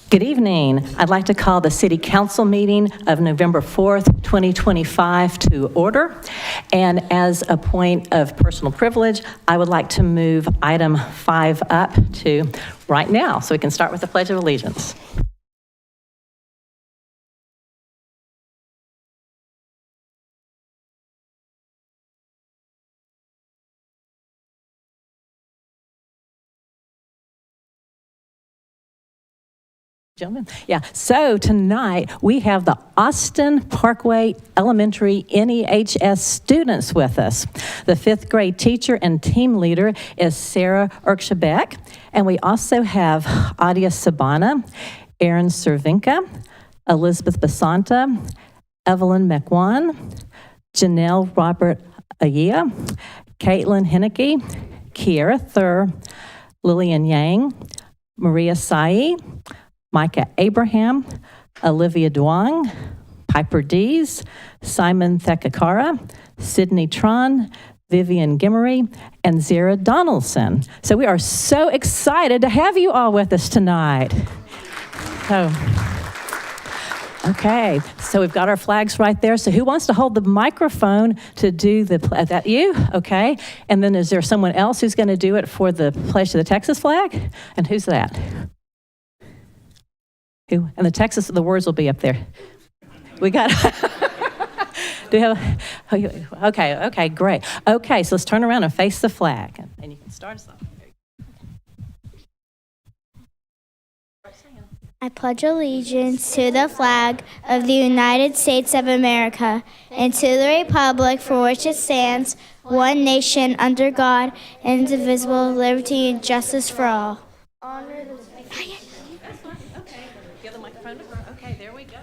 Good evening. I'd like to call the City Council meeting of November 4th, 2025 to order. And as a point of personal privilege, I would like to move item 5 up to right now, so we can start with the Pledge of Allegiance. Gentlemen, yeah, so tonight we have the Austin Parkway Elementary NEHS students with us. The 5th grade teacher and team leader is Sarah Erkshabek, and we also have Adia Sabana, Erin Cervinka, Elizabeth Basanta, Evelyn McWan, Janelle Robert Ayia, Caitlin Henneke, Kiera Thur, Lillian Yang, Maria Sai, Micah Abraham, Olivia Duong, Piper Dees, Simon Thekakara, Sydney Tron, Vivian Gimmery, and Zara Donaldson. So we are so excited to have you all with us tonight. Okay, so we've got our flags right there. So who wants to hold the microphone to do that you? Okay, and then is there someone else who's going to do it for the pledge to the Texas flag? And who's that? Who? And the words will be up there. We got, do you have, okay, great. Okay, so let's turn around and face the flag. And you can start us off. I pledge allegiance to the flag of the United States of America and to the republic for which it stands, one nation under God, indivisible, liberty and justice for all. Honor the Okay, there we go.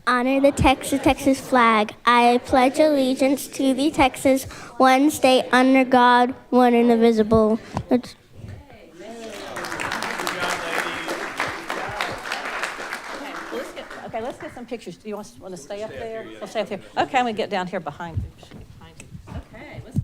Honor the Texas flag. I pledge allegiance to the Texas, one state under God, one indivisible. Let's get some pictures. Do you want to stay up there? We'll stay up there. Okay, I'm going to get down here behind you. Okay, let's.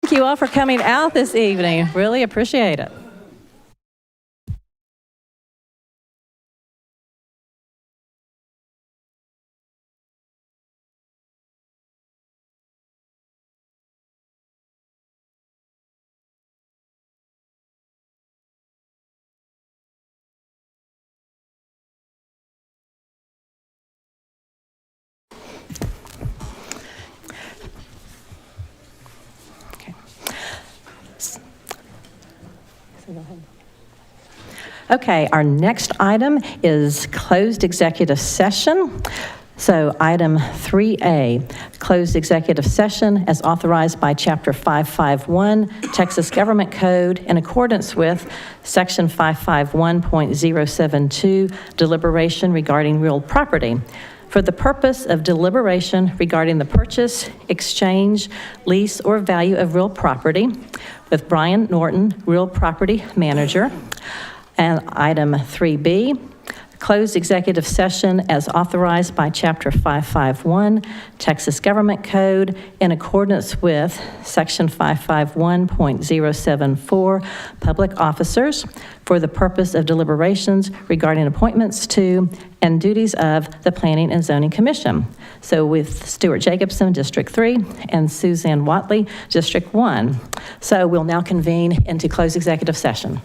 Thank you all for coming out this evening. Really appreciate it. Okay, our next item is closed executive session. So item 3A, closed executive session as authorized by Chapter 551, Texas Government Code in accordance with Section 551.072, deliberation regarding real property. For the purpose of deliberation regarding the purchase, exchange, lease, or value of real property with Brian Norton, real property manager. And item 3B, closed executive session as authorized by Chapter 551, Texas Government Code in accordance with Section 551.074, public officers for the purpose of deliberations regarding appointments to and duties of the Planning and Zoning Commission. So with Stuart Jacobson, District 3, and Suzanne Watley, District 1. So we'll now convene into closed executive session.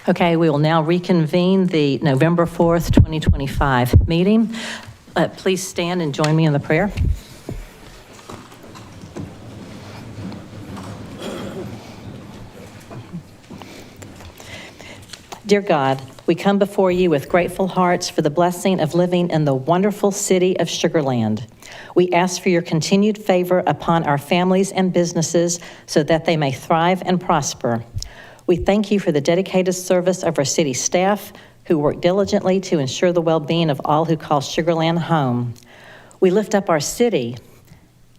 Okay, we will now reconvene the November 4th, 2025 meeting. Please stand and join me in the prayer. Dear God, we come before you with grateful hearts for the blessing of living in the wonderful city of Sugar Land. We ask for your continued favor upon our families and businesses so that they may thrive and prosper. We thank you for the dedicated service of our city staff who work diligently to ensure the well-being of all who call Sugar Land home. We lift up our city,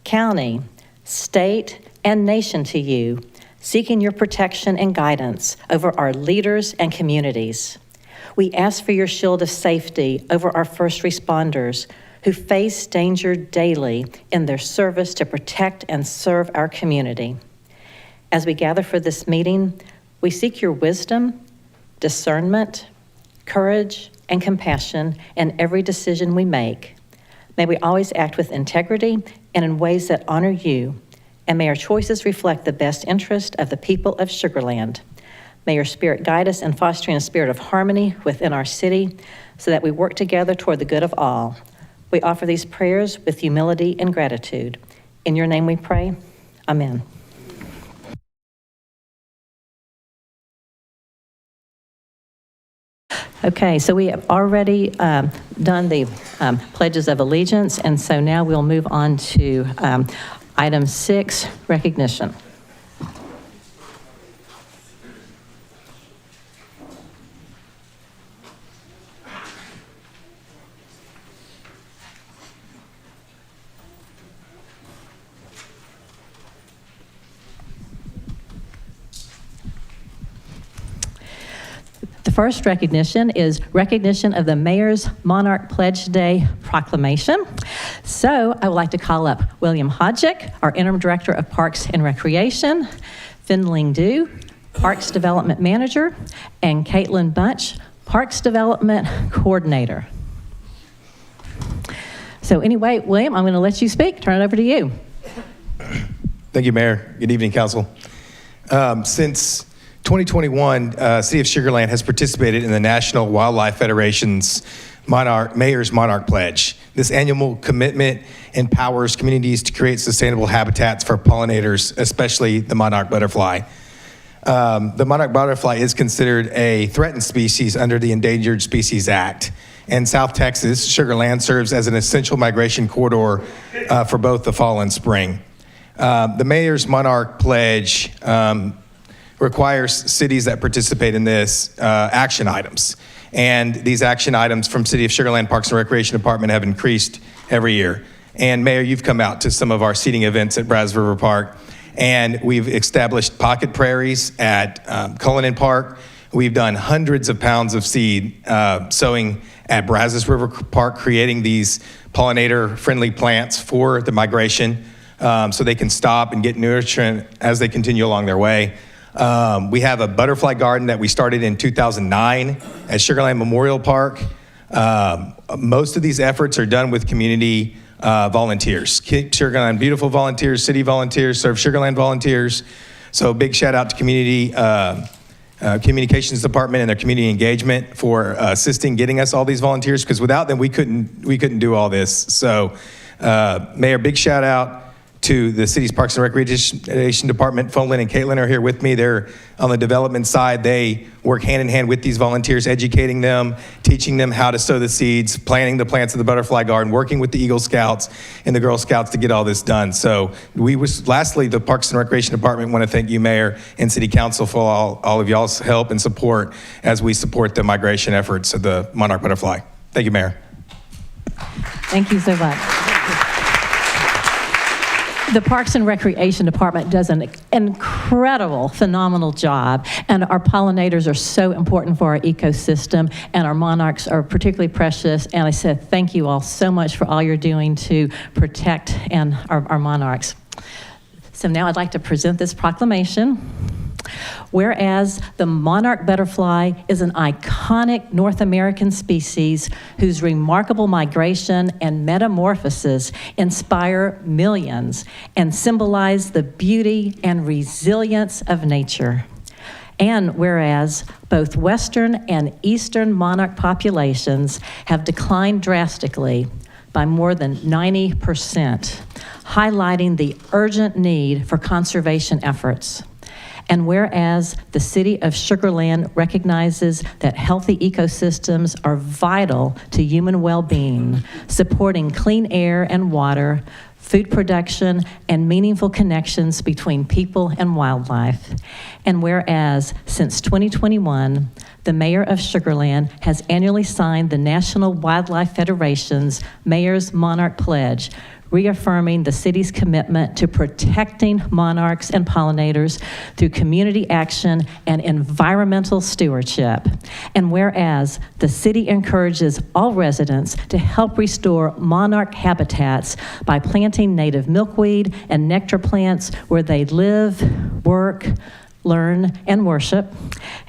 county, state, and nation to you, seeking your protection and guidance over our leaders and communities. We ask for your shield of safety over our first responders who face danger daily in their service to protect and serve our community. As we gather for this meeting, we seek your wisdom, discernment, courage, and compassion in every decision we make. May we always act with integrity and in ways that honor you, and may our choices reflect the best interest of the people of Sugar Land. May your spirit guide us in fostering a spirit of harmony within our city so that we work together toward the good of all. We offer these prayers with humility and gratitude. In your name we pray, amen. Okay, so we have already done the pledges of allegiance, and so now we'll move on to item 6, recognition. The first recognition is recognition of the Mayor's Monarch Pledge Day proclamation. So I would like to call up William Hodgick, our Interim Director of Parks and Recreation, Finling Du, Parks Development Manager, and Caitlin Bunch, Parks Development Coordinator. So anyway, William, I'm going to let you speak. Turn it over to you. Thank you, Mayor. Good evening, Council. Since 2021, City of Sugar Land has participated in the National Wildlife Federation's Mayor's Monarch Pledge. This annual commitment empowers communities to create sustainable habitats for pollinators, especially the monarch butterfly. The monarch butterfly is considered a threatened species under the Endangered Species Act. And South Texas, Sugar Land serves as an essential migration corridor for both the fall and spring. The Mayor's Monarch Pledge requires cities that participate in this action items. And these action items from City of Sugar Land Parks and Recreation Department have increased every year. And Mayor, you've come out to some of our seating events at Brazos River Park, and we've established pocket prairies at Cullinan Park. We've done hundreds of pounds of seed sowing at Brazos River Park, creating these pollinator-friendly plants for the migration so they can stop and get nutrition as they continue along their way. We have a butterfly garden that we started in 2009 at Sugar Land Memorial Park. Most of these efforts are done with community volunteers. Keep Sugar Land beautiful volunteers, city volunteers, Serve Sugar Land volunteers. So big shout out to community communications department and their community engagement for assisting getting us all these volunteers, because without them we couldn't do all this. So Mayor, big shout out to the city's Parks and Recreation Department. Folin and Caitlin are here with me. They're on the development side. They work hand in hand with these volunteers, educating them, teaching them how to sow the seeds, planting the plants of the butterfly garden, working with the Eagle Scouts and the Girl Scouts to get all this done. So lastly, the Parks and Recreation Department want to thank you, Mayor, and City Council for all of y'all's help and support as we support the migration efforts of the monarch butterfly. Thank you, Mayor. Thank you so much. The Parks and Recreation Department does an incredible, phenomenal job, and our pollinators are so important for our ecosystem, and our monarchs are particularly precious, and I said thank you all so much for all you're doing to protect and our monarchs. So now I'd like to present this proclamation. Whereas the monarch butterfly is an iconic North American species whose remarkable migration and metamorphosis inspire millions and symbolize the beauty and resilience of nature. And whereas both Western and Eastern monarch populations have declined drastically by more than 90%, highlighting the urgent need for conservation efforts. And whereas the City of Sugar Land recognizes that healthy ecosystems are vital to human well-being, supporting clean air and water, food production, and meaningful connections between people and wildlife. And whereas since 2021, the Mayor of Sugar Land has annually signed the National Wildlife Federation's Mayor's Monarch Pledge, reaffirming the city's commitment to protecting monarchs and pollinators through community action and environmental stewardship. And whereas the city encourages all residents to help restore monarch habitats by planting native milkweed and nectar plants where they live, work, learn, and worship.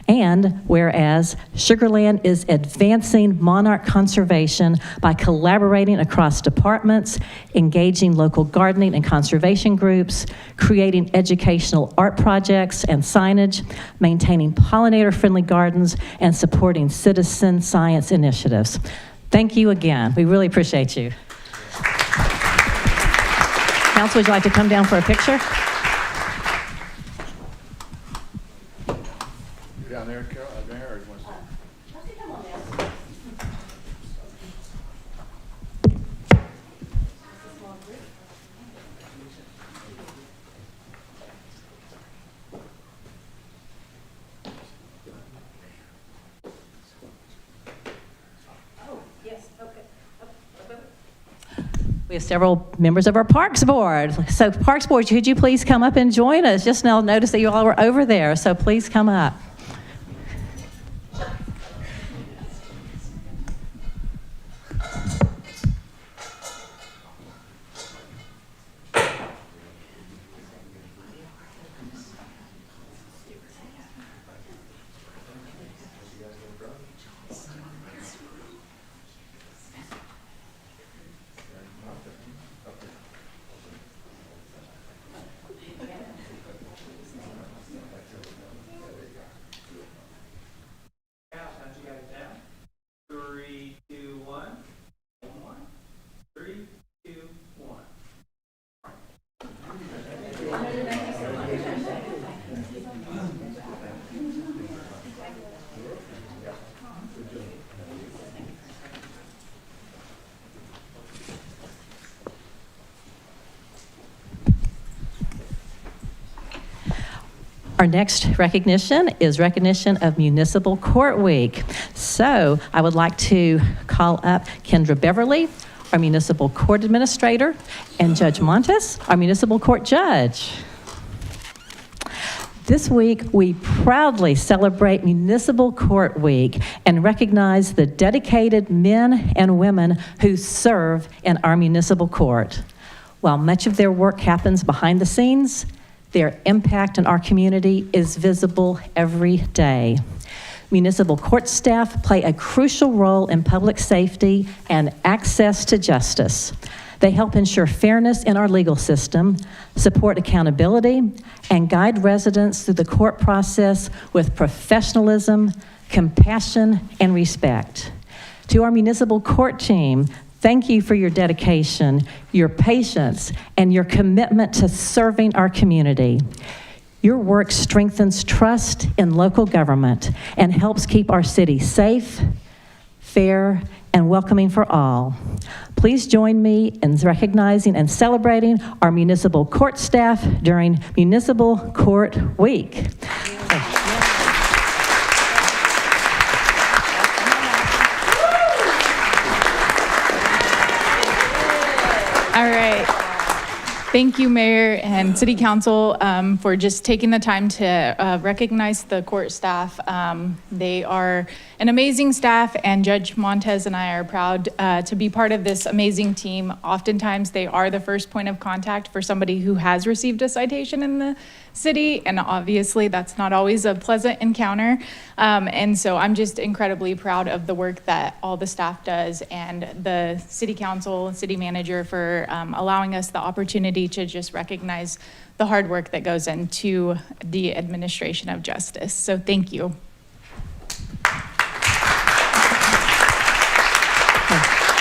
And whereas Sugar Land is advancing monarch conservation by collaborating across departments, engaging local gardening and conservation groups, creating educational art projects and signage, maintaining pollinator-friendly gardens, and supporting citizen science initiatives. Thank you again. We really appreciate you. Council, would you like to come down for a picture? Down there, Carol, there, or you want to We have several members of our Parks Board. So Parks Board, could you please come up and join us? Just now noticed that you all were over there, so please come up. Our next recognition is recognition of Municipal Court Week. So I would like to call up Kendra Beverly, our Municipal Court Administrator, and Judge Montes, our Municipal Court Judge. This week, we proudly celebrate Municipal Court Week and recognize the dedicated men and women who serve in our municipal court. While much of their work happens behind the scenes, their impact in our community is visible every day. Municipal court staff play a crucial role in public safety and access to justice. They help ensure fairness in our legal system, support accountability, and guide residents through the court process with professionalism, compassion, and respect. To our municipal court team, thank you for your dedication, your patience, and your commitment to serving our community. Your work strengthens trust in local government and helps keep our city safe, fair, and welcoming for all. Please join me in recognizing and celebrating our municipal court staff during Municipal Court Week. All right. Thank you, Mayor and City Council, for just taking the time to recognize the court staff. They are an amazing staff, and Judge Montez and I are proud to be part of this amazing team. Oftentimes, they are the first point of contact for somebody who has received a citation in the city, and obviously that's not always a pleasant encounter. And so I'm just incredibly proud of the work that all the staff does, and the City Council, City Manager for allowing us the opportunity to just recognize the hard work that goes into the administration of justice. So thank you.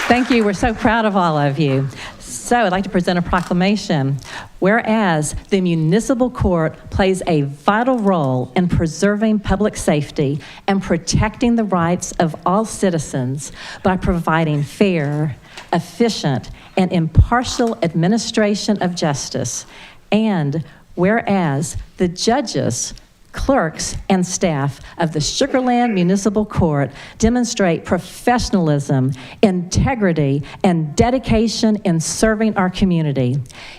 Thank you. We're so proud of all of you. So I'd like to present a proclamation. Whereas the municipal court plays a vital role in preserving public safety and protecting the rights of all citizens by providing fair, efficient, and impartial administration of justice. And whereas the judges, clerks, and staff of the Sugar Land Municipal Court demonstrate professionalism, integrity, and dedication in serving our community,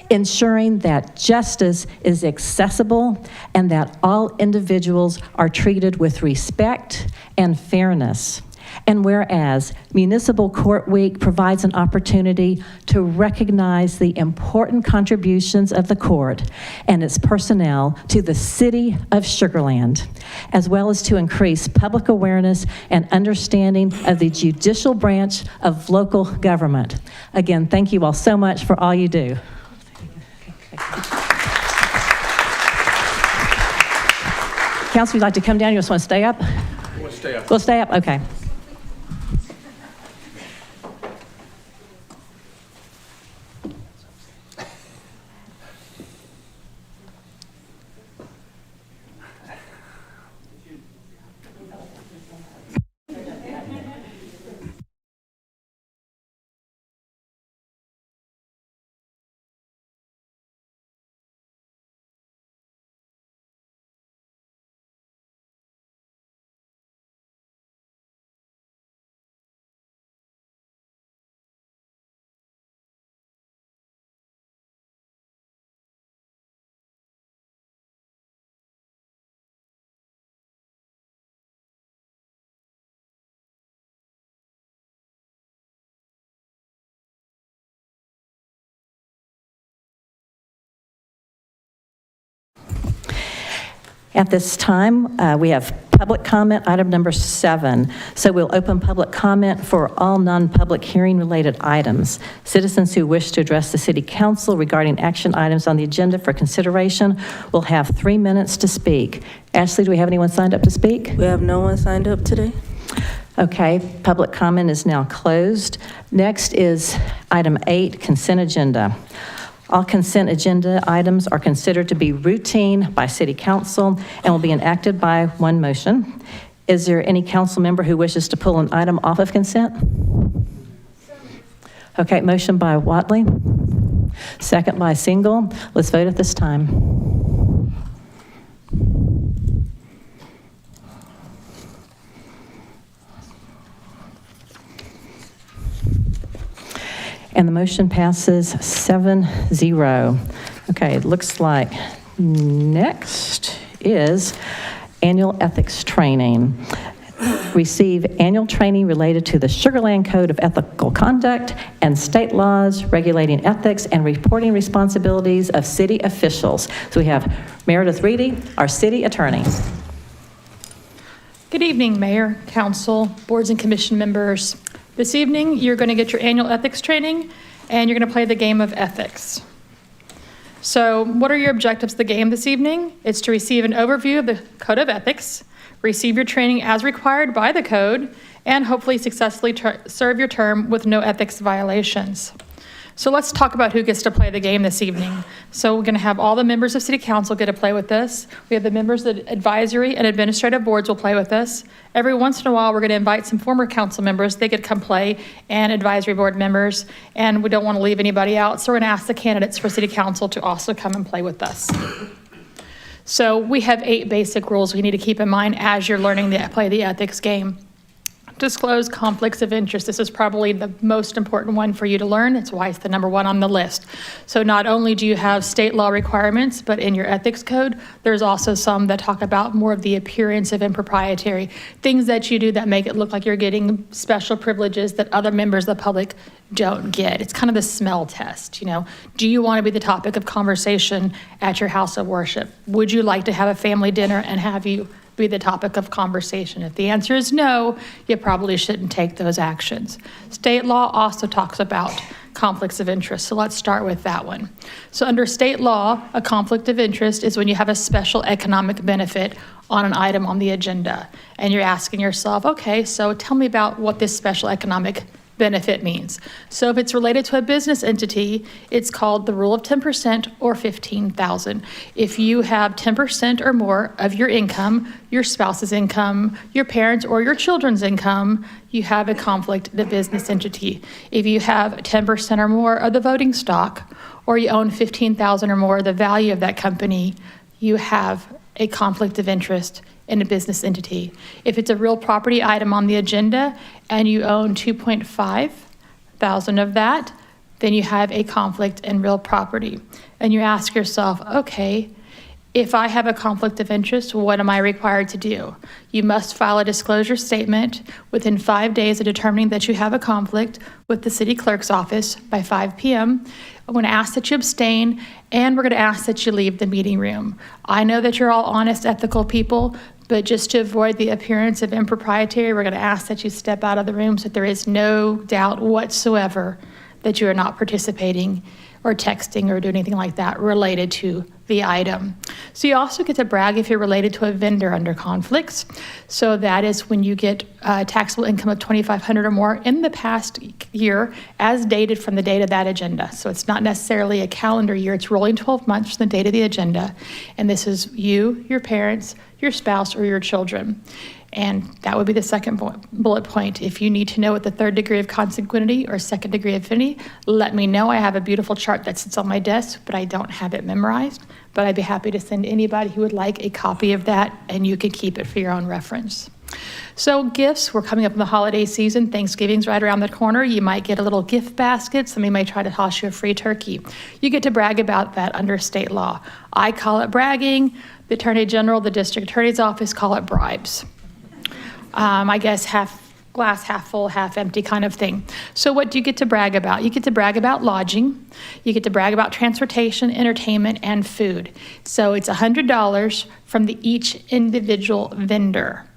ensuring that justice is accessible and that all individuals are treated with respect and fairness. And whereas Municipal Court Week provides an opportunity to recognize the important contributions of the court and its personnel to the city of Sugar Land, as well as to increase public awareness and understanding of the judicial branch of local government. Again, thank you all so much for all you do. Council, you'd like to come down? You just want to stay up? We'll stay up. We'll stay up? Okay. At this time, we have public comment, item number 7. So we'll open public comment for all non-public hearing-related items. Citizens who wish to address the City Council regarding action items on the agenda for consideration will have 3 minutes to speak. Ashley, do we have anyone signed up to speak? We have no one signed up today. Okay, public comment is now closed. Next is item 8, consent agenda. All consent agenda items are considered to be routine by City Council and will be enacted by one motion. Is there any council member who wishes to pull an item off of consent? Okay, motion by Watley, second by Single. Let's vote at this time. And the motion passes 7-0. Okay, it looks like next is annual ethics training. Receive annual training related to the Sugar Land Code of Ethical Conduct and state laws regulating ethics and reporting responsibilities of city officials. So we have Meredith Reedy, our city attorney. Good evening, Mayor, Council, boards and commission members. This evening, you're going to get your annual ethics training, and you're going to play the game of ethics. So what are your objectives of the game this evening? It's to receive an overview of the Code of Ethics, receive your training as required by the code, and hopefully successfully serve your term with no ethics violations. So let's talk about who gets to play the game this evening. So we're going to have all the members of City Council get to play with this. We have the members of the advisory and administrative boards will play with us. Every once in a while, we're going to invite some former council members. They could come play, and advisory board members. And we don't want to leave anybody out. So we're going to ask the candidates for City Council to also come and play with us. So we have 8 basic rules we need to keep in mind as you're learning to play the ethics game. disclose conflicts of interest. This is probably the most important one for you to learn. It's why it's the number one on the list. So not only do you have state law requirements, but in your ethics code, there's also some that talk about more of the appearance of impropriety, things that you do that make it look like you're getting special privileges that other members of the public don't get. It's kind of the smell test, you know. Do you want to be the topic of conversation at your house of worship? Would you like to have a family dinner and have you be the topic of conversation? If the answer is no, you probably shouldn't take those actions. State law also talks about conflicts of interest, so let's start with that one. So under state law, a conflict of interest is when you have a special economic benefit on an item on the agenda, and you're asking yourself, okay, so tell me about what this special economic benefit means. So if it's related to a business entity, it's called the rule of 10% or 15,000. If you have 10% or more of your income, your spouse's income, your parents' or your children's income, you have a conflict in a business entity. If you have 10% or more of the voting stock, or you own 15,000 or more of the value of that company, you have a conflict of interest in a business entity. If it's a real property item on the agenda and you own 2.5 thousand of that, then you have a conflict in real property. And you ask yourself, okay, if I have a conflict of interest, what am I required to do? You must file a disclosure statement within 5 days of determining that you have a conflict with the city clerk's office by 5 p.m. I'm going to ask that you abstain, and we're going to ask that you leave the meeting room. I know that you're all honest, ethical people, but just to avoid the appearance of impropriety, we're going to ask that you step out of the room so that there is no doubt whatsoever that you are not participating or texting or doing anything like that related to the item. So you also get to brag if you're related to a vendor under conflicts. So that is when you get taxable income of $2,500 or more in the past year as dated from the date of that agenda. So it's not necessarily a calendar year, it's rolling 12 months from the date of the agenda. And this is you, your parents, your spouse, or your children. And that would be the second bullet point. If you need to know what the third degree of consanguinity or second degree of affinity, let me know. I have a beautiful chart that sits on my desk, but I don't have it memorized. But I'd be happy to send anybody who would like a copy of that, and you can keep it for your own reference. So gifts, we're coming up in the holiday season. Thanksgiving's right around the corner. You might get a little gift basket. Somebody may try to toss you a free turkey. You get to brag about that under state law. I call it bragging. The Attorney General, the District Attorney's Office call it bribes. I guess half glass, half full, half empty kind of thing. So what do you get to brag about? You get to brag about lodging. You get to brag about transportation, entertainment, and food. So it's $100 from each individual vendor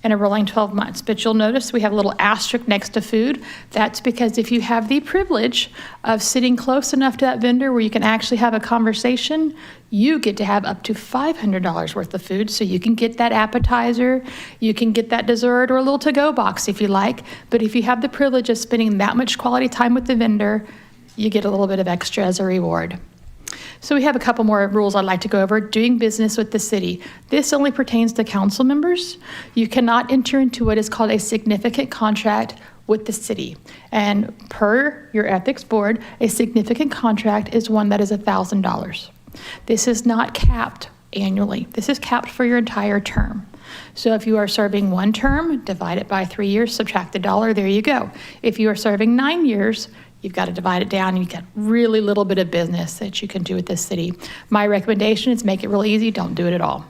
in a rolling 12 months. But you'll notice we have a little asterisk next to food. That's because if you have the privilege of sitting close enough to that vendor where you can actually have a conversation, you get to have up to $500 worth of food. So you can get that appetizer, you can get that dessert, or a little to-go box if you like. But if you have the privilege of spending that much quality time with the vendor, you get a little bit of extra as a reward. So we have a couple more rules I'd like to go over. Doing business with the city. This only pertains to council members. You cannot enter into what is called a significant contract with the city. And per your ethics board, a significant contract is one that is $1,000. This is not capped annually. This is capped for your entire term. So if you are serving one term, divide it by 3 years, subtract the dollar, there you go. If you are serving 9 years, you've got to divide it down, and you've got really little bit of business that you can do with this city. My recommendation is make it real easy, don't do it at all.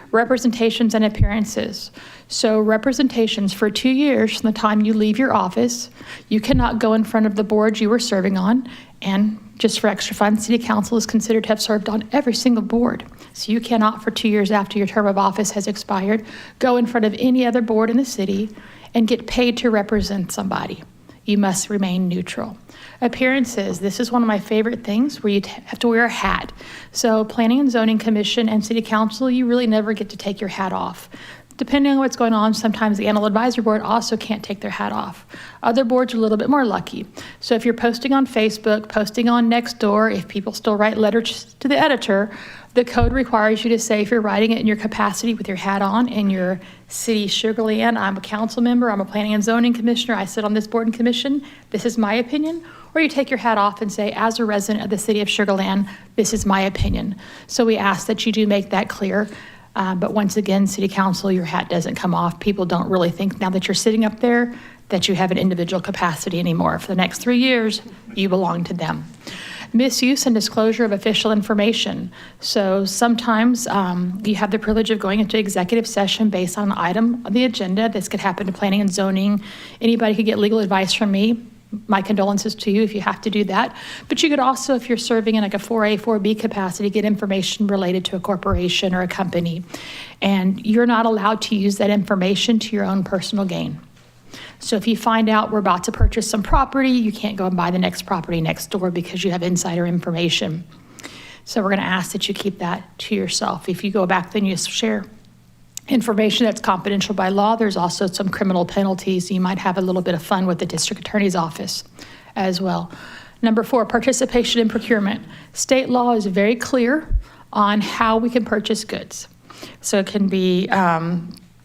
Representations and appearances. So representations for 2 years from the time you leave your office, you cannot go in front of the board you were serving on, and just for extra fun, city council is considered to have served on every single board. So you cannot, for 2 years after your term of office has expired, go in front of any other board in the city and get paid to represent somebody. You must remain neutral. Appearances, this is one of my favorite things where you have to wear a hat. So Planning and Zoning Commission and City Council, you really never get to take your hat off. Depending on what's going on, sometimes the Animal Advisory Board also can't take their hat off. Other boards are a little bit more lucky. So if you're posting on Facebook, posting on Nextdoor, if people still write letters to the editor, the code requires you to say if you're writing it in your capacity with your hat on in your city, Sugar Land, I'm a council member, I'm a planning and zoning commissioner, I sit on this board and commission, this is my opinion, or you take your hat off and say, as a resident of the city of Sugar Land, this is my opinion. So we ask that you do make that clear. But once again, City Council, your hat doesn't come off. People don't really think now that you're sitting up there that you have an individual capacity anymore. For the next 3 years, you belong to them. Misuse and disclosure of official information. So sometimes you have the privilege of going into executive session based on an item on the agenda. This could happen to planning and zoning. Anybody could get legal advice from me. My condolences to you if you have to do that. But you could also, if you're serving in like a 4A, 4B capacity, get information related to a corporation or a company. And you're not allowed to use that information to your own personal gain. So if you find out we're about to purchase some property, you can't go and buy the next property next door because you have insider information. So we're going to ask that you keep that to yourself. If you go back, then you share information that's confidential by law. There's also some criminal penalties. You might have a little bit of fun with the district attorney's office as well. Number 4, participation in procurement. State law is very clear on how we can purchase goods. So it can be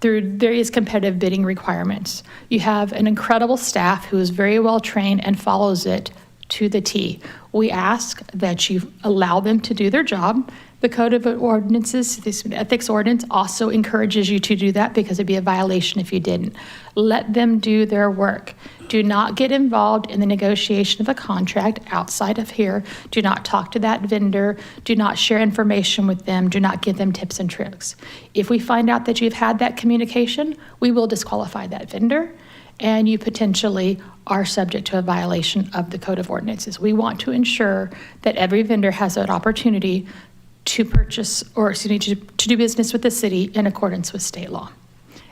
through various competitive bidding requirements. You have an incredible staff who is very well trained and follows it to the T. We ask that you allow them to do their job. The Code of Ordinances, this ethics ordinance also encourages you to do that because it'd be a violation if you didn't. Let them do their work. Do not get involved in the negotiation of a contract outside of here. Do not talk to that vendor. Do not share information with them. Do not give them tips and tricks. If we find out that you've had that communication, we will disqualify that vendor, and you potentially are subject to a violation of the Code of Ordinances. We want to ensure that every vendor has an opportunity to purchase, or excuse me, to do business with the city in accordance with state law.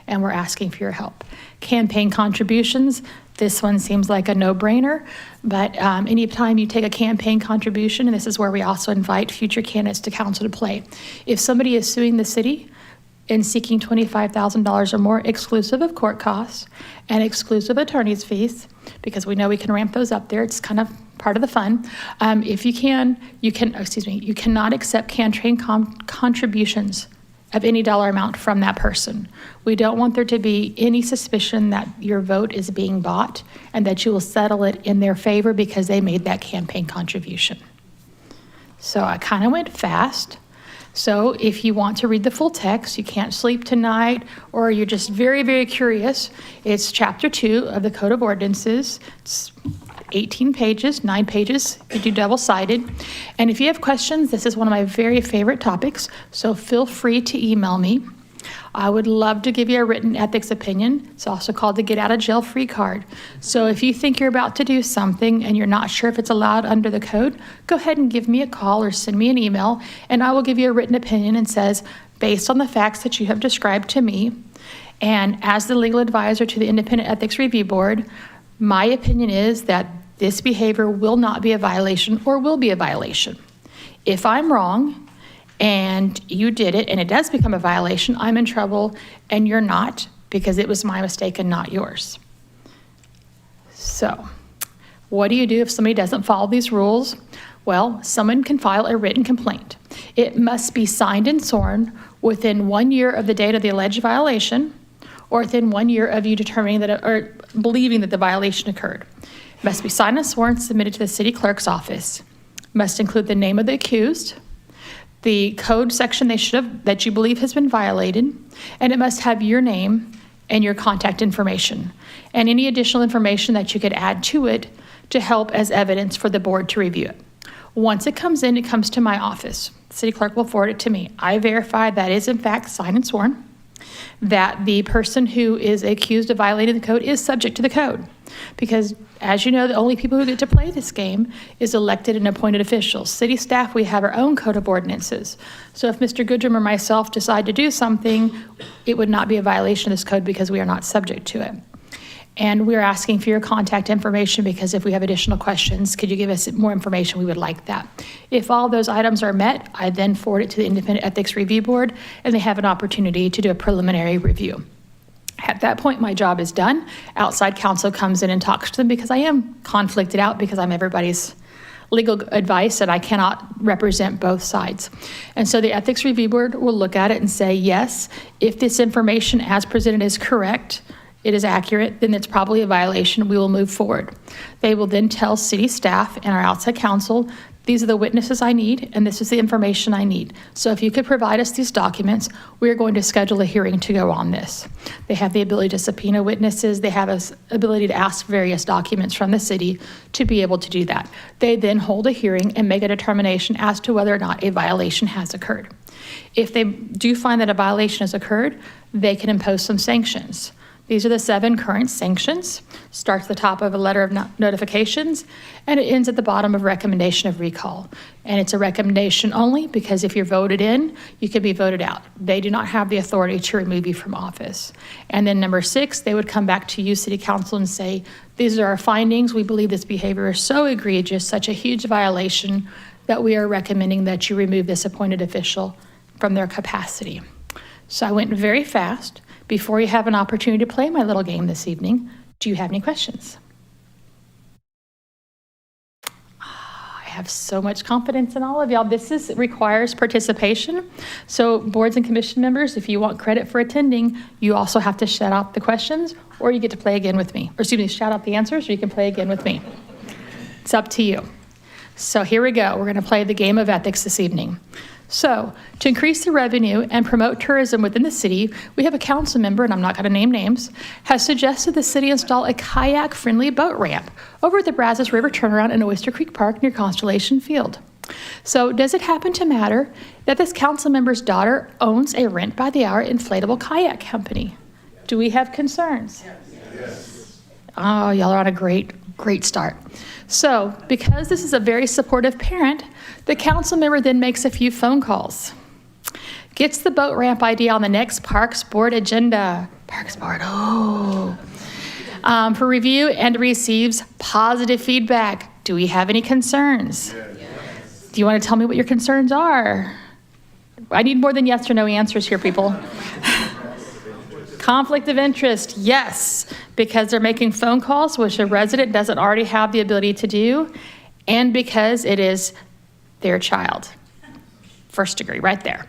And we're asking for your help. Campaign contributions, this one seems like a no-brainer, but anytime you take a campaign contribution, and this is where we also invite future candidates to council to play. If somebody is suing the city and seeking $25,000 or more, exclusive of court costs and exclusive attorney's fees, because we know we can ramp those up there, it's kind of part of the fun. If you cannot accept campaign contributions of any dollar amount from that person. We don't want there to be any suspicion that your vote is being bought and that you will settle it in their favor because they made that campaign contribution. So I kind of went fast. So if you want to read the full text, you can't sleep tonight, or you're just very, very curious, it's Chapter 2 of the Code of Ordinances. It's 18 pages, 9 pages, you do double-sided. And if you have questions, this is one of my very favorite topics, so feel free to email me. I would love to give you a written ethics opinion. It's also called the get out of jail free card. So if you think you're about to do something and you're not sure if it's allowed under the code, go ahead and give me a call or send me an email, and I will give you a written opinion and says, based on the facts that you have described to me, and as the legal advisor to the Independent Ethics Review Board, my opinion is that this behavior will not be a violation or will be a violation. If I'm wrong and you did it and it does become a violation, I'm in trouble and you're not, because it was my mistake and not yours. So, what do you do if somebody doesn't follow these rules? Well, someone can file a written complaint. It must be signed and sworn within 1 year of the date of the alleged violation, or within 1 year of you determining that or believing that the violation occurred. It must be signed and sworn, submitted to the city clerk's office. It must include the name of the accused, the code section that you believe has been violated, and it must have your name and your contact information, and any additional information that you could add to it to help as evidence for the board to review it. Once it comes in, it comes to my office. The city clerk will forward it to me. I verify that is in fact signed and sworn, that the person who is accused of violating the code is subject to the code. Because, as you know, the only people who get to play this game is elected and appointed officials. City staff, we have our own Code of Ordinances. So if Mr. Goodrum or myself decide to do something, it would not be a violation of this code because we are not subject to it. And we're asking for your contact information because if we have additional questions, could you give us more information? We would like that. If all those items are met, I then forward it to the Independent Ethics Review Board, and they have an opportunity to do a preliminary review. At that point, my job is done. Outside counsel comes in and talks to them because I am conflicted out because I'm everybody's legal advice and I cannot represent both sides. And so the Ethics Review Board will look at it and say, yes, if this information as presented is correct, it is accurate, then it's probably a violation. We will move forward. They will then tell city staff and our outside counsel These are the witnesses I need, and this is the information I need. So if you could provide us these documents, we are going to schedule a hearing to go on this. They have the ability to subpoena witnesses. They have the ability to ask various documents from the city to be able to do that. They then hold a hearing and make a determination as to whether or not a violation has occurred. If they do find that a violation has occurred, they can impose some sanctions. These are the 7 current sanctions. Starts at the top of a letter of notifications, and it ends at the bottom of recommendation of recall. And it's a recommendation only because if you're voted in, you can be voted out. They do not have the authority to remove you from office. And then number 6, they would come back to you, City Council, and say, these are our findings. We believe this behavior is so egregious, such a huge violation, that we are recommending that you remove this appointed official from their capacity. So I went very fast. Before you have an opportunity to play my little game this evening, do you have any questions? I have so much confidence in all of y'all. This requires participation. So boards and commission members, if you want credit for attending, you also have to shout out the questions, or you get to play again with me. Or excuse me, shout out the answers, or you can play again with me. It's up to you. So here we go. We're going to play the game of ethics this evening. So, to increase the revenue and promote tourism within the city, we have a council member, and I'm not going to name names, has suggested the city install a kayak-friendly boat ramp over at the Brazos River Turnaround in Oyster Creek Park near Constellation Field. So, does it happen to matter that this council member's daughter owns a rent-by-the-hour inflatable kayak company? Do we have concerns? Yes. Oh, y'all are on a great start. So, because this is a very supportive parent, the council member then makes a few phone calls. Gets the boat ramp idea on the next Parks Board agenda. Parks Board, for review, and receives positive feedback. Do we have any concerns? Yes. Do you want to tell me what your concerns are? I need more than yes or no answers here, people. Conflict of interest, yes, because they're making phone calls, which a resident doesn't already have the ability to do, and because it is their child. First degree, right there.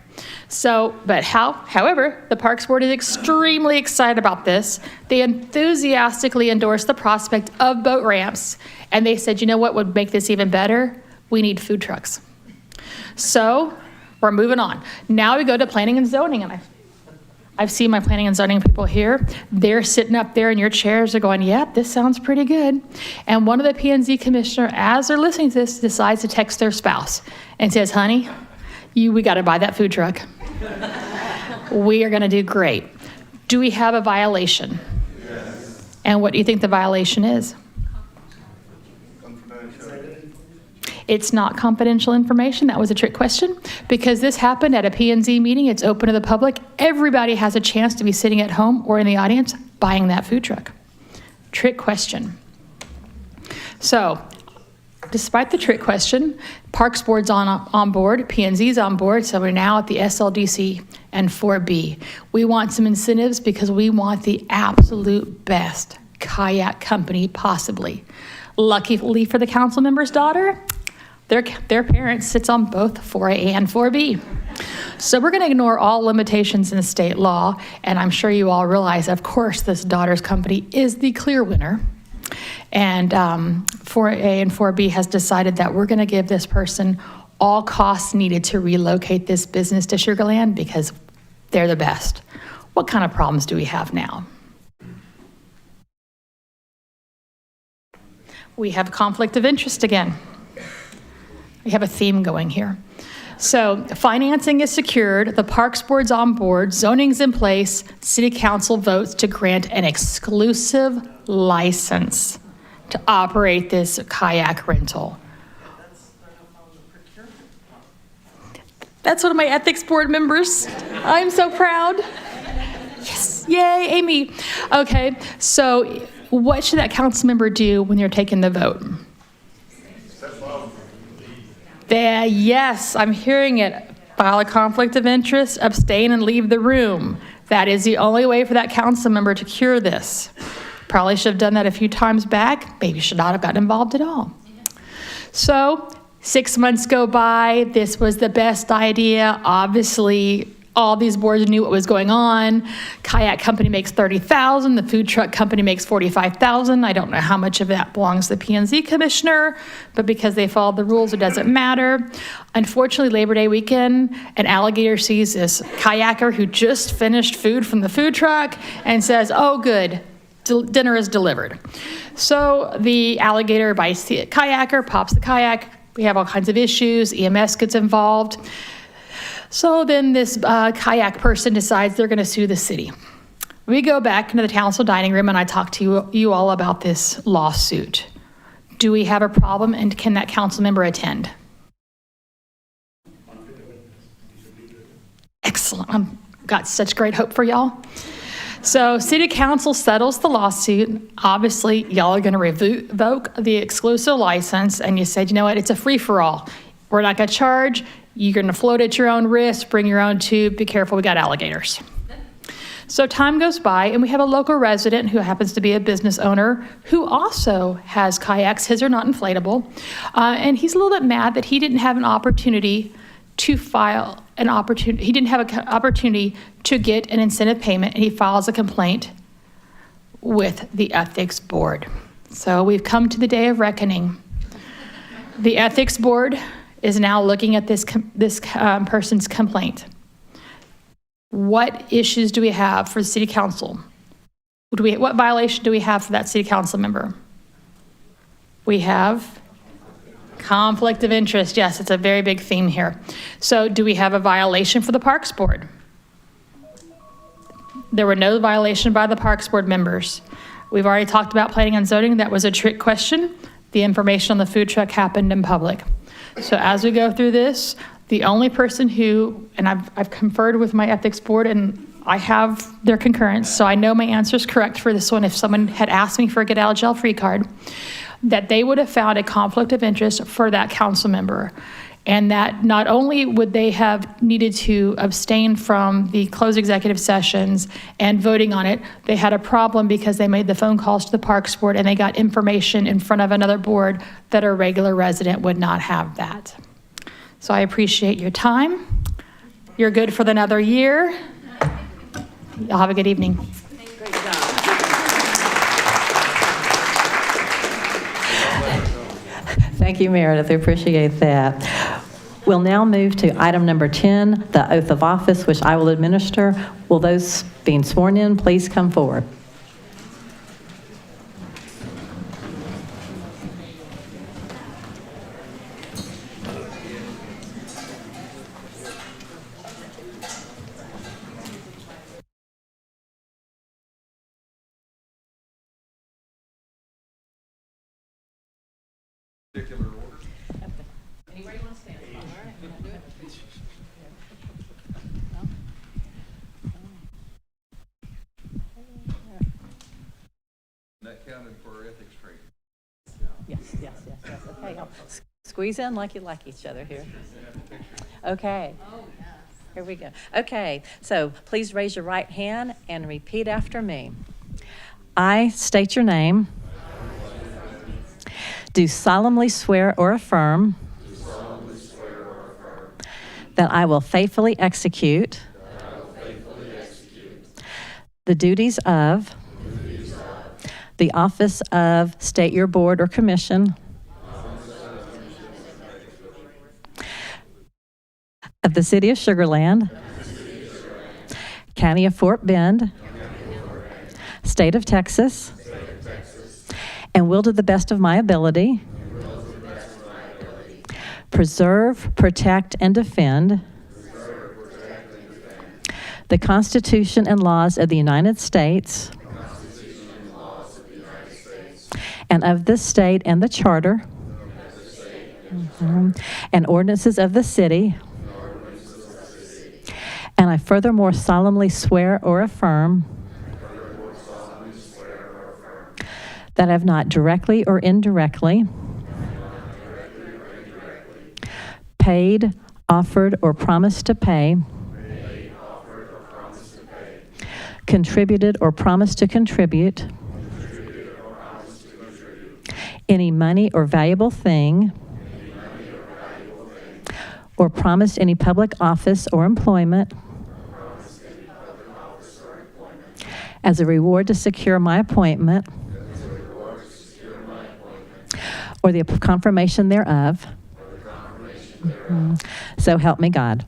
So, however, the Parks Board is extremely excited about this. They enthusiastically endorse the prospect of boat ramps, and they said, you know what would make this even better? We need food trucks. So, we're moving on. Now we go to planning and zoning, and I've seen my planning and zoning people here. They're sitting up there in your chairs. They're going, yep, this sounds pretty good. And one of the P&Z commissioner, as they're listening to this, decides to text their spouse and says, honey, we got to buy that food truck. We are going to do great. Do we have a violation? Yes. And what do you think the violation is? It's not confidential information. That was a trick question. Because this happened at a P&Z meeting, it's open to the public. Everybody has a chance to be sitting at home or in the audience buying that food truck. Trick question. So, despite the trick question, Parks Board's on board, P&Z's on board, so we're now at the SLDC and 4B. We want some incentives because we want the absolute best kayak company possibly. Luckily for the council member's daughter, their parent sits on both 4A and 4B. So we're going to ignore all limitations in state law, and I'm sure you all realize, of course, this daughter's company is the clear winner. And 4A and 4B has decided that we're going to give this person all costs needed to relocate this business to Sugar Land because they're the best. What kind of problems do we have now? We have conflict of interest again. We have a theme going here. So financing is secured, the Parks Board's on board, zoning's in place, City Council votes to grant an exclusive license to operate this kayak rental. That's one of my ethics board members. I'm so proud. Yes, yay, Amy. Okay, so what should that council member do when you're taking the vote? Yes, I'm hearing it. File a conflict of interest, abstain, and leave the room. That is the only way for that council member to cure this. Probably should have done that a few times back. Maybe should not have gotten involved at all. So 6 months go by. This was the best idea. Obviously, all these boards knew what was going on. Kayak company makes $30,000, the food truck company makes $45,000. I don't know how much of that belongs to the P&Z commissioner, but because they followed the rules, it doesn't matter. Unfortunately, Labor Day weekend, an alligator sees this kayaker who just finished food from the food truck and says, "Oh, good, dinner is delivered." So the alligator bites the kayaker, pops the kayak. We have all kinds of issues. EMS gets involved. So then this kayak person decides they're going to sue the city. We go back into the council dining room and I talk to you all about this lawsuit. Do we have a problem, and can that council member attend? Excellent. I've got such great hope for y'all. So city council settles the lawsuit. Obviously, y'all are going to revoke the exclusive license, and you said, you know what, it's a free-for-all. We're not going to charge. You're going to float at your own risk, bring your own tube. Be careful, we got alligators. So time goes by, and we have a local resident who happens to be a business owner who also has kayaks. His are not inflatable. And he's a little bit mad that he didn't have an opportunity to file an opportunity. He didn't have an opportunity to get an incentive payment, and he files a complaint with the ethics board. So we've come to the day of reckoning. The ethics board is now looking at this person's complaint. What issues do we have for the city council? What violation do we have for that city council member? We have conflict of interest. Yes, it's a very big theme here. So do we have a violation for the Parks Board? There were no violation by the Parks Board members. We've already talked about planning and zoning. That was a trick question. The information on the food truck happened in public. So as we go through this, the only person who, and I've conferred with my ethics board and I have their concurrence, so I know my answer is correct for this one. If someone had asked me for a get out of jail free card, that they would have found a conflict of interest for that council member. And that not only would they have needed to abstain from the closed executive sessions and voting on it, they had a problem because they made the phone calls to the Parks Board and they got information in front of another board that a regular resident would not have that. So I appreciate your time. You're good for another year. Y'all have a good evening. Thank you, Meredith. I appreciate that. We'll now move to item number 10, the oath of office, which I will administer. Will those being sworn in please come forward? Anybody want to stand? All right, we're gonna do it. That counted for ethics training. Yes. Okay, squeeze in like you like each other here. Okay. Here we go. Okay, so please raise your right hand and repeat after me. I state your name. Do solemnly swear or affirm that I will faithfully execute the duties of the office of state your board or commission of the city of Sugar Land, county of Fort Bend, state of Texas, and will to the best of my ability preserve, protect, and defend the Constitution and laws of the United States and of this state and the charter and ordinances of the city. And I furthermore solemnly swear or affirm that I have not directly or indirectly paid, offered, or promised to pay, contributed or promised to contribute any money or valuable thing, or promised any public office or employment as a reward to secure my appointment or the confirmation thereof. So help me God.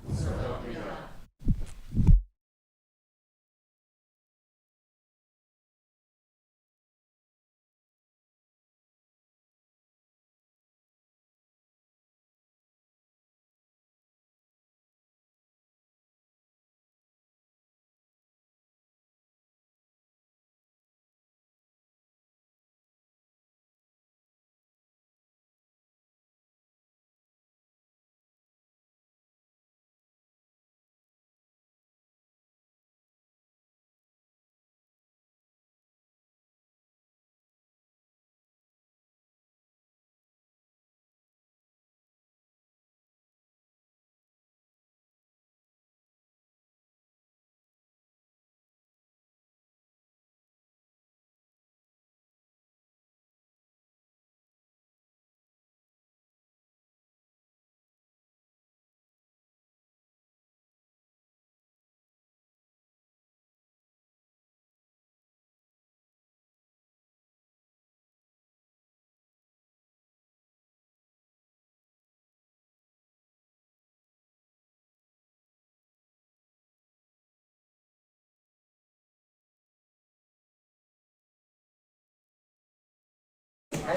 I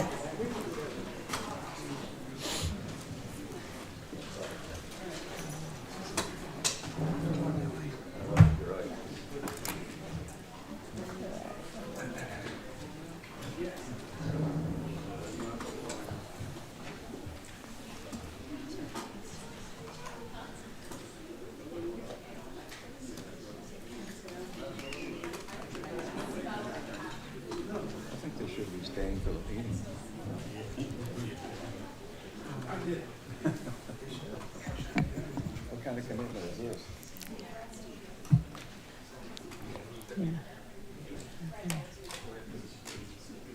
think they should be staying for the meeting. What kind of commitment is this?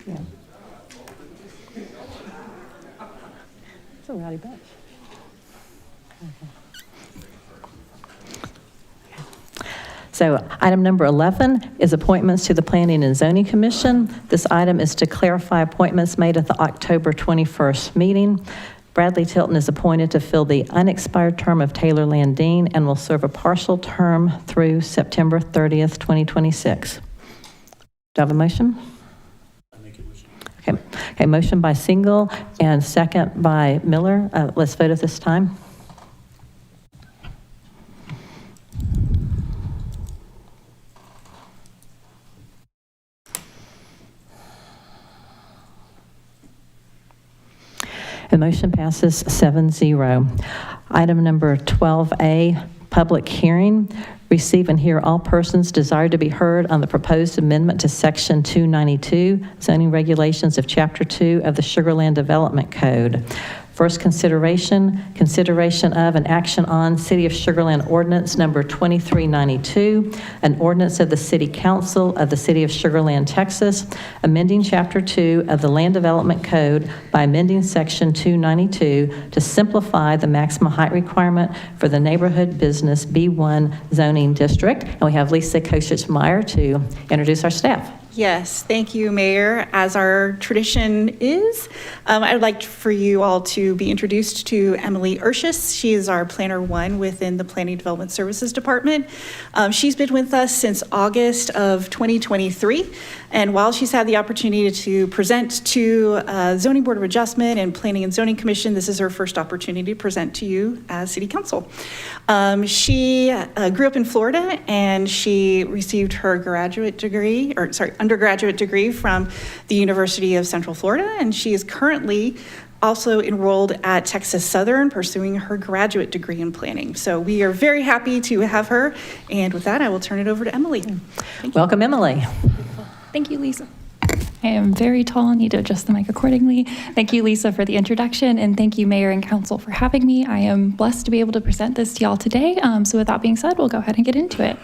Yeah. It's a rowdy bunch. So item number 11 is appointments to the Planning and Zoning Commission. This item is to clarify appointments made at the October 21st meeting. Bradley Tilton is appointed to fill the unexpired term of Taylor Landine and will serve a partial term through September 30th, 2026. Do I have a motion? Okay, motion by Single and second by Miller. Let's vote at this time. The motion passes 7-0. Item number 12A, public hearing. Receive and hear all persons desire to be heard on the proposed amendment to Section 292, zoning regulations of Chapter 2 of the Sugar Land Development Code. First consideration of an action on City of Sugar Land Ordinance Number 2392, an ordinance of the City Council of the City of Sugar Land, Texas, amending Chapter 2 of the Land Development Code by amending Section 292 to simplify the maximum height requirement for the Neighborhood Business B1 zoning district. And we have Lisa Koschitz-Meyer to introduce our staff. Yes, thank you, Mayor. As our tradition is, I would like for you all to be introduced to Emily Urshus. She is our Planner 1 within the Planning Development Services Department. She's been with us since August of 2023, and while she's had the opportunity to present to Zoning Board of Adjustment and Planning and Zoning Commission, this is her first opportunity to present to you as City Council. She grew up in Florida, and she received her undergraduate degree from the University of Central Florida, and she is currently also enrolled at Texas Southern pursuing her graduate degree in planning. So we are very happy to have her, and with that, I will turn it over to Emily. Welcome, Emily. Thank you, Lisa. I am very tall and need to adjust the mic accordingly. Thank you, Lisa, for the introduction, and thank you, Mayor and Council, for having me. I am blessed to be able to present this to y'all today. So with that being said, we'll go ahead and get into it.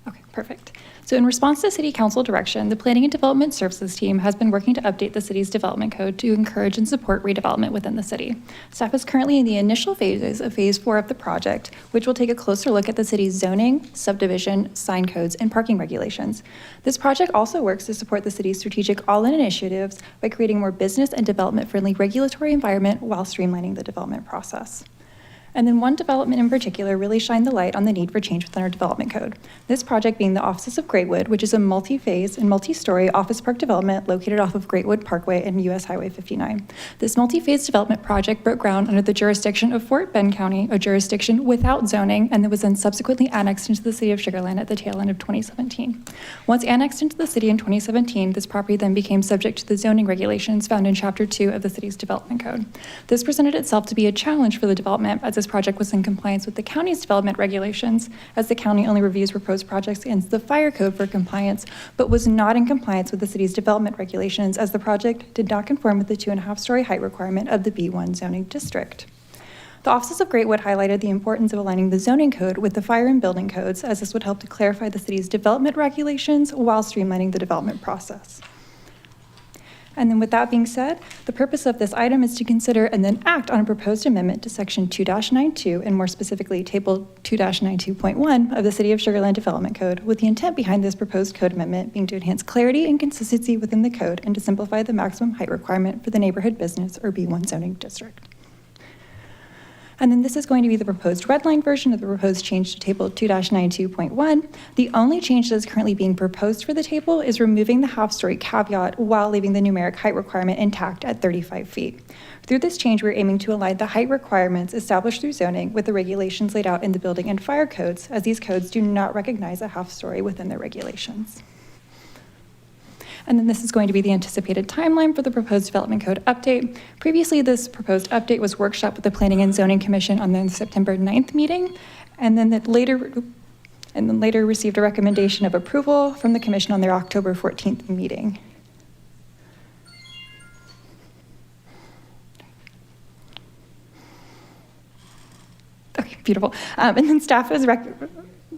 Okay, perfect. So in response to City Council direction, the Planning and Development Services team has been working to update the city's development code to encourage and support redevelopment within the city. Staff is currently in the initial phases of Phase 4 of the project, which will take a closer look at the city's zoning, subdivision, sign codes, and parking regulations. This project also works to support the city's strategic all-in initiatives by creating a more business and development-friendly regulatory environment while streamlining the development process. And then one development in particular really shined the light on the need for change within our development code. This project being the Offices of Greatwood, which is a multi-phase and multi-story office park development located off of Greatwood Parkway and US Highway 59. This multi-phase development project broke ground under the jurisdiction of Fort Bend County, a jurisdiction without zoning, and that was then subsequently annexed into the city of Sugar Land at the tail end of 2017. Once annexed into the city in 2017, this property then became subject to the zoning regulations found in Chapter 2 of the city's development code. This presented itself to be a challenge for the development as this project was in compliance with the county's development regulations, as the county only reviews proposed projects against the fire code for compliance, but was not in compliance with the city's development regulations as the project did not conform with the 2.5-story height requirement of the B1 zoning district. The Offices of Greatwood highlighted the importance of aligning the zoning code with the fire and building codes, as this would help to clarify the city's development regulations while streamlining the development process. And then with that being said, the purpose of this item is to consider and then act on a proposed amendment to Section 2-92, and more specifically Table 2-92.1 of the City of Sugar Land Development Code, with the intent behind this proposed code amendment being to enhance clarity and consistency within the code and to simplify the maximum height requirement for the neighborhood business or B1 zoning district. And then this is going to be the proposed red line version of the proposed change to Table 2-92.1. The only change that is currently being proposed for the table is removing the half-story caveat while leaving the numeric height requirement intact at 35 feet. Through this change, we're aiming to align the height requirements established through zoning with the regulations laid out in the building and fire codes, as these codes do not recognize a half-story within their regulations. And then this is going to be the anticipated timeline for the proposed development code update. Previously, this proposed update was workshopped with the Planning and Zoning Commission on the September 9th meeting, and then later received a recommendation of approval from the commission on their October 14th meeting. Okay, beautiful. And then staff is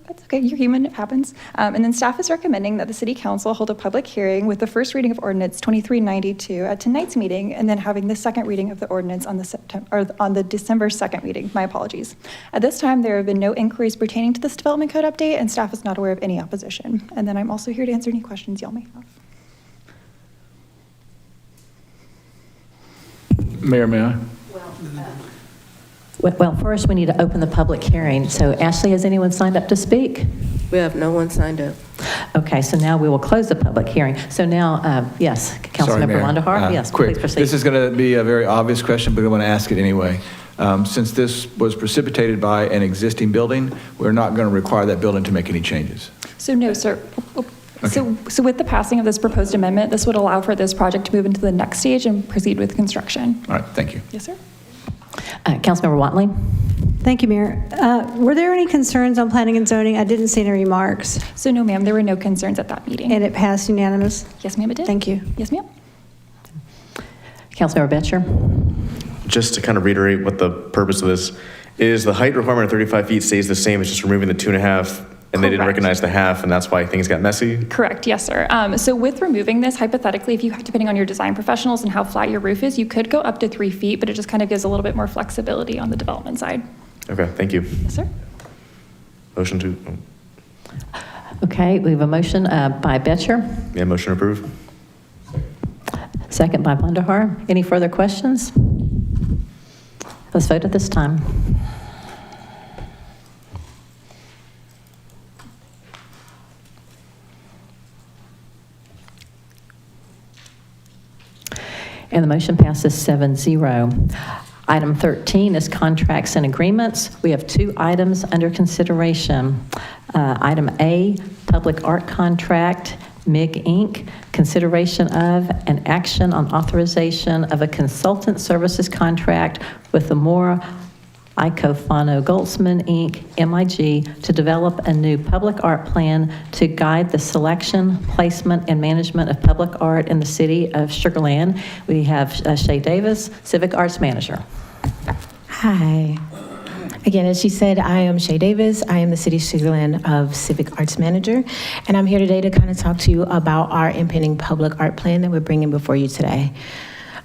That's okay, you're human, it happens. And then staff is recommending that the City Council hold a public hearing with the first reading of Ordinance 2392 at tonight's meeting, and then having the second reading of the ordinance on the December 2nd meeting. My apologies. At this time, there have been no inquiries pertaining to this development code update, and staff is not aware of any opposition. And then I'm also here to answer any questions y'all may have. Mayor, may I? Well, first, we need to open the public hearing. So Ashley, has anyone signed up to speak? We have no one signed up. Okay, so now we will close the public hearing. So now, yes, Councilmember Wandahar, yes, quick. please proceed. This is going to be a very obvious question, but I want to ask it anyway. Since this was precipitated by an existing building, we're not going to require that building to make any changes. So no, sir. Okay. So with the passing of this proposed amendment, this would allow for this project to move into the next stage and proceed with construction. All right, thank you. Yes, sir. Councilmember Watley? Thank you, Mayor. Were there any concerns on planning and zoning? I didn't see any remarks. So no, ma'am, there were no concerns at that meeting. And it passed unanimous? Yes, ma'am, it did. Thank you. Yes, ma'am. Councilmember Betcher? Just to kind of reiterate what the purpose of this is, the height requirement of 35 feet stays the same. It's just removing the 2.5, and they didn't recognize the half, and that's why things got messy? Correct, yes, sir. So with removing this, hypothetically, if you, depending on your design professionals and how flat your roof is, you could go up to 3 feet, but it just kind of gives a little bit more flexibility on the development side. Okay, thank you. Yes, sir. Motion to, Okay, we have a motion by Betcher, yeah, motion approved. second by Wandahar. Any further questions? Let's vote at this time. And the motion passes 7-0. Item 13 is contracts and agreements. We have 2 items under consideration. Item A, public art contract, MIG Inc., consideration of and action on authorization of a consultant services contract with the Mora Icofano Goldsman Inc., MIG, to develop a new public art plan to guide the selection, placement, and management of public art in the city of Sugar Land. We have Shay Davis, Civic Arts Manager. Hi. Again, as she said, I am Shay Davis. I am the City of Sugar Land of Civic Arts Manager, and I'm here today to kind of talk to you about our impending public art plan that we're bringing before you today.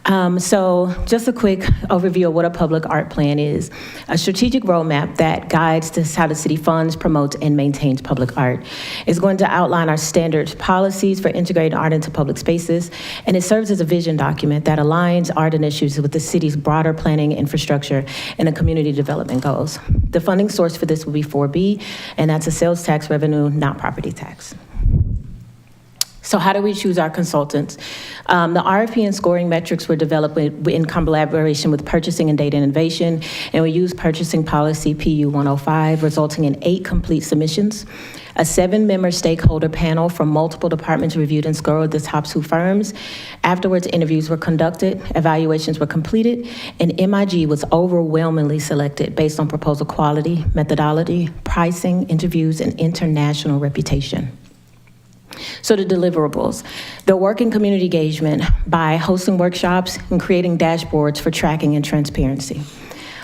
So just a quick overview of what a public art plan is. A strategic roadmap that guides how the city funds, promotes, and maintains public art. It's going to outline our standard policies for integrating art into public spaces, and it serves as a vision document that aligns art initiatives with the city's broader planning, infrastructure, and the community development goals. The funding source for this will be 4B, and that's a sales tax revenue, not property tax. So how do we choose our consultants? The RFP and scoring metrics were developed in collaboration with Purchasing and Data Innovation, and we use Purchasing Policy PU 105, resulting in 8 complete submissions. A 7-member stakeholder panel from multiple departments reviewed and scored the top 2 firms. Afterwards, interviews were conducted, evaluations were completed, and MIG was overwhelmingly selected based on proposal quality, methodology, pricing, interviews, and international reputation. So the deliverables. They'll work in community engagement by hosting workshops and creating dashboards for tracking and transparency.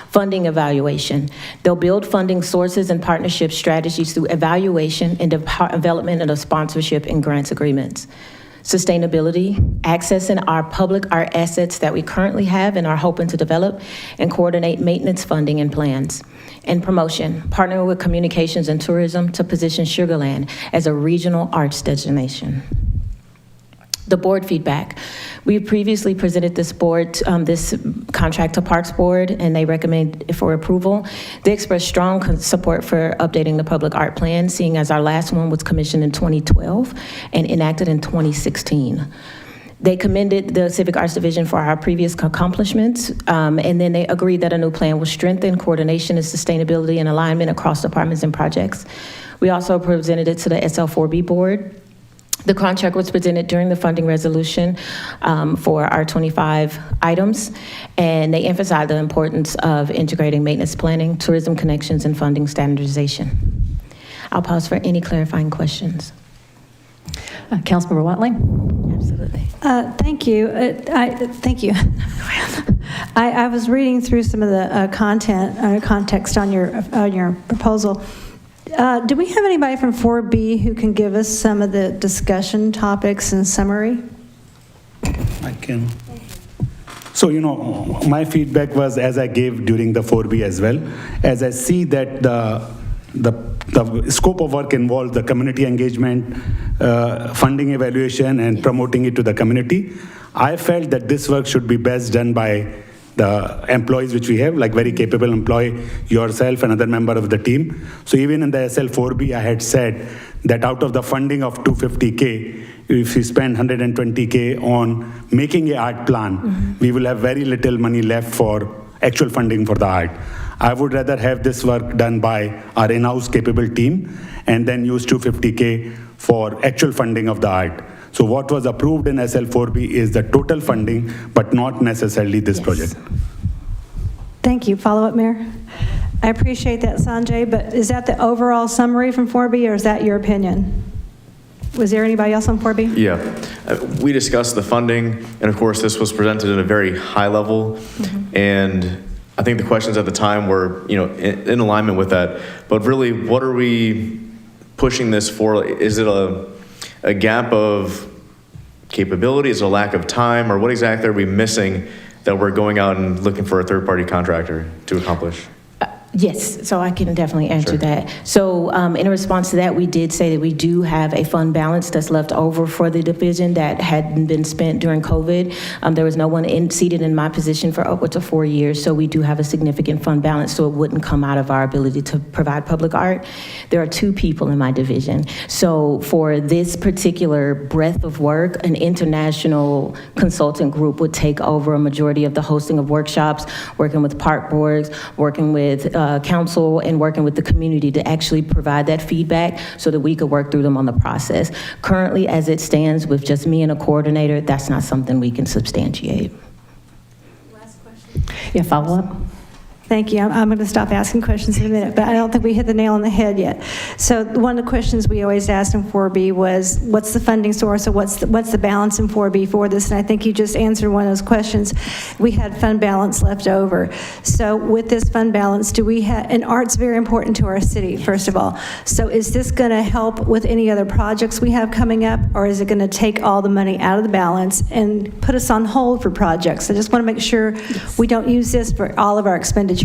Funding evaluation. They'll build funding sources and partnership strategies through evaluation and development of sponsorship and grants agreements. Sustainability, accessing our public art assets that we currently have and are hoping to develop, and coordinate maintenance funding and plans. And promotion, partnering with communications and tourism to position Sugar Land as a regional arts destination. The board feedback. We previously presented this contract to Parks Board, and they recommend it for approval. They expressed strong support for updating the public art plan, seeing as our last one was commissioned in 2012 and enacted in 2016. They commended the Civic Arts Division for our previous accomplishments, and then they agreed that a new plan will strengthen coordination and sustainability and alignment across departments and projects. We also presented it to the SL4B board. The contract was presented during the funding resolution for our 25 items, and they emphasized the importance of integrating maintenance planning, tourism connections, and funding standardization. I'll pause for any clarifying questions. Councilmember Watley? Absolutely. Thank you. Thank you. I was reading through some of the context on your proposal. Do we have anybody from 4B who can give us some of the discussion topics in summary? I can. So, my feedback was, as I gave during the 4B as well, as I see that the scope of work involves the community engagement, funding evaluation, and promoting it to the community. I felt that this work should be best done by the employees which we have, like very capable employee, yourself, another member of the team. So even in the SL4B, I had said that out of the funding of 250K, if we spend 120K on making an art plan, we will have very little money left for actual funding for the art. I would rather have this work done by our in-house capable team and then use 250K for actual funding of the art. So what was approved in SL4B is the total funding, but not necessarily this project. Thank you. Follow-up, Mayor? I appreciate that, Sanjay, but is that the overall summary from 4B, or is that your opinion? Was there anybody else on 4B? Yeah. We discussed the funding, and of course, this was presented at a very high level, and I think the questions at the time were, in alignment with that. But really, what are we pushing this for? Is it a gap of capability? Is it a lack of time? Or what exactly are we missing that we're going out and looking for a third-party contractor to accomplish? Yes, so I can definitely answer that. So in response to that, we did say that we do have a fund balance that's left over for the division that hadn't been spent during COVID. There was no one seated in my position for upwards of 4 years, so we do have a significant fund balance, so it wouldn't come out of our ability to provide public art. There are 2 people in my division. So for this particular breadth of work, an international consultant group would take over a majority of the hosting of workshops, working with park boards, working with council, and working with the community to actually provide that feedback so that we could work through them on the process. Currently, as it stands, with just me and a coordinator, that's not something we can substantiate. Yeah, follow up? Thank you. I'm going to stop asking questions in a minute, but I don't think we hit the nail on the head yet. So one of the questions we always asked in 4B was, what's the funding source, or what's the balance in 4B for this? And I think you just answered one of those questions. We had fund balance left over. So with this fund balance, do we have, and art's very important to our city, first of all. So is this going to help with any other projects we have coming up, or is it going to take all the money out of the balance and put us on hold for projects? I just want to make sure we don't use this for all of our expenditures.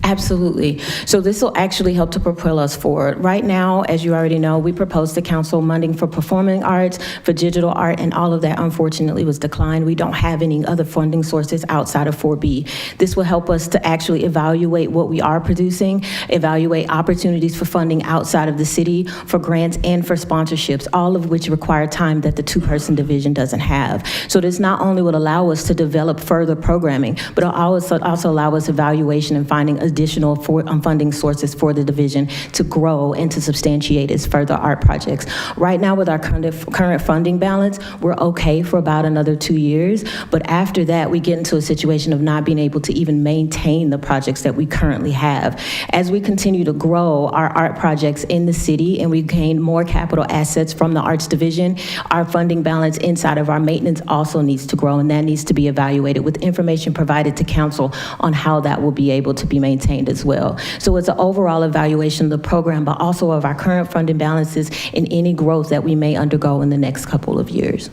Absolutely. So this will actually help to propel us forward. Right now, as you already know, we proposed to council funding for performing arts, for digital art, and all of that unfortunately was declined. We don't have any other funding sources outside of 4B. This will help us to actually evaluate what we are producing, evaluate opportunities for funding outside of the city, for grants and for sponsorships, all of which require time that the two-person division doesn't have. So this not only will allow us to develop further programming, but it'll also allow us evaluation and finding additional funding sources for the division to grow and to substantiate its further art projects. Right now, with our current funding balance, we're okay for about another 2 years, but after that, we get into a situation of not being able to even maintain the projects that we currently have. As we continue to grow our art projects in the city and we gain more capital assets from the arts division, our funding balance inside of our maintenance also needs to grow, and that needs to be evaluated with information provided to council on how that will be able to be maintained as well. So it's an overall evaluation of the program, but also of our current funding balances and any growth that we may undergo in the next couple of years.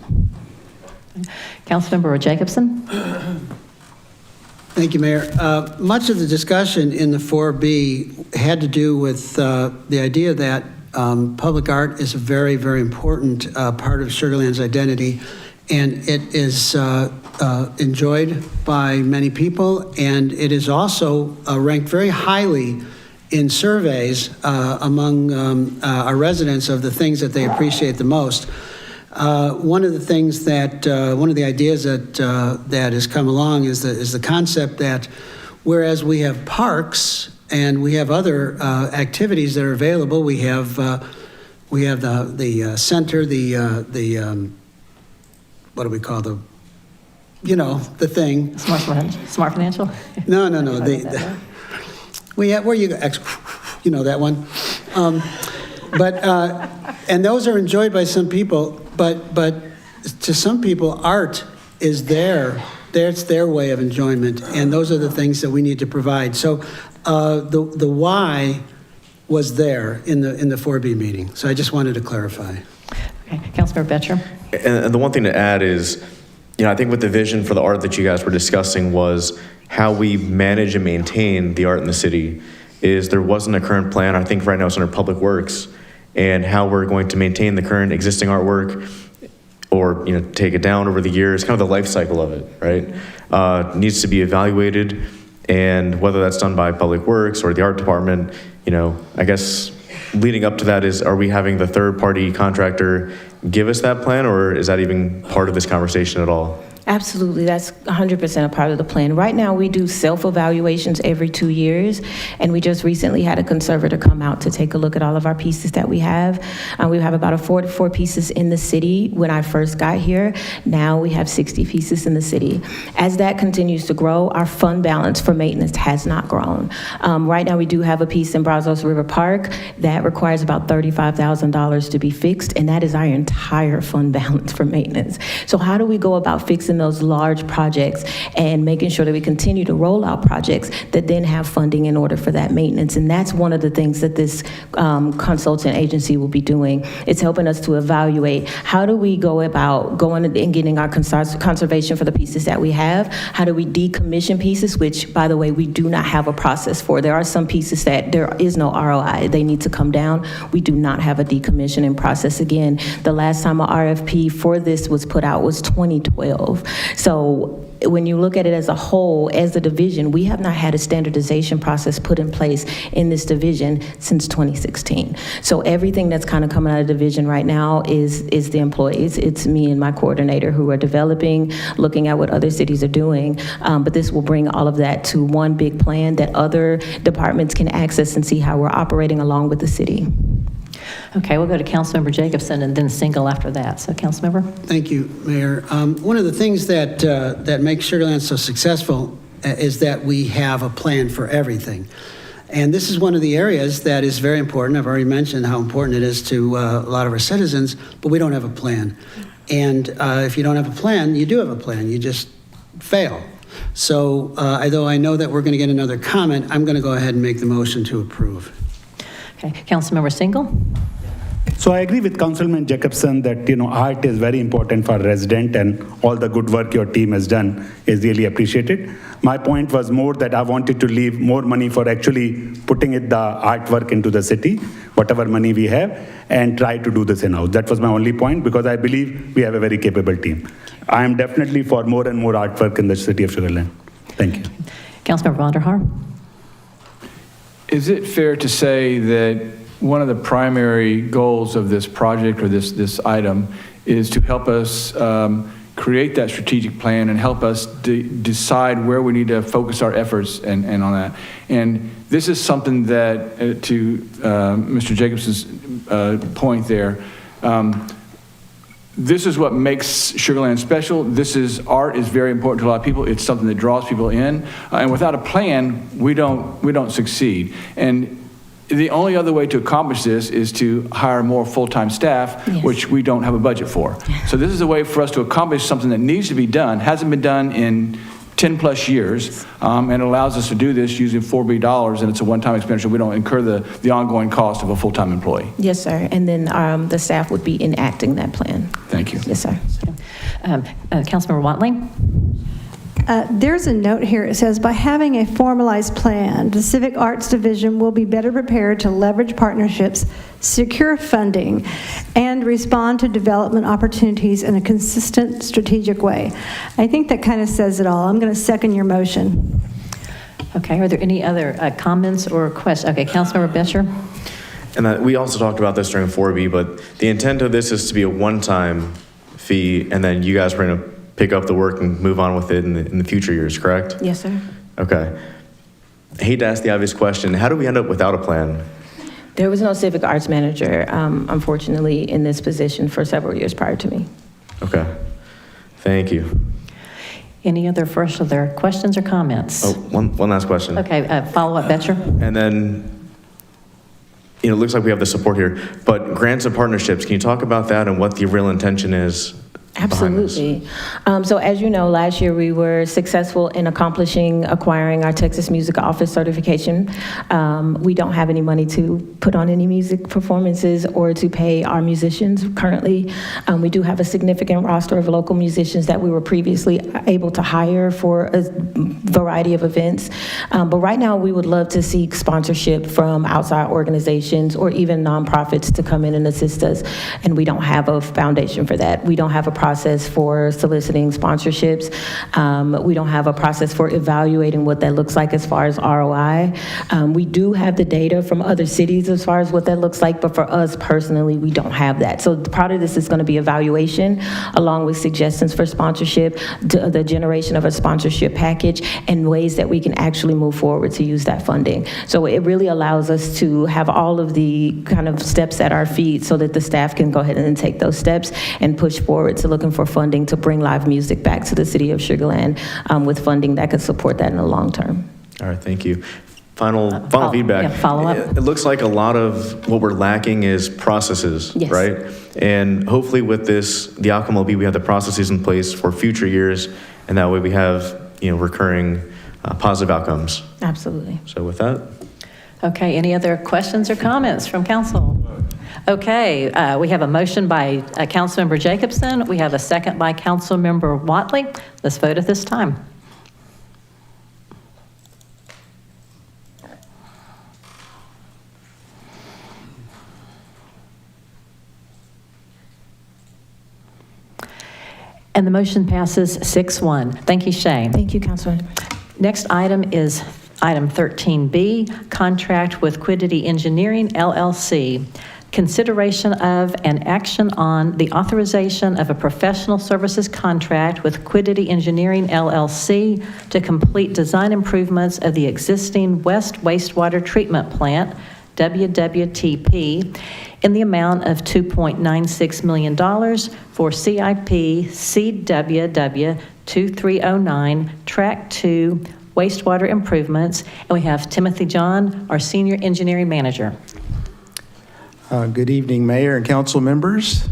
Councilmember Jacobson? Thank you, Mayor. Much of the discussion in the 4B had to do with the idea that public art is a very, very important part of Sugar Land's identity, and it is enjoyed by many people, and it is also ranked very highly in surveys among our residents of the things that they appreciate the most. One of the things that, one of the ideas that has come along is the concept that whereas we have parks and we have other activities that are available, we have the center, what do we call the thing? Smart Financial? No. We have, where you go, that one. And those are enjoyed by some people, but to some people, art is it's their way of enjoyment, and those are the things that we need to provide. So the why was there in the 4B meeting. So I just wanted to clarify. Okay, Councilmember Betcher. And the one thing to add is, I think what the vision for the art that you guys were discussing was how we manage and maintain the art in the city. Is there wasn't a current plan. I think right now it's under Public Works, and how we're going to maintain the current existing artwork or take it down over the years, kind of the life cycle of it, right? Needs to be evaluated, and whether that's done by Public Works or the art department, I guess leading up to that is, are we having the third-party contractor give us that plan, or is that even part of this conversation at all? Absolutely, that's 100% a part of the plan. Right now, we do self-evaluations every 2 years, and we just recently had a conservator come out to take a look at all of our pieces that we have. We have about 44 pieces in the city when I first got here. Now we have 60 pieces in the city. As that continues to grow, our fund balance for maintenance has not grown. Right now, we do have a piece in Brazos River Park that requires about $35,000 to be fixed, and that is our entire fund balance for maintenance. So how do we go about fixing those large projects and making sure that we continue to roll out projects that then have funding in order for that maintenance? And that's one of the things that this consultant agency will be doing. It's helping us to evaluate how do we go about going and getting our conservation for the pieces that we have. How do we decommission pieces, which, by the way, we do not have a process for. There are some pieces that there is no ROI. They need to come down. We do not have a decommissioning process. Again, the last time a RFP for this was put out was 2012. So when you look at it as a whole, as a division, we have not had a standardization process put in place in this division since 2016. So everything that's kind of coming out of the division right now is the employees. It's me and my coordinator who are developing, looking at what other cities are doing. But this will bring all of that to one big plan that other departments can access and see how we're operating along with the city. Okay, we'll go to Councilmember Jacobson and then Single after that. So, Councilmember. Thank you, Mayor. One of the things that makes Sugar Land so successful is that we have a plan for everything. And this is one of the areas that is very important. I've already mentioned how important it is to a lot of our citizens, but we don't have a plan. And if you don't have a plan, you do have a plan. You just fail. So although I know that we're going to get another comment, I'm going to go ahead and make the motion to approve. Okay, Councilmember Single? So I agree with Councilman Jacobson that, art is very important for resident, and all the good work your team has done is really appreciated. My point was more that I wanted to leave more money for actually putting the artwork into the city, whatever money we have, and try to do this in-house. That was my only point, because I believe we have a very capable team. I am definitely for more and more artwork in the city of Sugar Land. Thank you. Councilmember Vonderhaar? Is it fair to say that one of the primary goals of this project or this item is to help us create that strategic plan and help us decide where we need to focus our efforts and on that? And this is something that, to Mr. Jacobson's point there, this is what makes Sugar Land special. Art is very important to a lot of people. It's something that draws people in. And without a plan, we don't succeed. And the only other way to accomplish this is to hire more full-time staff, Yes. which we don't have a budget for. So this is a way for us to accomplish something that needs to be done, hasn't been done in 10 plus years, and allows us to do this using 4B dollars, and it's a one-time expenditure. We don't incur the ongoing cost of a full-time employee. Yes, sir. And then the staff would be enacting that plan. Thank you. Yes, sir. Councilmember Watley? There's a note here. It says, by having a formalized plan, the Civic Arts Division will be better prepared to leverage partnerships, secure funding, and respond to development opportunities in a consistent, strategic way. I think that kind of says it all. I'm going to second your motion. Okay, are there any other comments or questions? Okay, Councilmember Bescher? And we also talked about this during 4B, but the intent of this is to be a one-time fee, and then you guys are going to pick up the work and move on with it in the future years, correct? Yes, sir. Okay. I hate to ask the obvious question. How do we end up without a plan? There was no civic arts manager, unfortunately, in this position for several years prior to me. Okay. Thank you. Any other questions or comments? Oh, one last question. Okay, follow-up, Betcher? And then, it looks like we have the support here, but grants and partnerships, can you talk about that and what the real intention is? Absolutely. So as you know, last year we were successful in acquiring our Texas Music Office certification. We don't have any money to put on any music performances or to pay our musicians currently. We do have a significant roster of local musicians that we were previously able to hire for a variety of events. But right now we would love to seek sponsorship from outside organizations or even nonprofits to come in and assist us. And we don't have a foundation for that. We don't have a process for soliciting sponsorships. We don't have a process for evaluating what that looks like as far as ROI. We do have the data from other cities as far as what that looks like, but for us personally, we don't have that. So part of this is going to be evaluation, along with suggestions for sponsorship, the generation of a sponsorship package, and ways that we can actually move forward to use that funding. So it really allows us to have all of the kind of steps at our feet so that the staff can go ahead and take those steps and push forward to looking for funding to bring live music back to the city of Sugar Land with funding that could support that in the long term. All right, thank you. Final feedback. Yeah, follow-up. It looks like a lot of what we're lacking is processes, Yes. right? And hopefully with this, the outcome will be we have the processes in place for future years, and that way we have, recurring positive outcomes. Absolutely. So with that. Okay, any other questions or comments from council? Okay, we have a motion by Councilmember Jacobson. We have a second by Councilmember Watley. Let's vote at this time. And the motion passes 6-1. Thank you, Shay. Thank you, Councilman. Next item is item 13B, contract with Quiddity Engineering, LLC. Consideration of and action on the authorization of a professional services contract with Quiddity Engineering, LLC to complete design improvements of the existing West Wastewater Treatment Plant, WWTP, in the amount of $2.96 million for CIP CWW 2309, Track 2, wastewater improvements. And we have Timothy John, our Senior Engineering Manager. Good evening, Mayor and council members.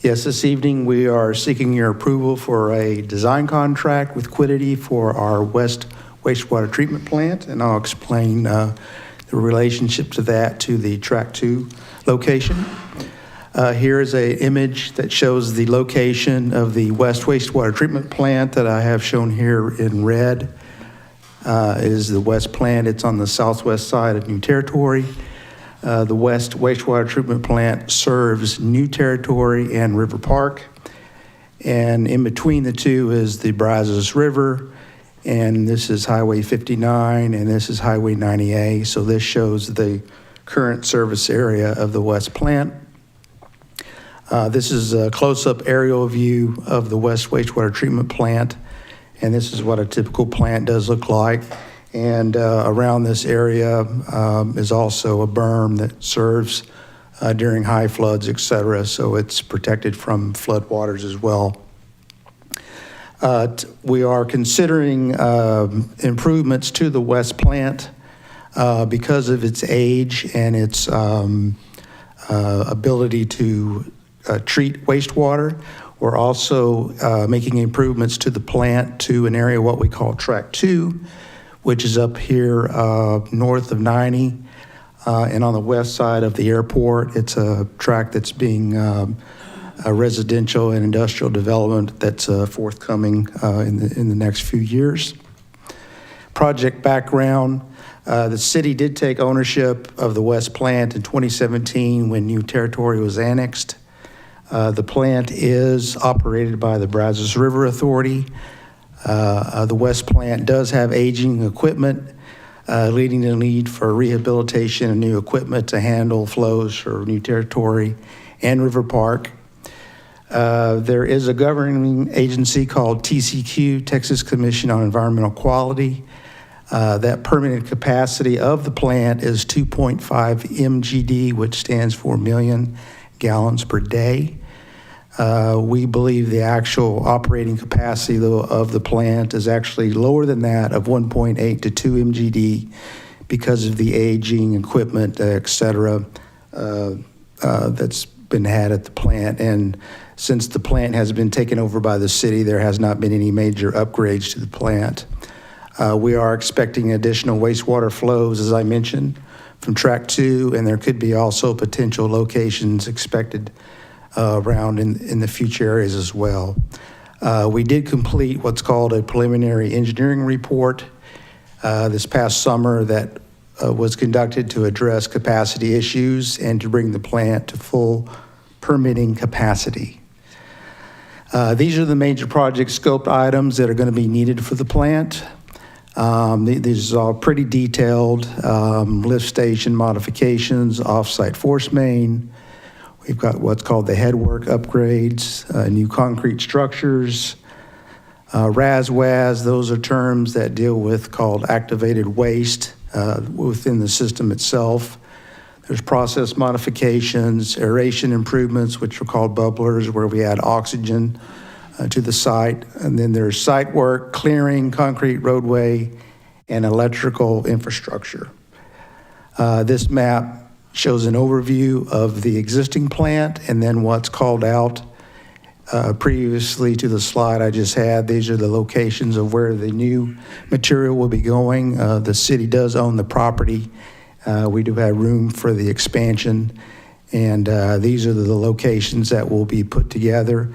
Yes, this evening we are seeking your approval for a design contract with Quiddity for our West Wastewater Treatment Plant, and I'll explain the relationship to that to the Track 2 location. Here is an image that shows the location of the West Wastewater Treatment Plant that I have shown here in red. It is the West Plant. It's on the southwest side of New Territory. The West Wastewater Treatment Plant serves New Territory and River Park. And in between the two is the Brazos River. And this is Highway 59, and this is Highway 90A. So this shows the current service area of the West Plant. This is a close-up aerial view of the West Wastewater Treatment Plant. And this is what a typical plant does look like. And around this area is also a berm that serves during high floods, et cetera. So it's protected from flood waters as well. We are considering improvements to the West Plant because of its age and its ability to treat wastewater. We're also making improvements to the plant to an area what we call Track 2, which is up here north of 90 and on the west side of the airport. It's a track that's being a residential and industrial development that's forthcoming in the next few years. Project background, the city did take ownership of the West Plant in 2017 when New Territory was annexed. The plant is operated by the Brazos River Authority. The West Plant does have aging equipment, leading to the need for rehabilitation and new equipment to handle flows for New Territory and River Park. There is a governing agency called TCQ, Texas Commission on Environmental Quality. That permitted capacity of the plant is 2.5 MGD, which stands for million gallons per day. We believe the actual operating capacity of the plant is actually lower than that of 1.8 to 2 MGD because of the aging equipment, et cetera, that's been had at the plant. And since the plant has been taken over by the city, there has not been any major upgrades to the plant. We are expecting additional wastewater flows, as I mentioned, from Track 2, and there could be also potential locations expected around in the future areas as well. We did complete what's called a preliminary engineering report this past summer that was conducted to address capacity issues and to bring the plant to full permitting capacity. These are the major project scoped items that are going to be needed for the plant. These are all pretty detailed, lift station modifications, off-site force main. We've got what's called the headwork upgrades, new concrete structures, RAS-WAS, those are terms that deal with called activated waste within the system itself. There's process modifications, aeration improvements, which are called bubblers, where we add oxygen to the site. And then there's site work, clearing, concrete roadway, and electrical infrastructure. This map shows an overview of the existing plant and then what's called out previously to the slide I just had. These are the locations of where the new material will be going. The city does own the property. We do have room for the expansion, and these are the locations that will be put together.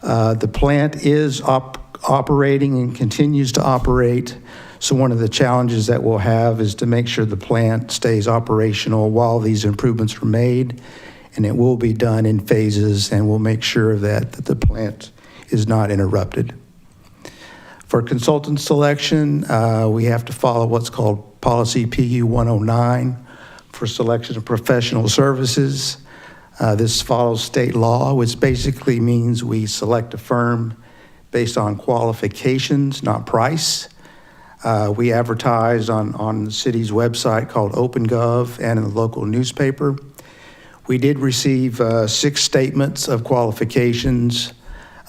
The plant is operating and continues to operate. So one of the challenges that we'll have is to make sure the plant stays operational while these improvements are made, and it will be done in phases, and we'll make sure that the plant is not interrupted. For consultant selection, we have to follow what's called Policy PU 109 for selection of professional services. This follows state law, which basically means we select a firm based on qualifications, not price. We advertise on the city's website called OpenGov and in the local newspaper. We did receive 6 statements of qualifications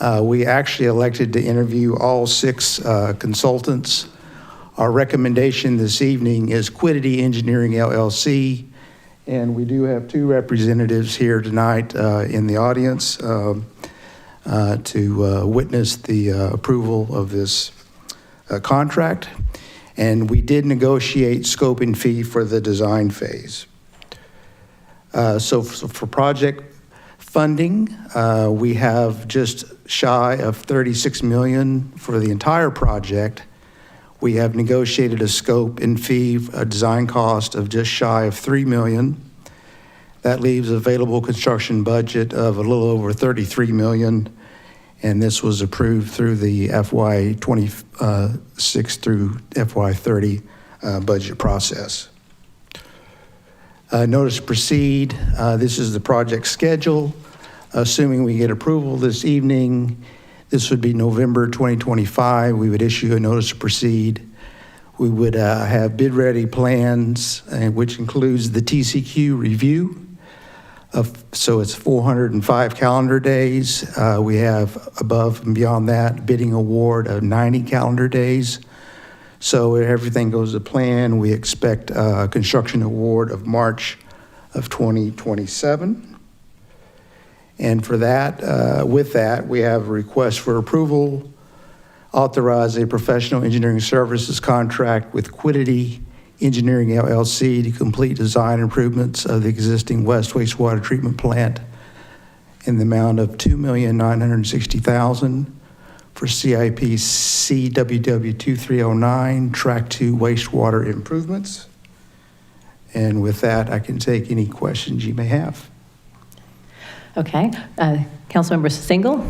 We actually elected to interview all 6 consultants. Our recommendation this evening is Quiddity Engineering LLC, and we do have 2 representatives here tonight in the audience to witness the approval of this contract. And we did negotiate scope and fee for the design phase. So for project funding, we have just shy of $36 million for the entire project. We have negotiated a scope and fee, a design cost of just shy of $3 million. That leaves available construction budget of a little over $33 million, and this was approved through the FY 26 through FY 30 budget process. Notice to proceed. This is the project schedule. Assuming we get approval this evening, this would be November 2025. We would issue a notice to proceed. We would have bid-ready plans, which includes the TCQ review. So it's 405 calendar days. We have above and beyond that bidding award of 90 calendar days. So if everything goes to plan, we expect a construction award of March of 2027. And for that, with that, we have a request for approval, authorize a professional engineering services contract with Quiddity Engineering LLC to complete design improvements of the existing West Wastewater Treatment Plant in the amount of $2,960,000 for CIP CWW 2309 Track 2 wastewater improvements. And with that, I can take any questions you may have. Okay. Councilmember Single?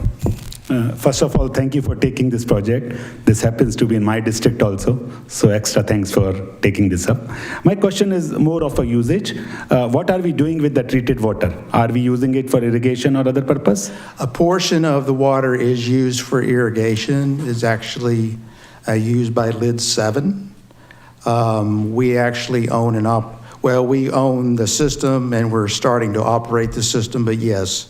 First of all, thank you for taking this project. This happens to be in my district also, so extra thanks for taking this up. My question is more of a usage. What are we doing with the treated water? Are we using it for irrigation or other purpose? A portion of the water is used for irrigation. It's actually used by Lid 7. We actually own we own the system and we're starting to operate the system, but yes,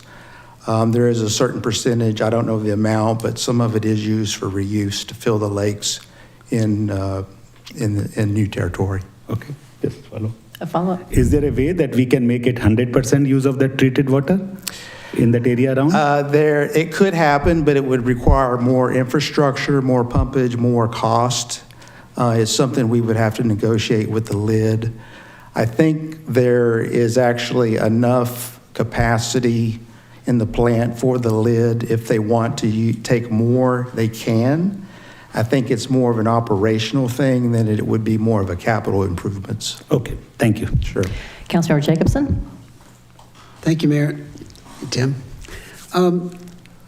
there is a certain percentage, I don't know the amount, but some of it is used for reuse to fill the lakes in new territory. Okay, just follow. A follow-up? Is there a way that we can make it 100% use of that treated water in that area around? It could happen, but it would require more infrastructure, more pumpage, more cost. It's something we would have to negotiate with the lid. I think there is actually enough capacity in the plant for the lid. If they want to take more, they can. I think it's more of an operational thing than it would be more of a capital improvements. Okay, thank you. Sure. Councilmember Jacobson? Thank you, Mayor. Tim.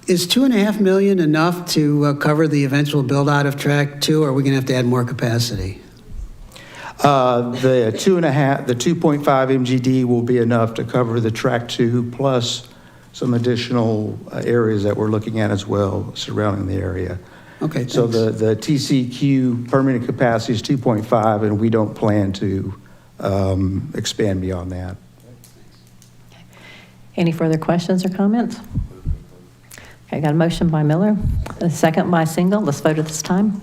Is $2.5 million enough to cover the eventual build-out of Track 2, or are we going to have to add more capacity? The 2.5 MGD will be enough to cover the Track 2 plus some additional areas that we're looking at as well surrounding the area. Okay, thanks. So the TCQ permanent capacity is 2.5, and we don't plan to expand beyond that. Any further questions or comments? Okay, got a motion by Miller, a second by Single. Let's vote at this time.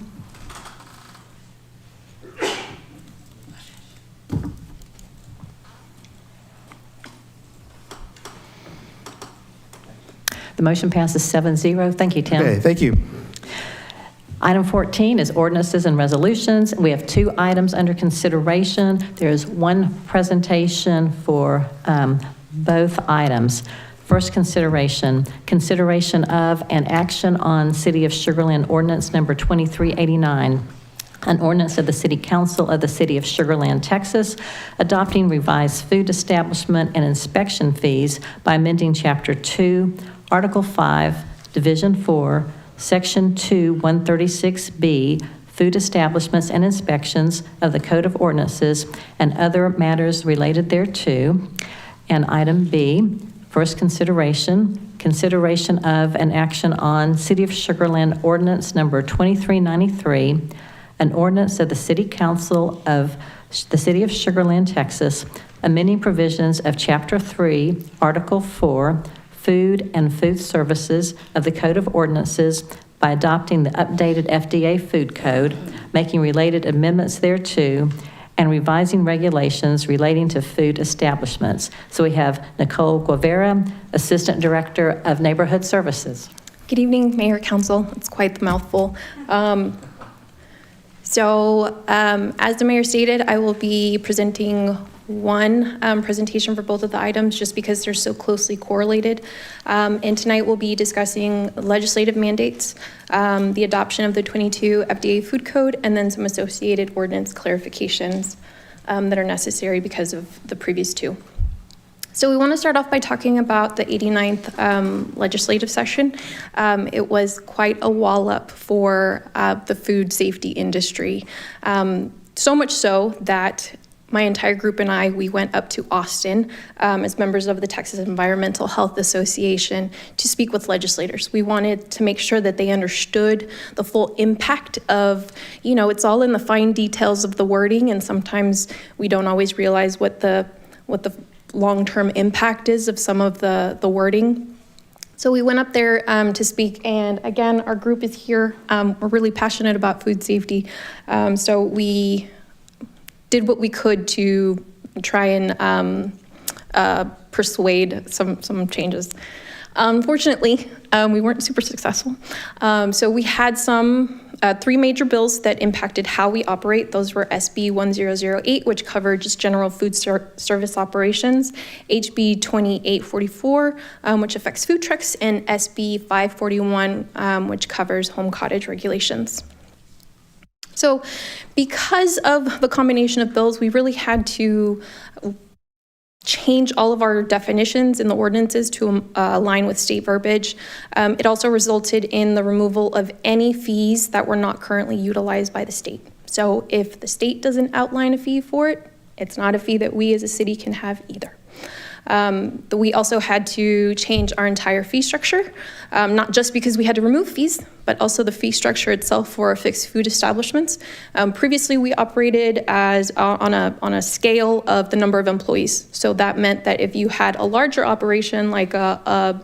The motion passes 7-0. Thank you, Tim. Okay, thank you. Item 14 is ordinances and resolutions. We have 2 items under consideration. There's one presentation for both items. First consideration of and action on City of Sugar Land Ordinance Number 2389. An ordinance of the City Council of the City of Sugar Land, Texas, adopting revised food establishment and inspection fees by amending Chapter 2, Article 5, Division 4, Section 2, 136B, Food Establishments and Inspections of the Code of Ordinances and other matters related thereto. And item B, first consideration of an action on City of Sugar Land Ordinance Number 2393, an ordinance of the City Council of the City of Sugar Land, Texas, amending provisions of Chapter 3, Article 4, food and food services of the Code of Ordinances by adopting the updated FDA Food Code, making related amendments thereto, and revising regulations relating to food establishments. So we have Nicole Guevara, Assistant Director of Neighborhood Services. Good evening, Mayor, Council. It's quite the mouthful. As the mayor stated, I will be presenting one presentation for both of the items just because they're so closely correlated. And tonight we'll be discussing legislative mandates, the adoption of the 22 FDA Food Code, and then some associated ordinance clarifications that are necessary because of the previous two. So we want to start off by talking about the 89th legislative session. It was quite a wallop for the food safety industry. So much so that my entire group and we went up to Austin as members of the Texas Environmental Health Association to speak with legislators. We wanted to make sure that they understood the full impact of, it's all in the fine details of the wording, and sometimes we don't always realize what the long-term impact is of some of the wording. So we went up there to speak, and again, our group is here. We're really passionate about food safety, so we did what we could to try and persuade some changes. Unfortunately, we weren't super successful. So we had three major bills that impacted how we operate. Those were SB 1008, which covered just general food service operations, HB 2844, which affects food trucks, and SB 541, which covers home cottage regulations. So because of the combination of bills, we really had to change all of our definitions in the ordinances to align with state verbiage. It also resulted in the removal of any fees that were not currently utilized by the state. So if the state doesn't outline a fee for it, it's not a fee that we as a city can have either. We also had to change our entire fee structure, not just because we had to remove fees, but also the fee structure itself for fixed food establishments. Previously, we operated as on a scale of the number of employees. So that meant that if you had a larger operation like a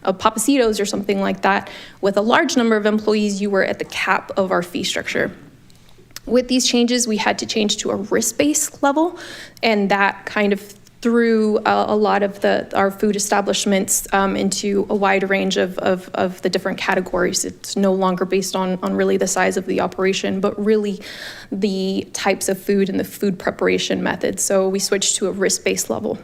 Papacitos or something like that, with a large number of employees, you were at the cap of our fee structure. With these changes, we had to change to a risk-based level, and that kind of threw a lot of our food establishments into a wide range of the different categories. It's no longer based on really the size of the operation, but really the types of food and the food preparation methods. So we switched to a risk-based level.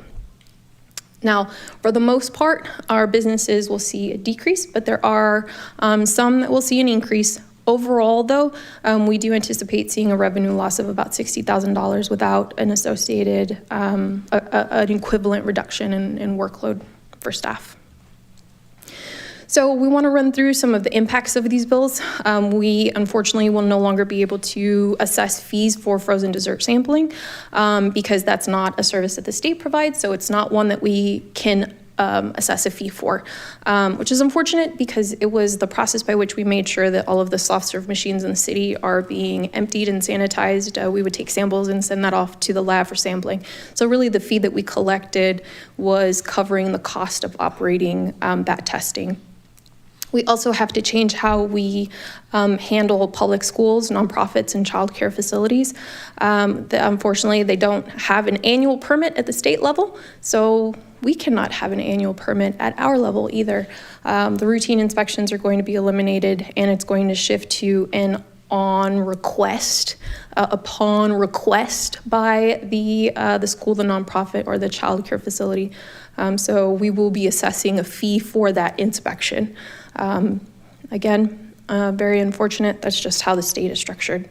Now, for the most part, our businesses will see a decrease, but there are some that will see an increase. Overall, though, we do anticipate seeing a revenue loss of about $60,000 without an associated, an equivalent reduction in workload for staff. So we want to run through some of the impacts of these bills. We unfortunately will no longer be able to assess fees for frozen dessert sampling because that's not a service that the state provides, so it's not one that we can assess a fee for, which is unfortunate because it was the process by which we made sure that all of the soft serve machines in the city are being emptied and sanitized. We would take samples and send that off to the lab for sampling. So really the fee that we collected was covering the cost of operating that testing. We also have to change how we handle public schools, nonprofits, and child care facilities. Unfortunately, they don't have an annual permit at the state level, so we cannot have an annual permit at our level either. The routine inspections are going to be eliminated, and it's going to shift to an on request, upon request by the school, the nonprofit, or the child care facility. So we will be assessing a fee for that inspection. Again, very unfortunate. That's just how the state is structured.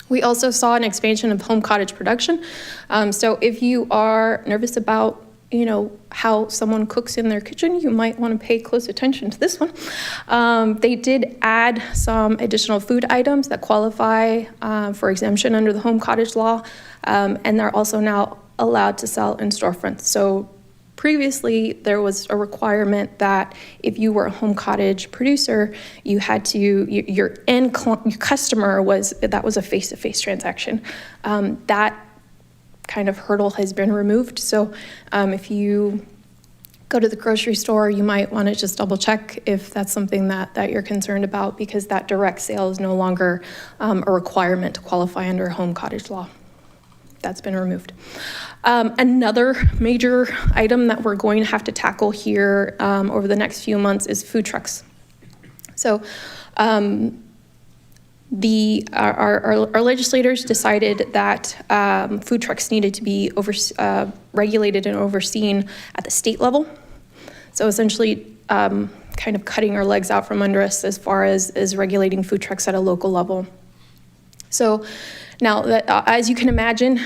We also saw an expansion of home cottage production. So if you are nervous about, how someone cooks in their kitchen, you might want to pay close attention to this one. They did add some additional food items that qualify for exemption under the home cottage law, and they're also now allowed to sell in storefronts. So previously, there was a requirement that if you were a home cottage producer, you had to, your customer was a face-to-face transaction. That kind of hurdle has been removed. So if you go to the grocery store, you might want to just double check if that's something that you're concerned about, because that direct sale is no longer a requirement to qualify under home cottage law. That's been removed. Another major item that we're going to have to tackle here over the next few months is food trucks. So our legislators decided that food trucks needed to be regulated and overseen at the state level. So essentially kind of cutting our legs out from under us as far as regulating food trucks at a local level. So now, as you can imagine,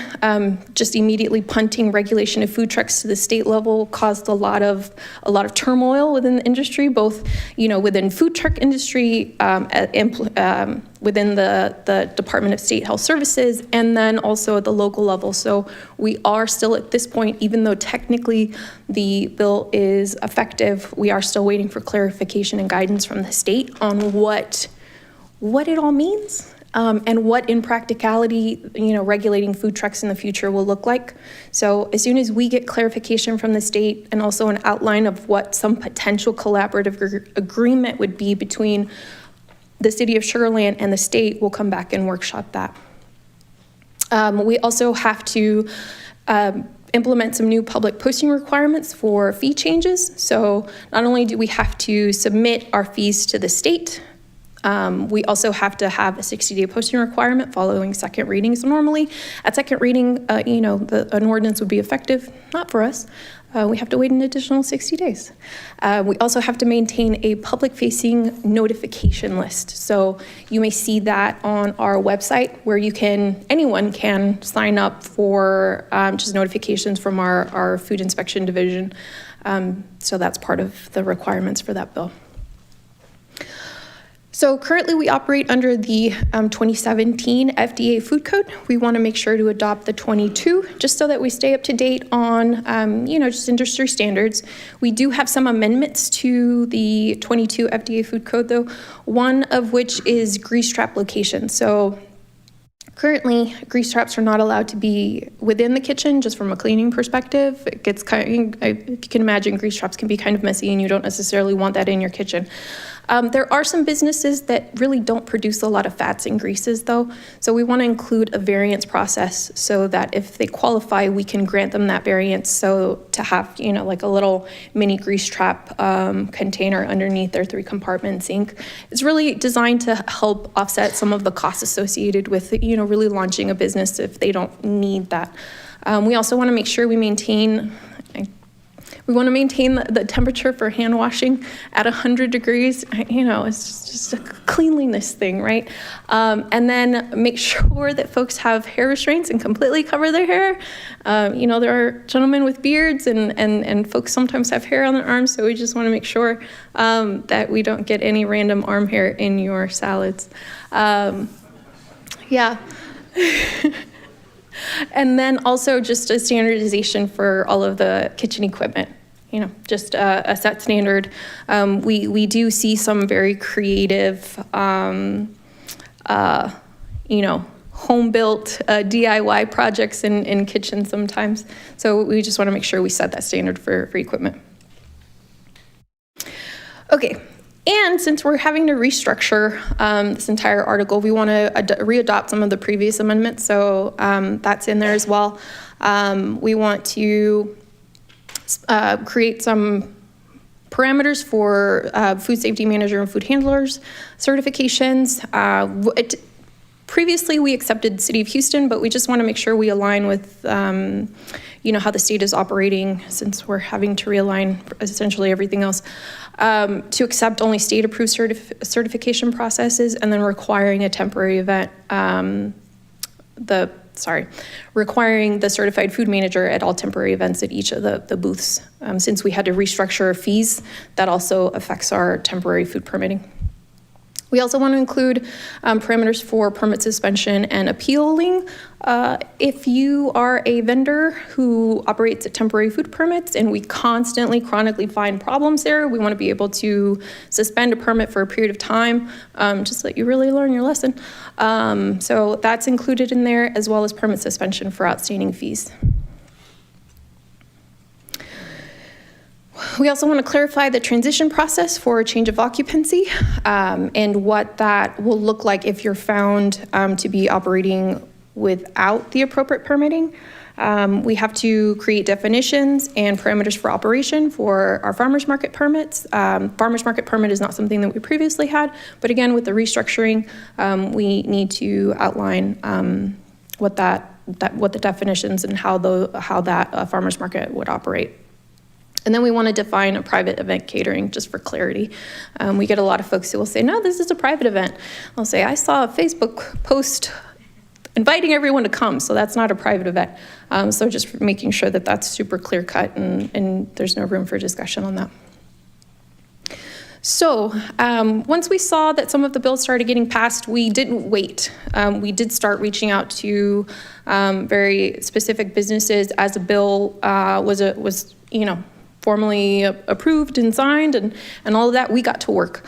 just immediately punting regulation of food trucks to the state level caused a lot of turmoil within the industry, both within food truck industry, within the Department of State Health Services, and then also at the local level. So we are still at this point, even though technically the bill is effective, we are still waiting for clarification and guidance from the state on what it all means. And what in practicality, regulating food trucks in the future will look like. So as soon as we get clarification from the state and also an outline of what some potential collaborative agreement would be between the city of Sugar Land and the state, we'll come back and workshop that. We also have to implement some new public posting requirements for fee changes. So not only do we have to submit our fees to the state, we also have to have a 60-day posting requirement following second reading. So normally at second reading, an ordinance would be effective, not for us. We have to wait an additional 60 days. We also have to maintain a public-facing notification list. So you may see that on our website where anyone can sign up for just notifications from our food inspection division. So that's part of the requirements for that bill. So currently we operate under the 2017 FDA Food Code. We want to make sure to adopt the 22 just so that we stay up to date on, just industry standards. We do have some amendments to the 22 FDA Food Code though, one of which is grease trap location. So currently, grease traps are not allowed to be within the kitchen, just from a cleaning perspective. It gets you can imagine grease traps can be kind of messy and you don't necessarily want that in your kitchen. There are some businesses that really don't produce a lot of fats and greases though. So we want to include a variance process so that if they qualify, we can grant them that variance. So to have, like a little mini grease trap container underneath their 3-compartment sink. It's really designed to help offset some of the costs associated with, really launching a business if they don't need that. We also want to make sure we maintain the temperature for hand washing at 100 degrees. It's just a cleanliness thing, right? And then make sure that folks have hair restraints and completely cover their hair. There are gentlemen with beards and folks sometimes have hair on their arms, so we just want to make sure that we don't get any random arm hair in your salads. Yeah. And then also just a standardization for all of the kitchen equipment, just a set standard. We do see some very creative, home-built DIY projects in kitchens sometimes. So we just want to make sure we set that standard for equipment. Okay. And since we're having to restructure this entire article, we want to readopt some of the previous amendments. So that's in there as well. We want to create some parameters for food safety manager and food handlers certifications. Previously, we accepted City of Houston, but we just want to make sure we align with how the state is operating, since we're having to realign essentially everything else, to accept only state-approved certification processes, and then requiring a temporary event, requiring the certified food manager at all temporary events at each of the booths. Since we had to restructure fees, that also affects our temporary food permitting. We also want to include parameters for permit suspension and appealing. If you are a vendor who operates at temporary food permits and we constantly, chronically find problems there, we want to be able to suspend a permit for a period of time, just so that you really learn your lesson. So that's included in there, as well as permit suspension for outstanding fees. We also want to clarify the transition process for a change of occupancy and what that will look like if you're found to be operating without the appropriate permitting. We have to create definitions and parameters for operation for our farmers market permits. Farmers market permit is not something that we previously had, but again, with the restructuring, we need to outline what the definitions and how that farmers market would operate. And then we want to define a private event catering, just for clarity. We get a lot of folks who will say, no, this is a private event. I'll say, I saw a Facebook post inviting everyone to come, so that's not a private event. So just making sure that that's super clear cut and there's no room for discussion on that. So once we saw that some of the bills started getting passed, we didn't wait. We did start reaching out to very specific businesses as a bill was formally approved and signed and all of that. We got to work.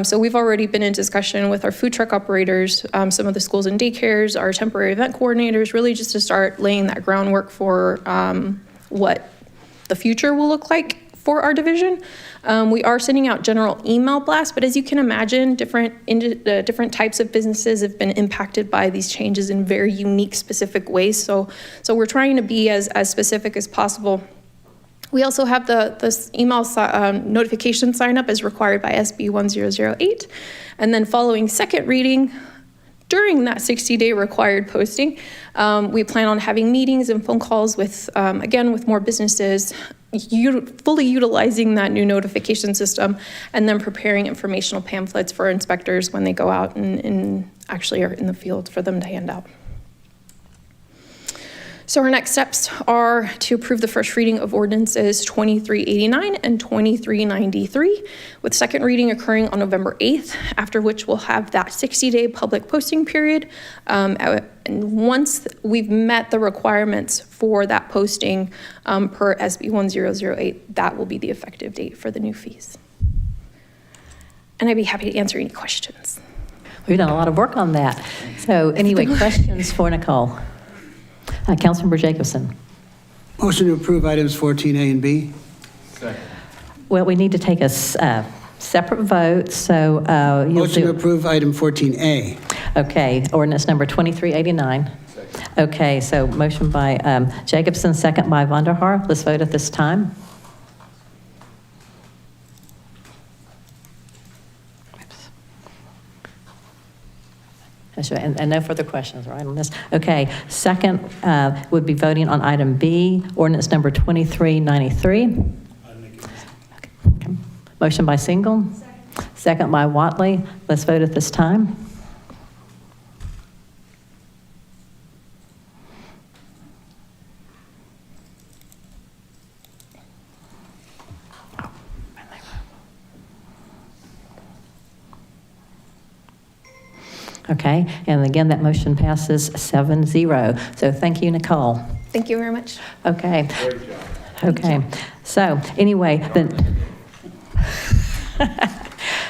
So we've already been in discussion with our food truck operators, some of the schools and daycares, our temporary event coordinators, really just to start laying that groundwork for what the future will look like for our division. We are sending out general email blasts, but as you can imagine, different types of businesses have been impacted by these changes in very unique, specific ways. So we're trying to be as specific as possible. We also have the email notification sign up as required by SB 1008. And then following second reading, during that 60-day required posting, we plan on having meetings and phone calls with, again, with more businesses, fully utilizing that new notification system, and then preparing informational pamphlets for inspectors when they go out and actually are in the field for them to hand out. So our next steps are to approve the first reading of ordinances 2389 and 2393, with second reading occurring on November 8th, after which we'll have that 60-day public posting period. And once we've met the requirements for that posting per SB 1008, that will be the effective date for the new fees. And I'd be happy to answer any questions. We've done a lot of work on that. So anyway, questions for Nicole? Councilmember Jacobson. Motion to approve items 14A and B. Second. Well, we need to take a separate vote, so you'll Motion to do. approve item 14A. Okay, ordinance number 2389. Second. Okay, so motion by Jacobson, second by Vonderhaar. Let's vote at this time. That's right, and no further questions, right, on this? Okay, second would be voting on item B, ordinance number 2393. Okay. Motion by Single. Second by Watley. Let's vote at this time. Okay, and again, that motion passes 7-0. So thank you, Nicole. Thank you very much. Okay. Okay. So anyway,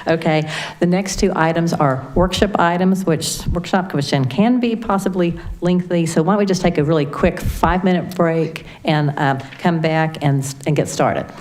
okay, the next two items are workshop items, which can be possibly lengthy. So why don't we just take a really quick 5-minute break and come back and get started.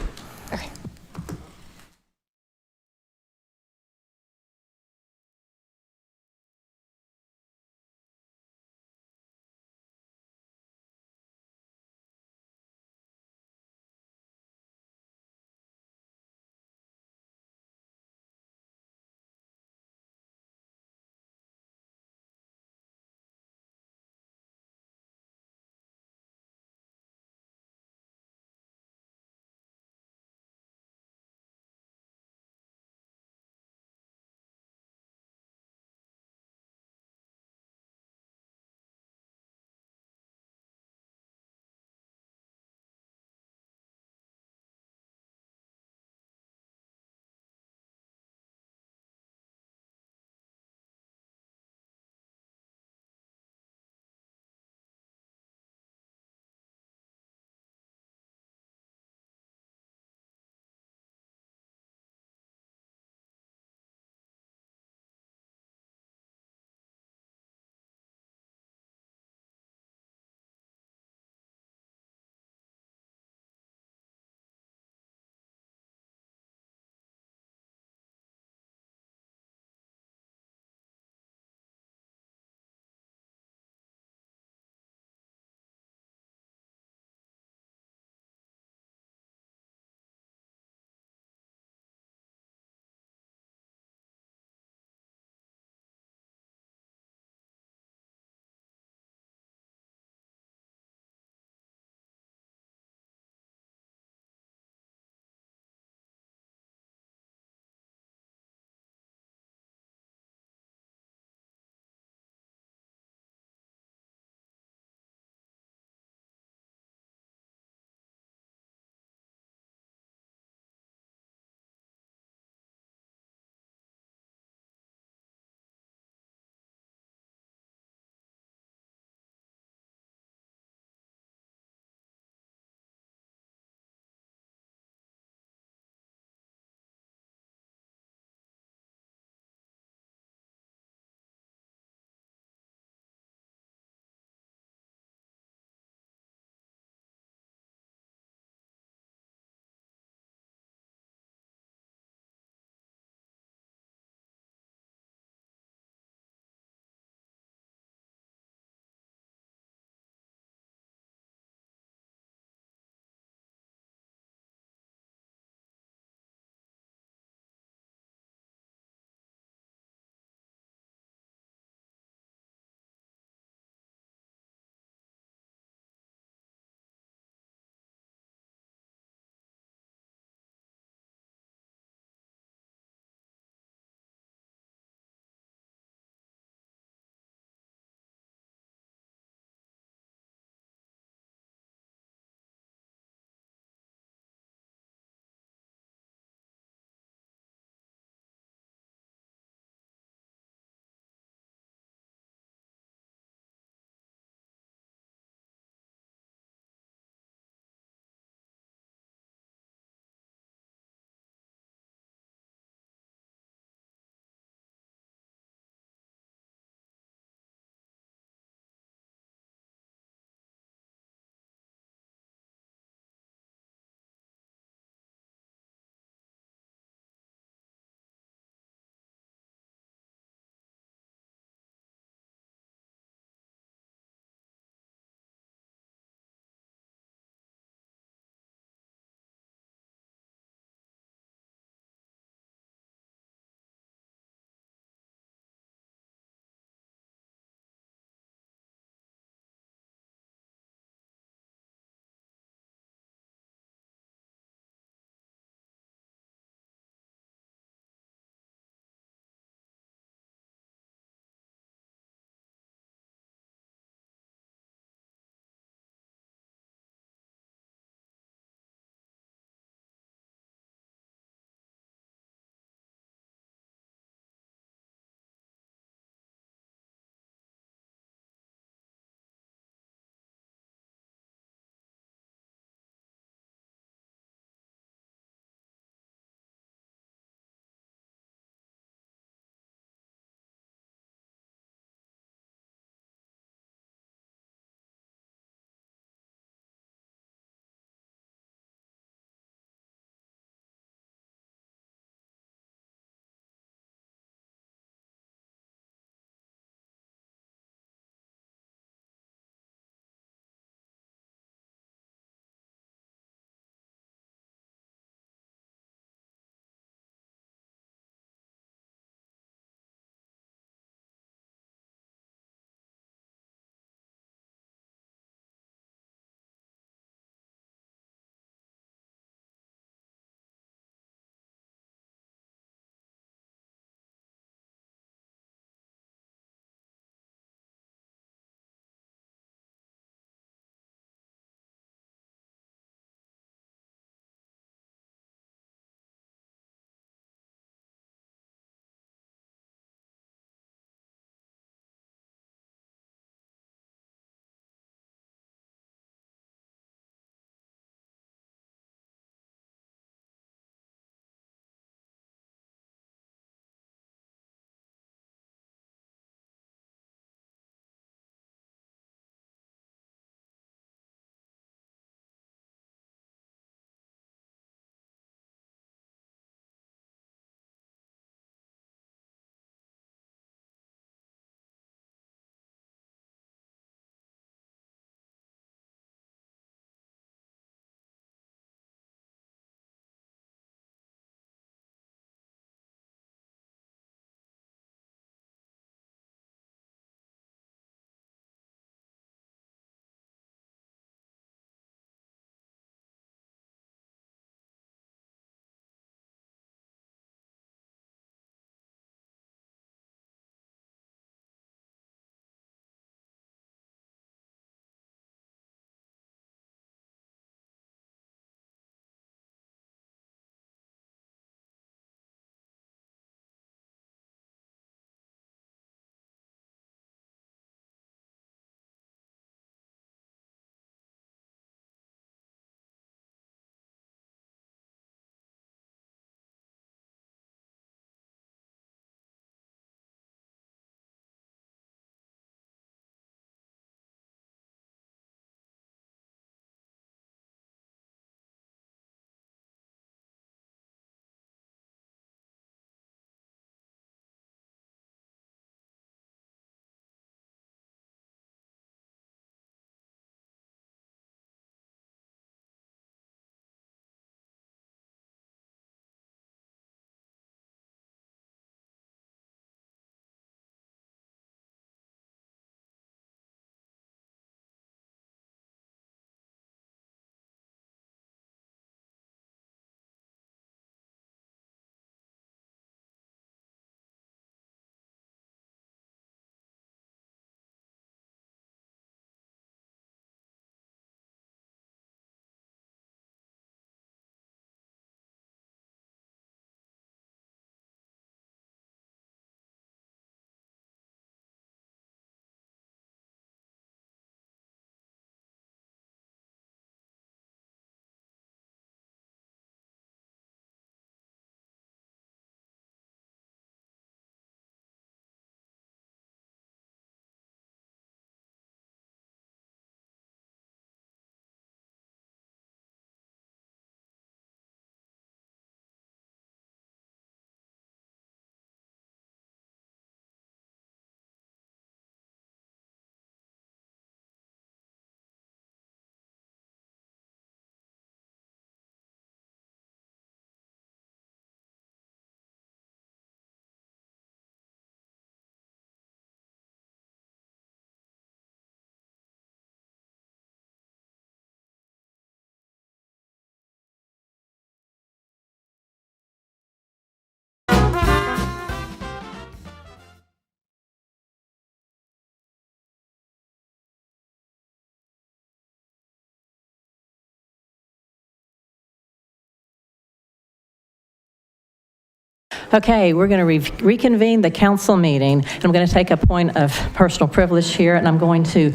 Okay, we're going to reconvene the council meeting. And I'm going to take a point of personal privilege here, and I'm going to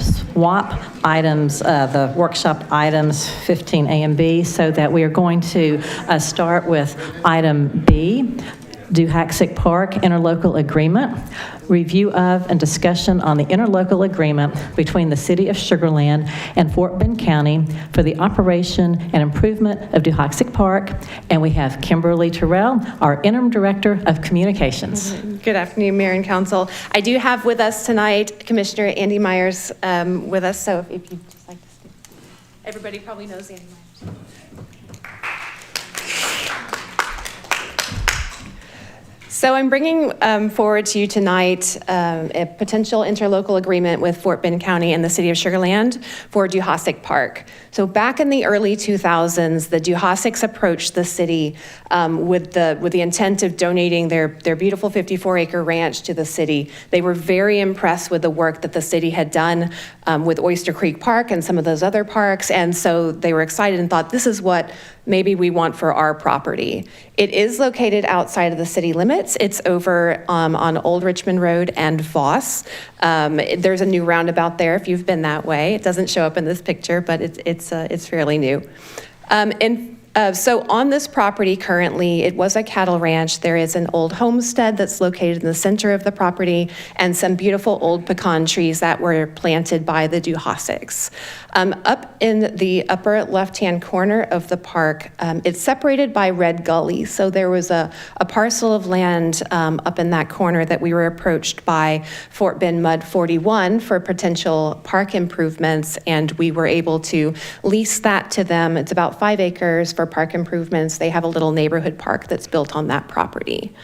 swap items, the workshop items 15A and B, so that we are going to start with item B, Duhaxic Park Interlocal Agreement, review of and discussion on the interlocal agreement between the City of Sugar Land and Fort Bend County for the operation and improvement of Duhaxic Park. And we have Kimberly Terrell, our Interim Director of Communications. Good afternoon, Mayor and Council. I do have with us tonight Commissioner Andy Myers with us, so if you'd just like to speak. Everybody probably knows Andy Myers. So I'm bringing forward to you tonight a potential interlocal agreement with Fort Bend County and the City of Sugar Land for Duhaxic Park. So back in the early 2000s, the Duhasics approached the city with the intent of donating their beautiful 54-acre ranch to the city. They were very impressed with the work that the city had done with Oyster Creek Park and some of those other parks, and so they were excited and thought, this is what maybe we want for our property. It is located outside of the city limits. It's over on Old Richmond Road and Voss. There's a new roundabout there if you've been that way. It doesn't show up in this picture, but it's fairly new. So on this property currently, it was a cattle ranch. There is an old homestead that's located in the center of the property and some beautiful old pecan trees that were planted by the Duhasics. Up in the upper left-hand corner of the park, it's separated by Red Gully. So there was a parcel of land up in that corner that we were approached by Fort Bend Mud 41 for potential park improvements, and we were able to lease that to them. It's about 5 acres for park improvements. They have a little neighborhood park that's built on that property.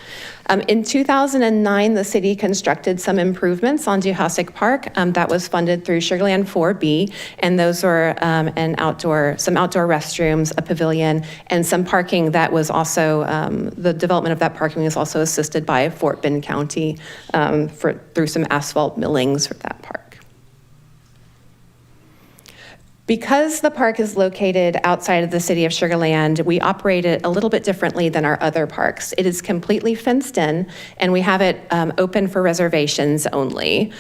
In 2009, the city constructed some improvements on Duhasic Park that was funded through Sugar Land 4B, and those were some outdoor restrooms, a pavilion, and some parking that was also, the development of that parking was also assisted by Fort Bend County through some asphalt millings for that park. Because the park is located outside of the City of Sugar Land, we operate it a little bit differently than our other parks. It is completely fenced in, and we have it open for reservations only.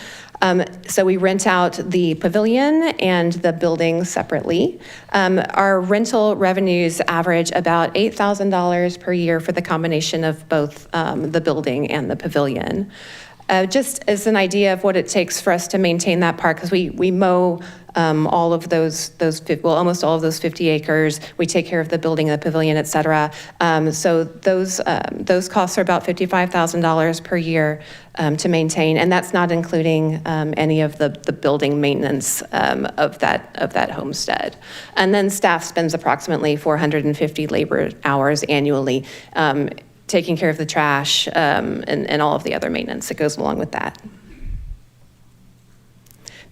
So we rent out the pavilion and the building separately. Our rental revenues average about $8,000 per year for the combination of both the building and the pavilion. Just as an idea of what it takes for us to maintain that park, because we mow all of almost all of those 50 acres. We take care of the building, the pavilion, et cetera. So those costs are about $55,000 per year to maintain, and that's not including any of the building maintenance of that homestead. And then staff spends approximately 450 labor hours annually taking care of the trash and all of the other maintenance that goes along with that.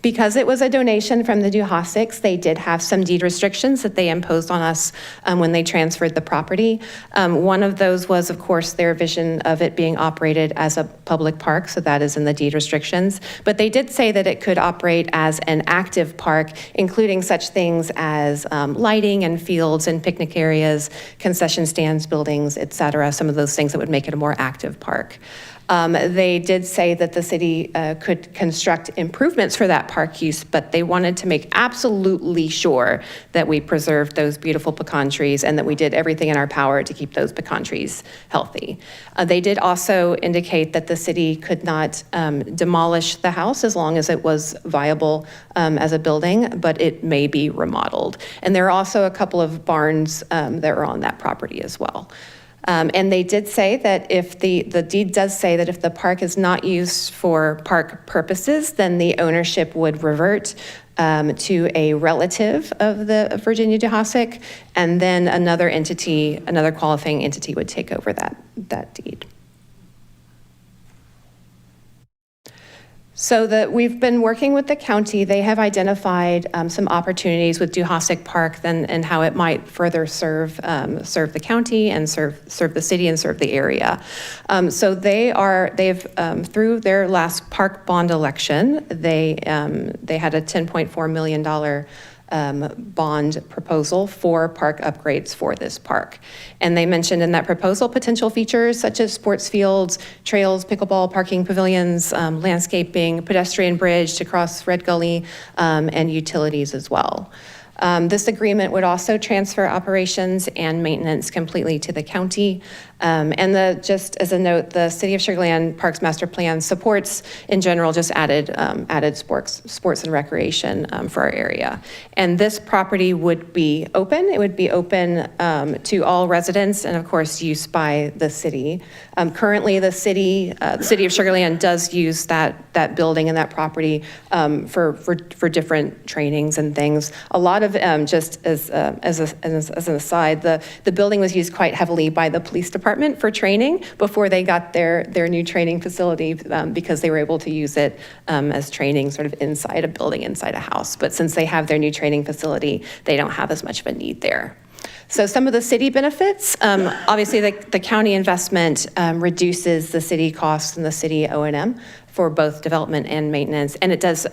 Because it was a donation from the Duhasics, they did have some deed restrictions that they imposed on us when they transferred the property. One of those was, of course, their vision of it being operated as a public park, so that is in the deed restrictions. But they did say that it could operate as an active park, including such things as lighting and fields and picnic areas, concession stands, buildings, et cetera, some of those things that would make it a more active park. They did say that the city could construct improvements for that park use, but they wanted to make absolutely sure that we preserved those beautiful pecan trees and that we did everything in our power to keep those pecan trees healthy. They did also indicate that the city could not demolish the house as long as it was viable as a building, but it may be remodeled. And there are also a couple of barns that are on that property as well. And they did say that if the deed does say that if the park is not used for park purposes, then the ownership would revert to a relative of the Virginia Duhasic, and then another entity, another qualifying entity would take over that deed. So we've been working with the county. They have identified some opportunities with Duhasic Park and how it might further serve the county and serve the city and serve the area. So they've through their last park bond election, they had a $10.4 million bond proposal for park upgrades for this park. And they mentioned in that proposal potential features such as sports fields, trails, pickleball, parking pavilions, landscaping, pedestrian bridge to cross Red Gully, and utilities as well. This agreement would also transfer operations and maintenance completely to the county. And just as a note, the City of Sugar Land Parks Master Plan supports, in general, just added sports and recreation for our area. And this property would be open. It would be open to all residents and, of course, use by the city. Currently, the city of Sugar Land does use that building and that property for different trainings and things. A lot of, just as an aside, the building was used quite heavily by the police department for training before they got their new training facility because they were able to use it as training sort of inside a building, inside a house. But since they have their new training facility, they don't have as much of a need there. So some of the city benefits, obviously the county investment reduces the city costs and the city O&M for both development and maintenance. And it does,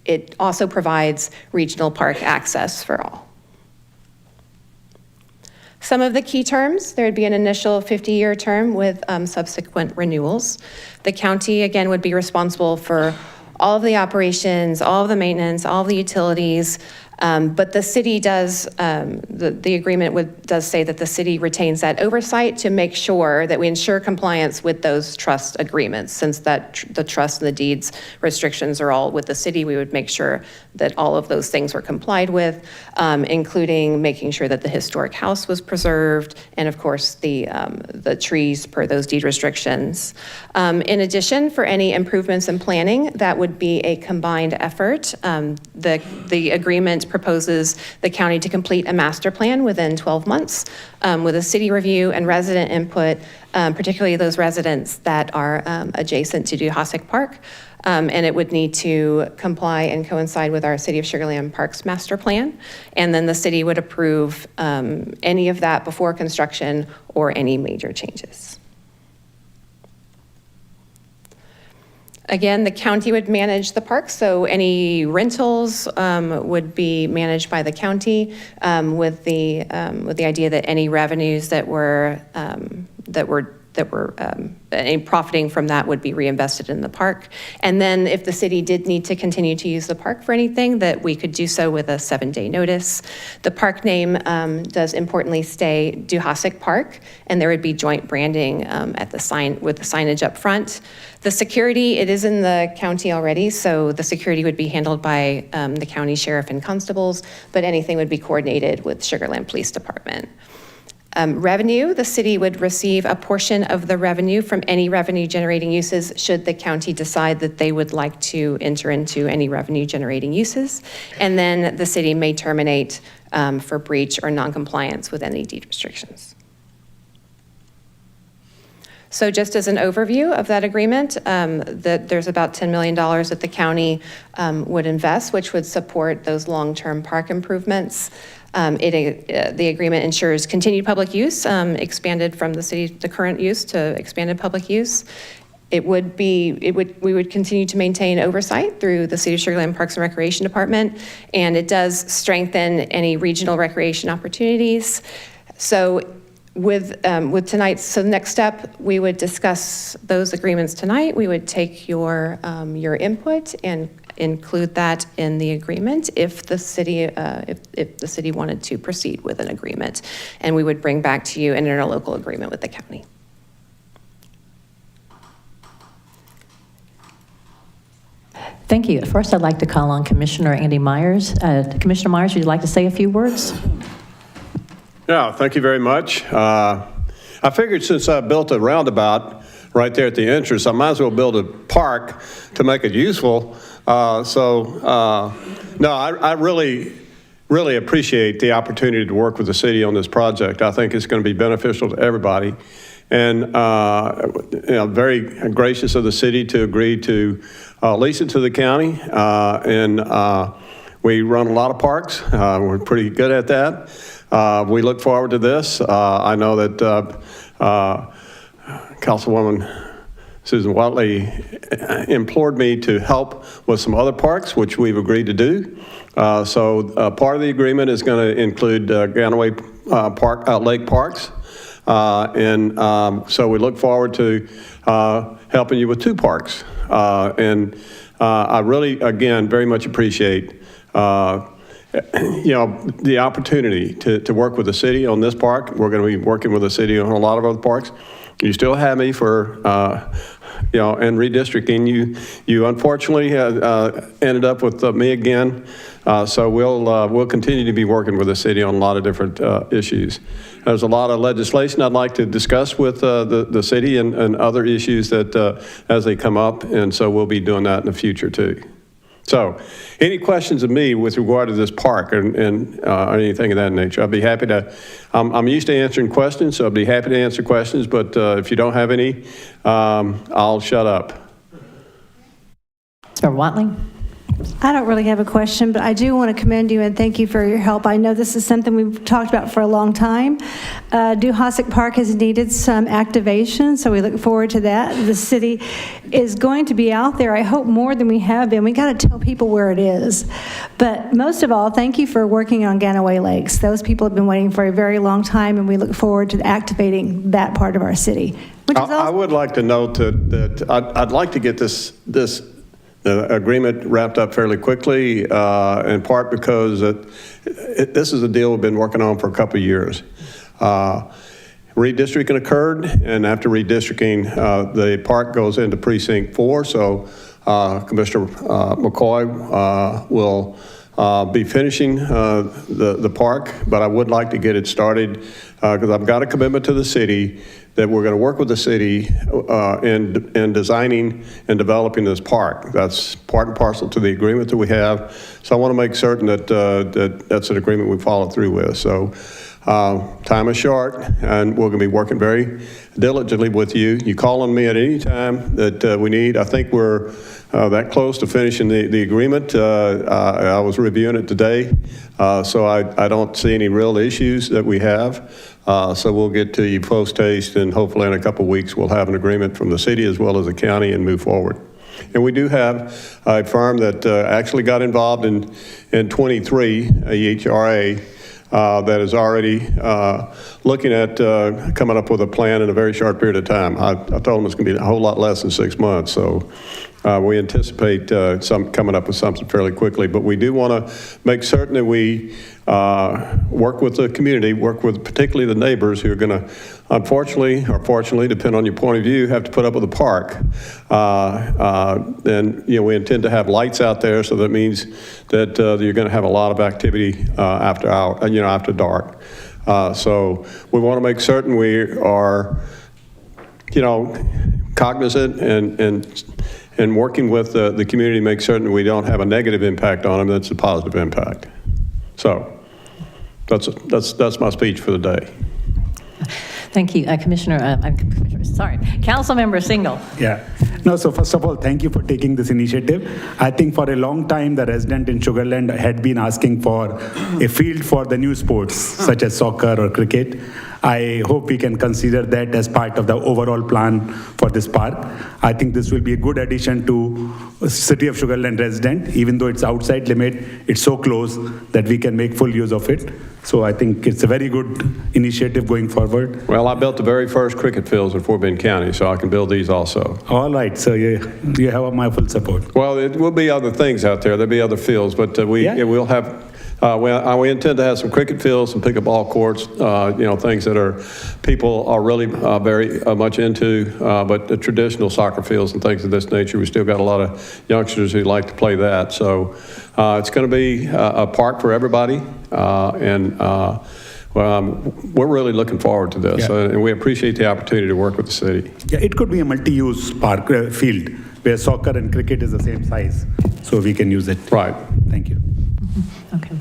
it also provides regional park access for all. Some of the key terms, there would be an initial 50-year term with subsequent renewals. The county, again, would be responsible for all of the operations, all of the maintenance, all of the utilities, but the city does, the agreement does say that the city retains that oversight to make sure that we ensure compliance with those trust agreements. Since the trust and the deeds restrictions are all with the city, we would make sure that all of those things were complied with, including making sure that the historic house was preserved, and of course the trees per those deed restrictions. In addition, for any improvements in planning, that would be a combined effort. The agreement proposes the county to complete a master plan within 12 months with a city review and resident input, particularly those residents that are adjacent to Duhosek Park. And it would need to comply and coincide with our City of Sugar Land Parks master plan. And then the city would approve any of that before construction or any major changes. Again, the county would manage the park, so any rentals would be managed by the county with the idea that any revenues that were any profiting from that would be reinvested in the park. And then if the city did need to continue to use the park for anything, that we could do so with a 7-day notice. The park name does importantly stay Duhosek Park, and there would be joint branding at the sign with the signage up front. The security, it is in the county already, so the security would be handled by the county sheriff and constables, but anything would be coordinated with Sugar Land Police Department. Revenue, the city would receive a portion of the revenue from any revenue generating uses should the county decide that they would like to enter into any revenue generating uses. And then the city may terminate for breach or non-compliance with any deed restrictions. So just as an overview of that agreement, that there's about $10 million that the county would invest, which would support those long-term park improvements. The agreement ensures continued public use, expanded from the current use to expanded public use. We would continue to maintain oversight through the City of Sugar Land Parks and Recreation Department, and it does strengthen any regional recreation opportunities. So with tonight's, so the next step, we would discuss those agreements tonight. We would take your input and include that in the agreement if the city wanted to proceed with an agreement, and we would bring back to you an interlocal agreement with the county. Thank you. First, I'd like to call on Commissioner Andy Myers. Commissioner Myers, would you like to say a few words? Yeah, thank you very much. I figured since I built a roundabout right there at the entrance, I might as well build a park to make it useful. No, I really appreciate the opportunity to work with the city on this project. I think it's going to be beneficial to everybody. And very gracious of the city to agree to lease it to the county. We run a lot of parks. We're pretty good at that. We look forward to this. I know that Councilwoman Susan Watley implored me to help with some other parks, which we've agreed to do. So part of the agreement is going to include Ganaway Park, Lake Parks. So we look forward to helping you with 2 parks. I really, again, very much appreciate the opportunity to work with the city on this park. We're going to be working with the city on a lot of other parks. You still have me for, and redistricting. You unfortunately ended up with me again. So we'll continue to be working with the city on a lot of different issues. There's a lot of legislation I'd like to discuss with the city and other issues that as they come up, and so we'll be doing that in the future too. So, any questions of me with regard to this park and or anything of that nature? I'd be happy to. I'm used to answering questions, so I'd be happy to answer questions. But if you don't have any, I'll shut up. Mr. Watley? I don't really have a question, but I do want to commend you and thank you for your help. I know this is something we've talked about for a long time. Duhossock Park has needed some activation, so we look forward to that. The city is going to be out there, I hope, more than we have been. We got to tell people where it is. But most of all, thank you for working on Ganaway Lakes. Those people have been waiting for a very long time, and we look forward to activating that part of our city. I would like to note that I'd like to get this agreement wrapped up fairly quickly, in part because this is a deal we've been working on for a couple of years. Redistricting occurred, and after redistricting, the park goes into Precinct 4, so Commissioner McCoy will be finishing the park, but I would like to get it started because I've got a commitment to the city that we're going to work with the city in designing and developing this park. That's part and parcel to the agreement that we have. So I want to make certain that that's an agreement we follow through with. So time is short, and we're going to be working very diligently with you. You call on me at any time that we need. I think we're that close to finishing the agreement. I was reviewing it today, so I don't see any real issues that we have. So we'll get to you post-haste, and hopefully in a couple of weeks we'll have an agreement from the city as well as the county and move forward. And we do have a firm that actually got involved in 23, EHRA, that is already looking at coming up with a plan in a very short period of time. I told them it's going to be a whole lot less than 6 months, so we anticipate coming up with something fairly quickly. But we do want to make certain that we work with the community, work with particularly the neighbors who are going to, unfortunately or fortunately, depending on your point of view, have to put up with the park. And we intend to have lights out there, so that means that you're going to have a lot of activity after dark. So we want to make certain we are, cognizant and working with the community to make certain we don't have a negative impact on them. That's a positive impact. So that's my speech for the day. Thank you, Councilmember Singal. Yeah. No, so first of all, thank you for taking this initiative. I think for a long time, the resident in Sugar Land had been asking for a field for the new sports, such as soccer or cricket. I hope we can consider that as part of the overall plan for this park. I think this will be a good addition to City of Sugar Land resident. Even though it's outside limit, it's so close that we can make full use of it. So I think it's a very good initiative going forward. Well, I built the very first cricket fields in Fort Bend County, so I can build these also. All right, so you have my full support. Well, it will be other things out there. There'll be other fields, but we'll have. We intend to have some cricket fields, some pickleball courts, things that people are really very much into, but the traditional soccer fields and things of this nature, we still got a lot of youngsters who like to play that. So it's going to be a park for everybody, and we're really looking forward to this, and we appreciate the opportunity to work with the city. Yeah, it could be a multi-use park field where soccer and cricket is the same size, so we can use it. Right. Thank you. Okay.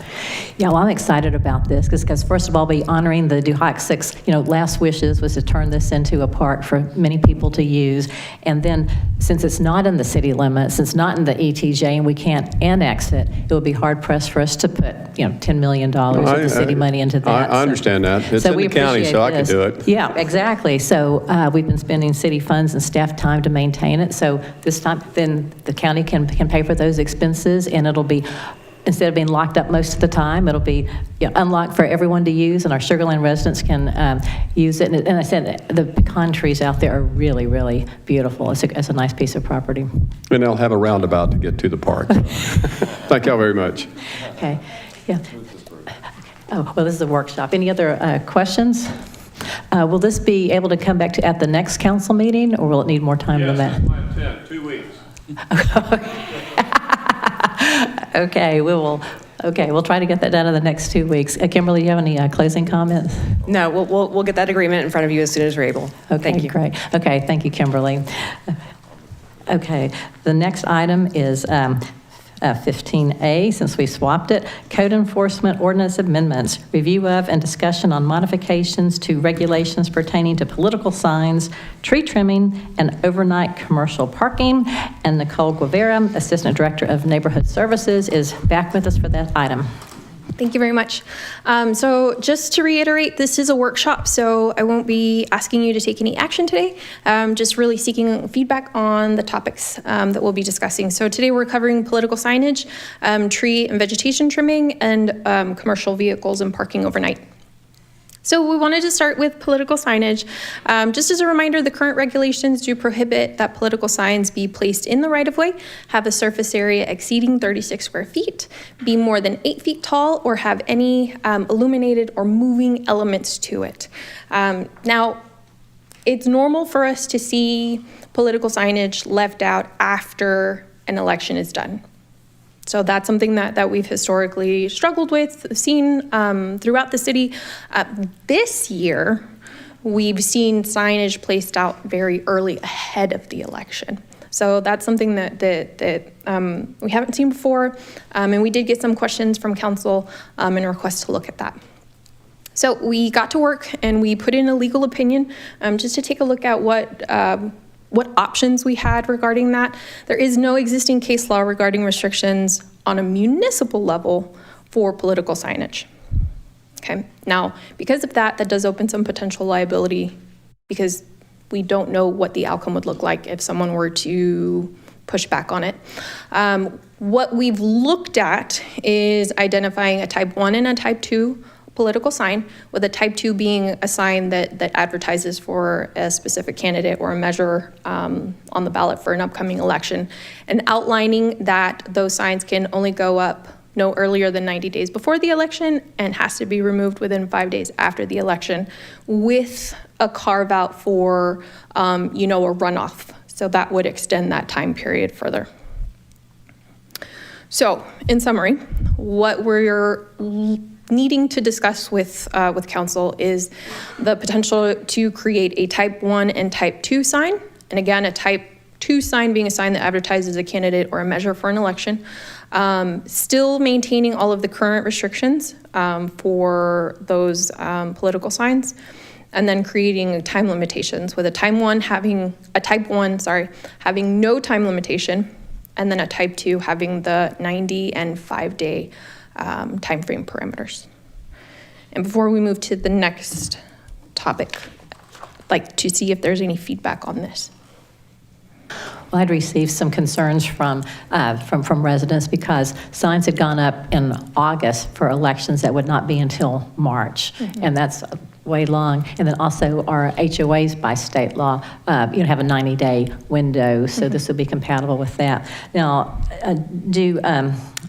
Yeah, well, I'm excited about this because first of all, be honoring the Duhoxic's, last wishes was to turn this into a park for many people to use. And then since it's not in the city limits, it's not in the ETJ and we can't annex it, it would be hard pressed for us to put, $10 million of the city money into that. I understand that. It's in we the county, appreciate so I can this. do it. Yeah, exactly. So we've been spending city funds and staff time to maintain it. So this time, then the county can pay for those expenses, and it'll be, instead of being locked up most of the time, it'll be unlocked for everyone to use, and our Sugar Land residents can use it. And I said the pecan trees out there are really, really beautiful. It's a nice piece of property. And they'll have a roundabout to get to the park. Thank y'all very much. Okay. Yeah. Oh, well, this is a workshop. Any other questions? Will this be able to come back to at the next council meeting, or will it need more time than that? Yes, that's my intent, 2 weeks. Okay, we'll try to get that done in the next 2 weeks. Kimberly, you have any closing comments? No, we'll get that agreement in front of you as soon as we're able. Okay, Thank you. Great. Okay, thank you, Kimberly. Okay, the next item is 15A, since we swapped it, Code Enforcement Ordinance Amendments, review of and discussion on modifications to regulations pertaining to political signs, tree trimming, and overnight commercial parking. And Nicole Guevara, Assistant Director of Neighborhood Services, is back with us for that item. Thank you very much. So just to reiterate, this is a workshop, so I won't be asking you to take any action today. Just really seeking feedback on the topics that we'll be discussing. So today we're covering political signage, tree and vegetation trimming, and commercial vehicles and parking overnight. So we wanted to start with political signage. Just as a reminder, the current regulations do prohibit that political signs be placed in the right-of-way, have a surface area exceeding 36 square feet, be more than 8 feet tall, or have any illuminated or moving elements to it. Now, it's normal for us to see political signage left out after an election is done. So that's something that we've historically struggled with, seen throughout the city. This year, we've seen signage placed out very early ahead of the election. So that's something that we haven't seen before. And we did get some questions from council and requests to look at that. So we got to work and we put in a legal opinion just to take a look at what options we had regarding that. There is no existing case law regarding restrictions on a municipal level for political signage. Okay, now, because of that does open some potential liability because we don't know what the outcome would look like if someone were to push back on it. What we've looked at is identifying a type 1 and a type 2 political sign, with a type 2 being a sign that advertises for a specific candidate or a measure on the ballot for an upcoming election, and outlining that those signs can only go up no earlier than 90 days before the election and has to be removed within 5 days after the election, with a carve out for, a runoff. So that would extend that time period further. So, in summary, what we're needing to discuss with council is the potential to create a type 1 and type 2 sign. And again, a type 2 sign being a sign that advertises a candidate or a measure for an election. Still maintaining all of the current restrictions for those political signs. And then creating time limitations, with a type 1 having no time limitation, and then a type 2 having the 90 and 5-day time frame parameters. And before we move to the next topic, I'd like to see if there's any feedback on this. Well, I'd received some concerns from residents because signs had gone up in August for elections that would not be until March, and that's way long. And then also our HOAs by state law, have a 90-day window, so this would be compatible with that. Now, do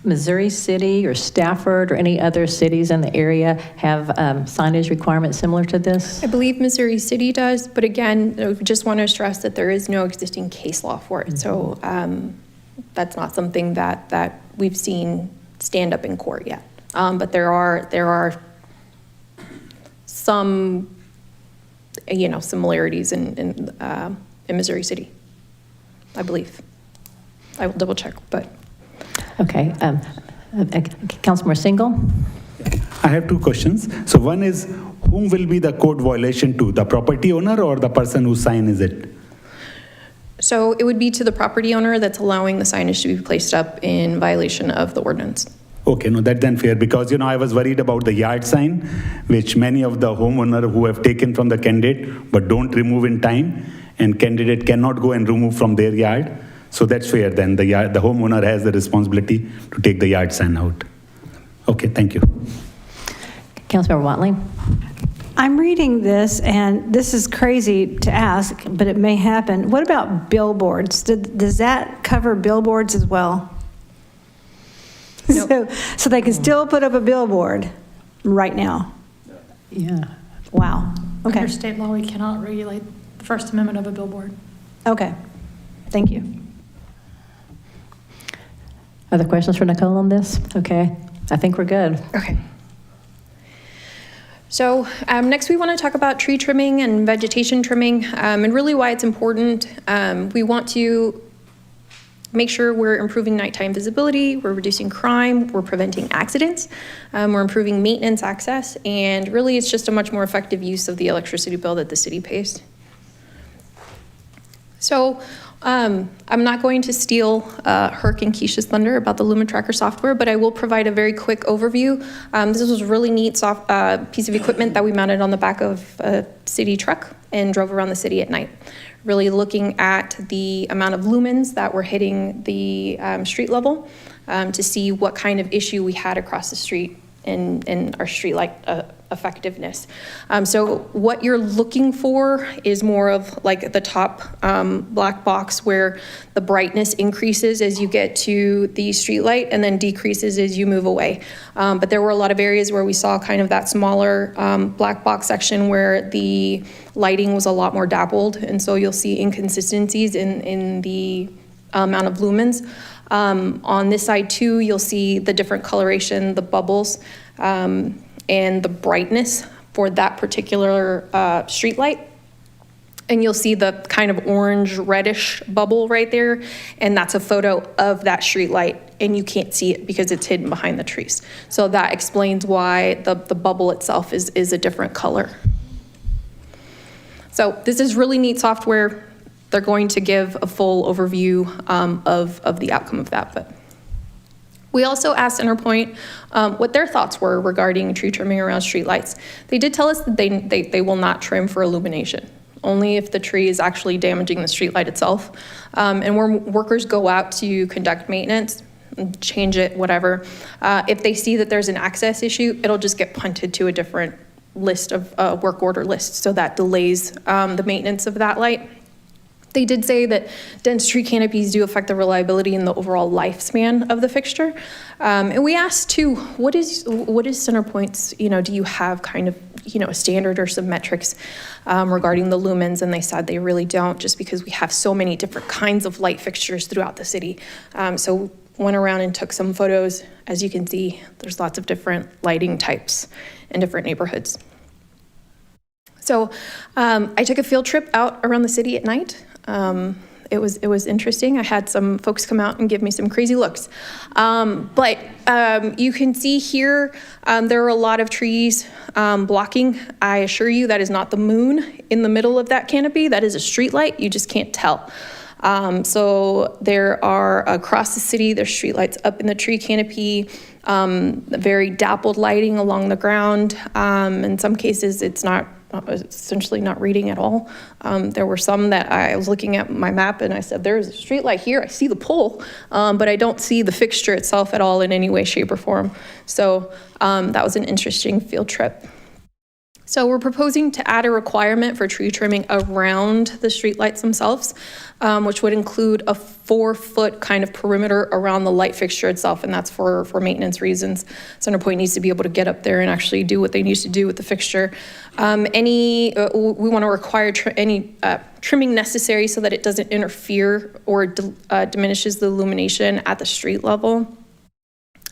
Missouri City or Stafford or any other cities in the area have signage requirements similar to this? I believe Missouri City does, but again, I just want to stress that there is no existing case law for it. So that's not something that we've seen stand up in court yet. But there are some, similarities in Missouri City, I believe. I will double check, but. Okay. Councilmember Single? I have two questions. So one is, whom will be the code violation to, the property owner or the person who signs it? So it would be to the property owner that's allowing the signage to be placed up in violation of the ordinance. Okay, no, that's then fair, because, I was worried about the yard sign, which many of the homeowner who have taken from the candidate but don't remove in time, and candidate cannot go and remove from their yard. So that's fair then, the homeowner has the responsibility to take the yard sign out. Okay, thank you. Councilmember Watley? I'm reading this, and this is crazy to ask, but it may happen. What about billboards? Does that cover billboards as well? No. So they can still put up a billboard right now? Yeah. Wow. Okay. Under state law, we cannot regulate the First Amendment of a billboard. Okay. Thank you. Other questions for Nicole on this? Okay. I think we're good. Okay. So next we want to talk about tree trimming and vegetation trimming, and really why it's important. We want to make sure we're improving nighttime visibility, we're reducing crime, we're preventing accidents, we're improving maintenance access, and really it's just a much more effective use of the electricity bill that the city pays. So I'm not going to steal Herc and Keisha's thunder about the Lumen Tracker software, but I will provide a very quick overview. This was a really neat piece of equipment that we mounted on the back of a city truck and drove around the city at night, really looking at the amount of lumens that were hitting the street level to see what kind of issue we had across the street in our street light effectiveness. So what you're looking for is more of like the top black box where the brightness increases as you get to the street light and then decreases as you move away. But there were a lot of areas where we saw kind of that smaller black box section where the lighting was a lot more dappled, and so you'll see inconsistencies in the amount of lumens. On this side too, you'll see the different coloration, the bubbles, and the brightness for that particular street light. And you'll see the kind of orange reddish bubble right there, and that's a photo of that street light, and you can't see it because it's hidden behind the trees. So that explains why the bubble itself is a different color. So this is really neat software. They're going to give a full overview of the outcome of that. But we also asked Centerpoint what their thoughts were regarding tree trimming around streetlights. They did tell us that they will not trim for illumination, only if the tree is actually damaging the streetlight itself. And when workers go out to conduct maintenance, change it, whatever, if they see that there's an access issue, it'll just get punted to a different list of work order list, so that delays the maintenance of that light. They did say that dense tree canopies do affect the reliability and the overall lifespan of the fixture. And we asked too, what is Centerpoint's, do you have kind of, a standard or some metrics regarding the lumens? And they said they really don't, just because we have so many different kinds of light fixtures throughout the city. So went around and took some photos. As you can see, there's lots of different lighting types in different neighborhoods. So I took a field trip out around the city at night. It was interesting. I had some folks come out and give me some crazy looks. But you can see here, there are a lot of trees blocking. I assure you that is not the moon in the middle of that canopy. That is a street light. You just can't tell. So there are across the city, there's street lights up in the tree canopy, very dappled lighting along the ground. In some cases, it's essentially not reading at all. There were some that I was looking at my map and I said, there's a street light here, I see the pole, but I don't see the fixture itself at all in any way, shape, or form. So that was an interesting field trip. So we're proposing to add a requirement for tree trimming around the streetlights themselves, which would include a 4-foot kind of perimeter around the light fixture itself, and that's for maintenance reasons. Centerpoint needs to be able to get up there and actually do what they need to do with the fixture. We want to require any trimming necessary so that it doesn't interfere or diminishes the illumination at the street level.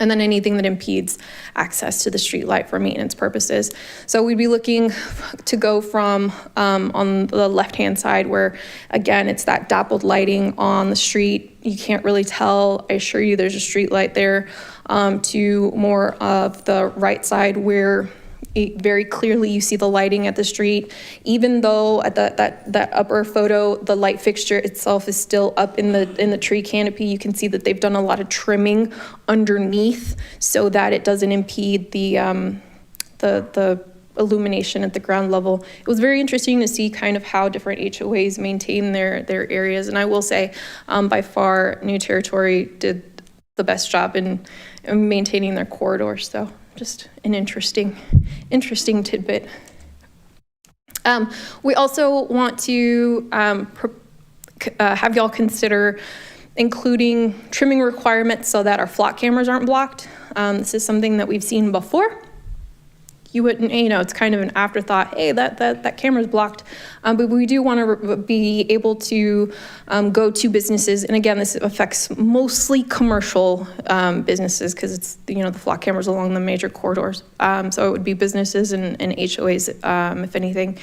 And then anything that impedes access to the street light for maintenance purposes. So we'd be looking to go from on the left-hand side where, again, it's that dappled lighting on the street. You can't really tell. I assure you there's a street light there. to more of the right side where very clearly you see the lighting at the street. Even though at that upper photo, the light fixture itself is still up in the tree canopy, you can see that they've done a lot of trimming underneath so that it doesn't impede the illumination at the ground level. It was very interesting to see kind of how different HOAs maintain their areas. And I will say, by far, New Territory did the best job in maintaining their corridors. So just an interesting tidbit. We also want to have y'all consider including trimming requirements so that our flock cameras aren't blocked. This is something that we've seen before. You wouldn't, it's kind of an afterthought, hey, that camera's blocked. But we do want to be able to go to businesses. And again, this affects mostly commercial businesses because it's, the flock cameras along the major corridors. So it would be businesses and HOAs, if anything.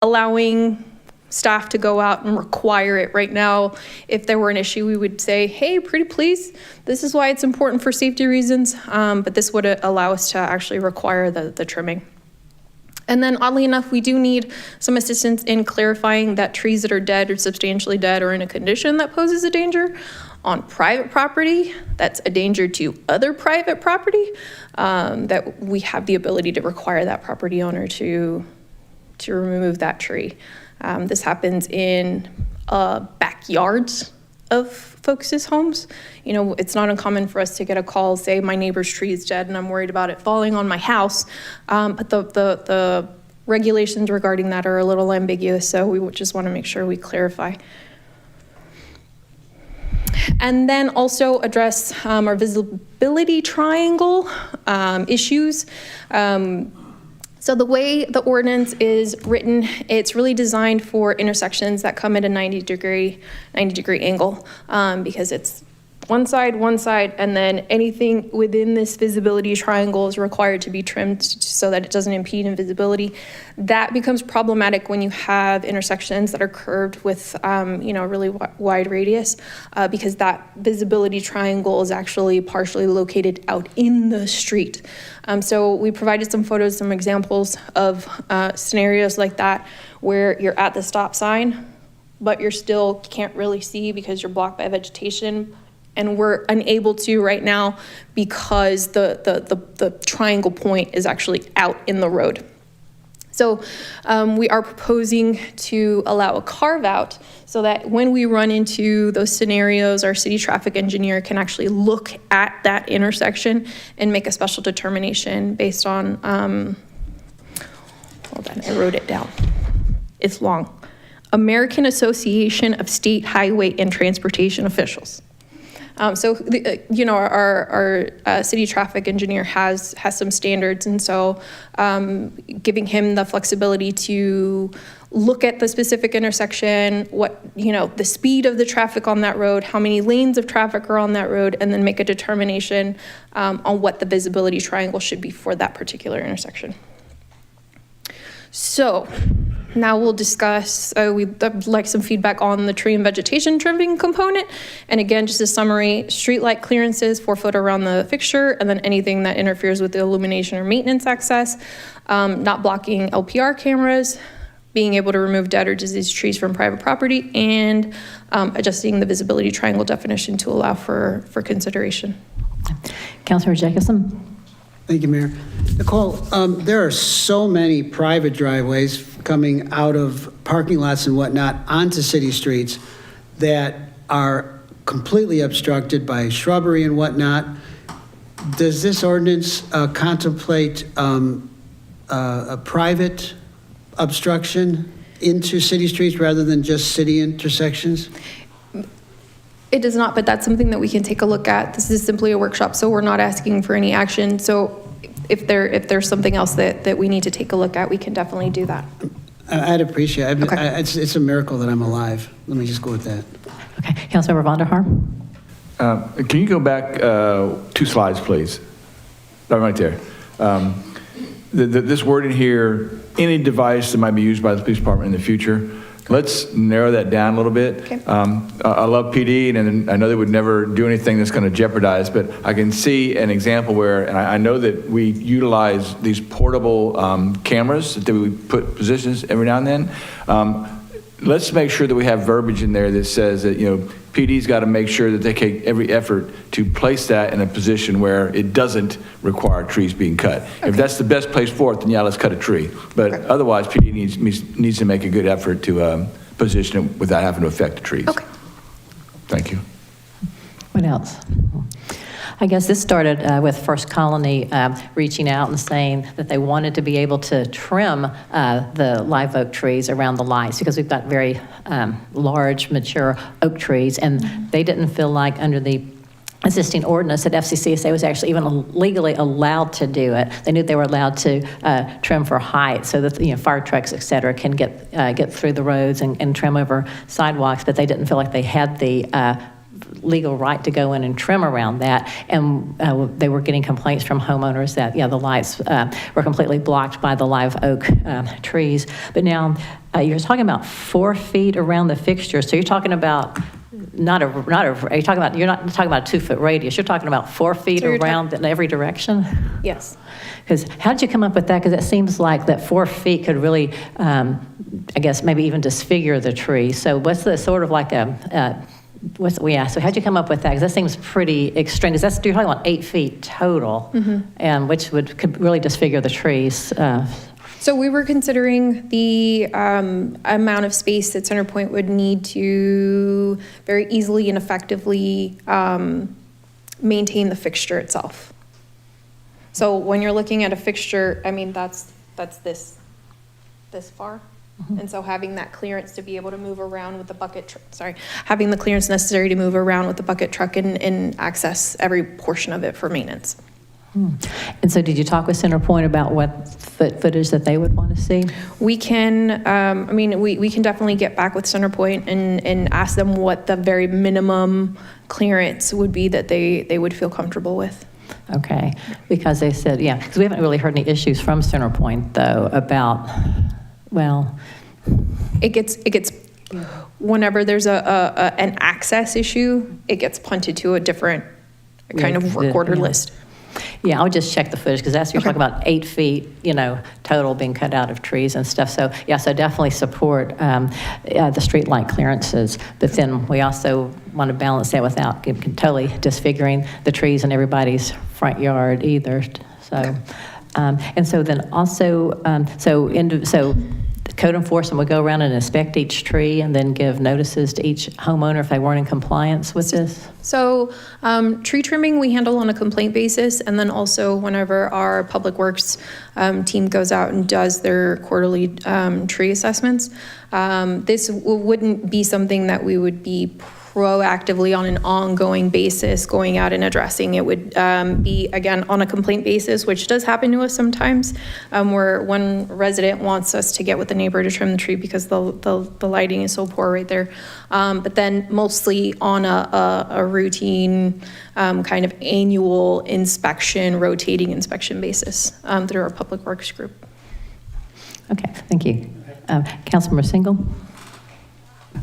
Allowing staff to go out and require it. Right now, if there were an issue, we would say, hey, pretty please, this is why it's important for safety reasons, but this would allow us to actually require the trimming. And then oddly enough, we do need some assistance in clarifying that trees that are dead or substantially dead or in a condition that poses a danger on private property, that's a danger to other private property, that we have the ability to require that property owner to remove that tree. This happens in backyards of folks' homes. It's not uncommon for us to get a call, say my neighbor's tree is dead and I'm worried about it falling on my house. But the regulations regarding that are a little ambiguous, so we just want to make sure we clarify. And then also address our visibility triangle issues. So the way the ordinance is written, it's really designed for intersections that come at a 90 degree angle because it's one side, and then anything within this visibility triangle is required to be trimmed so that it doesn't impede in visibility. That becomes problematic when you have intersections that are curved with, a really wide radius because that visibility triangle is actually partially located out in the street. So we provided some photos, some examples of scenarios like that where you're at the stop sign, but you can't really see because you're blocked by vegetation. And we're unable to right now because the triangle point is actually out in the road. So we are proposing to allow a carve out so that when we run into those scenarios, our city traffic engineer can actually look at that intersection and make a special determination based on, hold on, I wrote it down. It's long. American Association of State Highway and Transportation Officials. Our city traffic engineer has some standards, and so giving him the flexibility to look at the specific intersection, the speed of the traffic on that road, how many lanes of traffic are on that road, and then make a determination on what the visibility triangle should be for that particular intersection. So now we'll discuss, we'd like some feedback on the tree and vegetation trimming component. And again, just a summary, street light clearances 4 foot around the fixture, and then anything that interferes with the illumination or maintenance access, not blocking LPR cameras, being able to remove dead or diseased trees from private property, and adjusting the visibility triangle definition to allow for consideration. Councilor Jacobson. Thank you, Mayor. Nicole, there are so many private driveways coming out of parking lots and whatnot onto city streets that are completely obstructed by shrubbery and whatnot. Does this ordinance contemplate a private obstruction into city streets rather than just city intersections? It does not, but that's something that we can take a look at. This is simply a workshop, so we're not asking for any action. So if there's something else that we need to take a look at, we can definitely do that. I'd appreciate it. It's a miracle that I'm alive. Let me just go with that. Okay, Councilmember Vonderhaar. Can you go back 2 slides, please? Right there. This wording here, any device that might be used by the police department in the future, let's narrow that down a little bit. Okay. I love PD, and I know they would never do anything that's going to jeopardize, but I can see an example where, and I know that we utilize these portable cameras that we put positions every now and then. Let's make sure that we have verbiage in there that says that, PD's got to make sure that they take every effort to place that in a position where it doesn't require trees being cut. If that's the best place for it, then yeah, let's cut a tree. But otherwise, PD needs to make a good effort to position it without having to affect the trees. Okay. Thank you. What else? I guess this started with First Colony reaching out and saying that they wanted to be able to trim the live oak trees around the lights because we've got very large, mature oak trees, and they didn't feel like under the existing ordinance that FCCSA was actually even legally allowed to do it. They knew they were allowed to trim for height so that fire trucks, et cetera, can get through the roads and trim over sidewalks, but they didn't feel like they had the legal right to go in and trim around that, and they were getting complaints from homeowners that the lights were completely blocked by the live oak trees. But now you're talking about 4 feet around the fixture, so you're talking about you're not talking about a 2-foot radius. You're talking about 4 feet around in every direction. Yes. Because how did you come up with that? Because it seems like that 4 feet could really, I guess, maybe even disfigure the tree. So what's the sort of like so how'd you come up with that? Because that seems pretty extreme. Because you're talking about 8 feet total, and which could really disfigure the trees. So we were considering the amount of space that CenterPoint would need to very easily and effectively maintain the fixture itself. So when you're looking at a fixture, I mean, that's this far. And so having that clearance to be able to move around with the bucket truck, having the clearance necessary to move around with the bucket truck and access every portion of it for maintenance. And so did you talk with CenterPoint about what footage that they would want to see? We can, we can definitely get back with CenterPoint and ask them what the very minimum clearance would be that they would feel comfortable with. Okay, because they said, because we haven't really heard any issues from CenterPoint though about, it gets whenever there's an access issue, it gets punted to a different kind of work order list. Yeah, I'll just check the footage because you're talking about 8 feet, total being cut out of trees and stuff. So so definitely support the street light clearances. But then we also want to balance that without totally disfiguring the trees in everybody's front yard either. So, and so then also, so code enforcement would go around and inspect each tree and then give notices to each homeowner if they weren't in compliance with this? So tree trimming we handle on a complaint basis, and then also whenever our Public Works team goes out and does their quarterly tree assessments, this wouldn't be something that we would be proactively on an ongoing basis going out and addressing. It would be, again, on a complaint basis, which does happen to us sometimes, where one resident wants us to get with the neighbor to trim the tree because the lighting is so poor right there. But then mostly on a routine kind of annual inspection, rotating inspection basis through our Public Works group. Okay, thank you. Councilmember Single?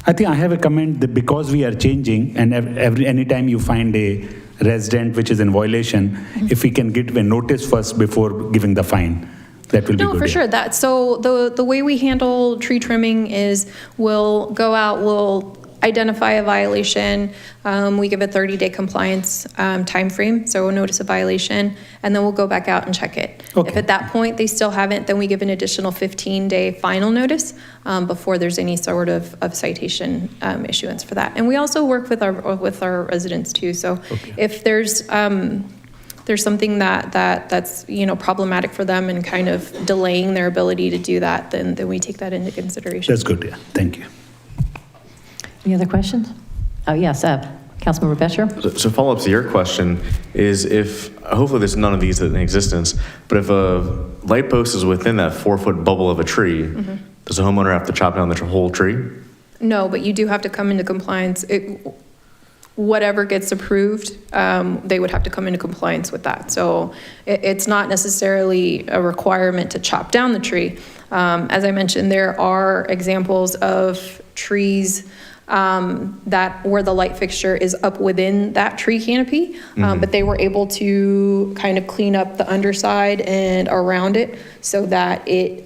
I think I have a comment that because we are changing, and anytime you find a resident which is in violation, if we can give a notice first before giving the fine, that will be good. No, for sure. So the way we handle tree trimming is we'll go out, we'll identify a violation, we give a 30-day compliance time frame, so a notice of violation, and then we'll go back out and check it. Okay. If at that point they still haven't, then we give an additional 15-day final notice before there's any sort of citation issuance for that. And we also work with our residents too. So if there's something that's problematic for them and kind of delaying their ability to do that, then we take that into consideration. That's good. Yeah. Thank you. Any other questions? Oh, yes, Councilmember Boettcher. So follow up to your question is if, hopefully there's none of these in existence, but if a light post is within that 4-foot bubble of a tree, does a homeowner have to chop down the whole tree? No, but you do have to come into compliance. Whatever gets approved, they would have to come into compliance with that. So it's not necessarily a requirement to chop down the tree. As I mentioned, there are examples of trees that where the light fixture is up within that tree canopy, but they were able to kind of clean up the underside and around it so that it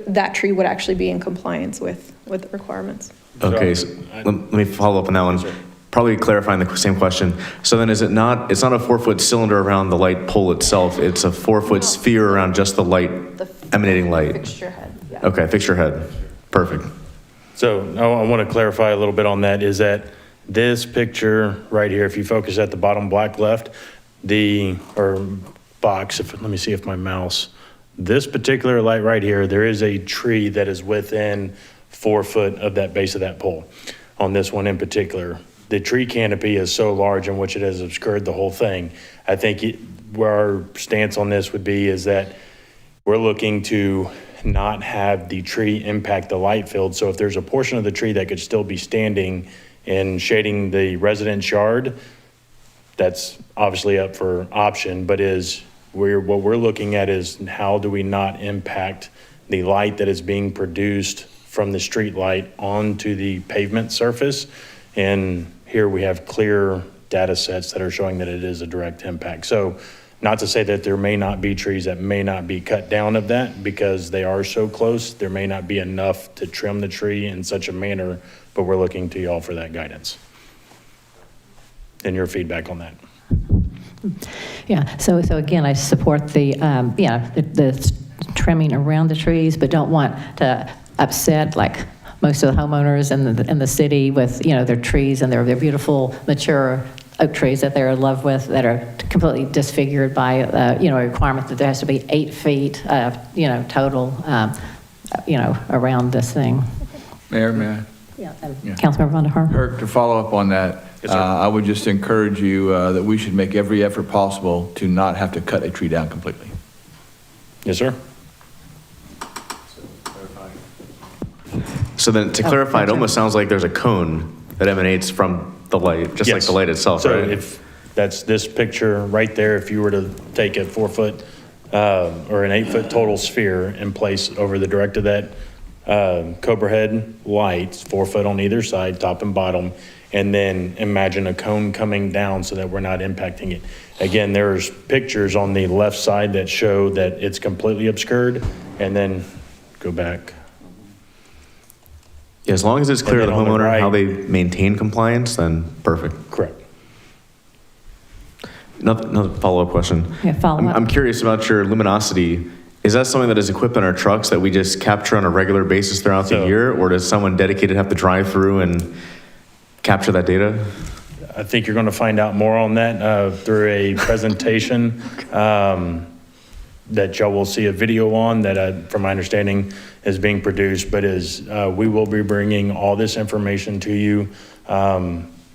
that tree would actually be in compliance with the requirements. Okay, so let me follow up on that one. Probably clarifying the same question. So then it's not a 4-foot cylinder around the light pole itself, it's a 4-foot sphere around just the light, emanating light? Fixture head, yeah. Okay, fixture head. Perfect. So I want to clarify a little bit on that, is that this picture right here, if you focus at the bottom black left, box, let me see if my mouse, this particular light right here, there is a tree that is within 4 foot of that base of that pole. On this one in particular, the tree canopy is so large in which it has obscured the whole thing. I think where our stance on this would be is that we're looking to not have the tree impact the light field. So if there's a portion of the tree that could still be standing and shading the residence yard, that's obviously up for option, but what we're looking at is how do we not impact the light that is being produced from the street light onto the pavement surface. And here we have clear data sets that are showing that it is a direct impact. So not to say that there may not be trees that may not be cut down of that, because they are so close, there may not be enough to trim the tree in such a manner, but we're looking to y'all for that guidance and your feedback on that. Yeah, so again, I support the trimming around the trees, but don't want to upset like most of the homeowners in the city with, their trees and their beautiful mature oak trees that they're in love with that are completely disfigured by, a requirement that there has to be 8 feet, total, around this thing. Mayor, may I? Yeah. Councilmember Von der Haar. Herc, to follow up on that, I would just encourage you that we should make every effort possible to not have to cut a tree down completely. Yes, sir. So then to clarify, it almost sounds like there's a cone that emanates from the light, just like the light itself, so right? If that's this picture right there, if you were to take a 4-foot or an 8-foot total sphere and place over the direct of that Cobra head light, 4 foot on either side, top and bottom, and then imagine a cone coming down so that we're not impacting it. Again, there's pictures on the left side that show that it's completely obscured, and then go back. Yeah, as long as it's clear to the on the homeowner right- how they maintain compliance, then perfect. Correct. Another follow-up question. Yeah, follow-up. I'm curious about your luminosity. Is that something that is equipped on our trucks that we just capture on a regular basis throughout the year, or does someone dedicated have to drive through and capture that data? I think you're going to find out more on that through a presentation that y'all will see a video on that, from my understanding, is being produced, but we will be bringing all this information to you.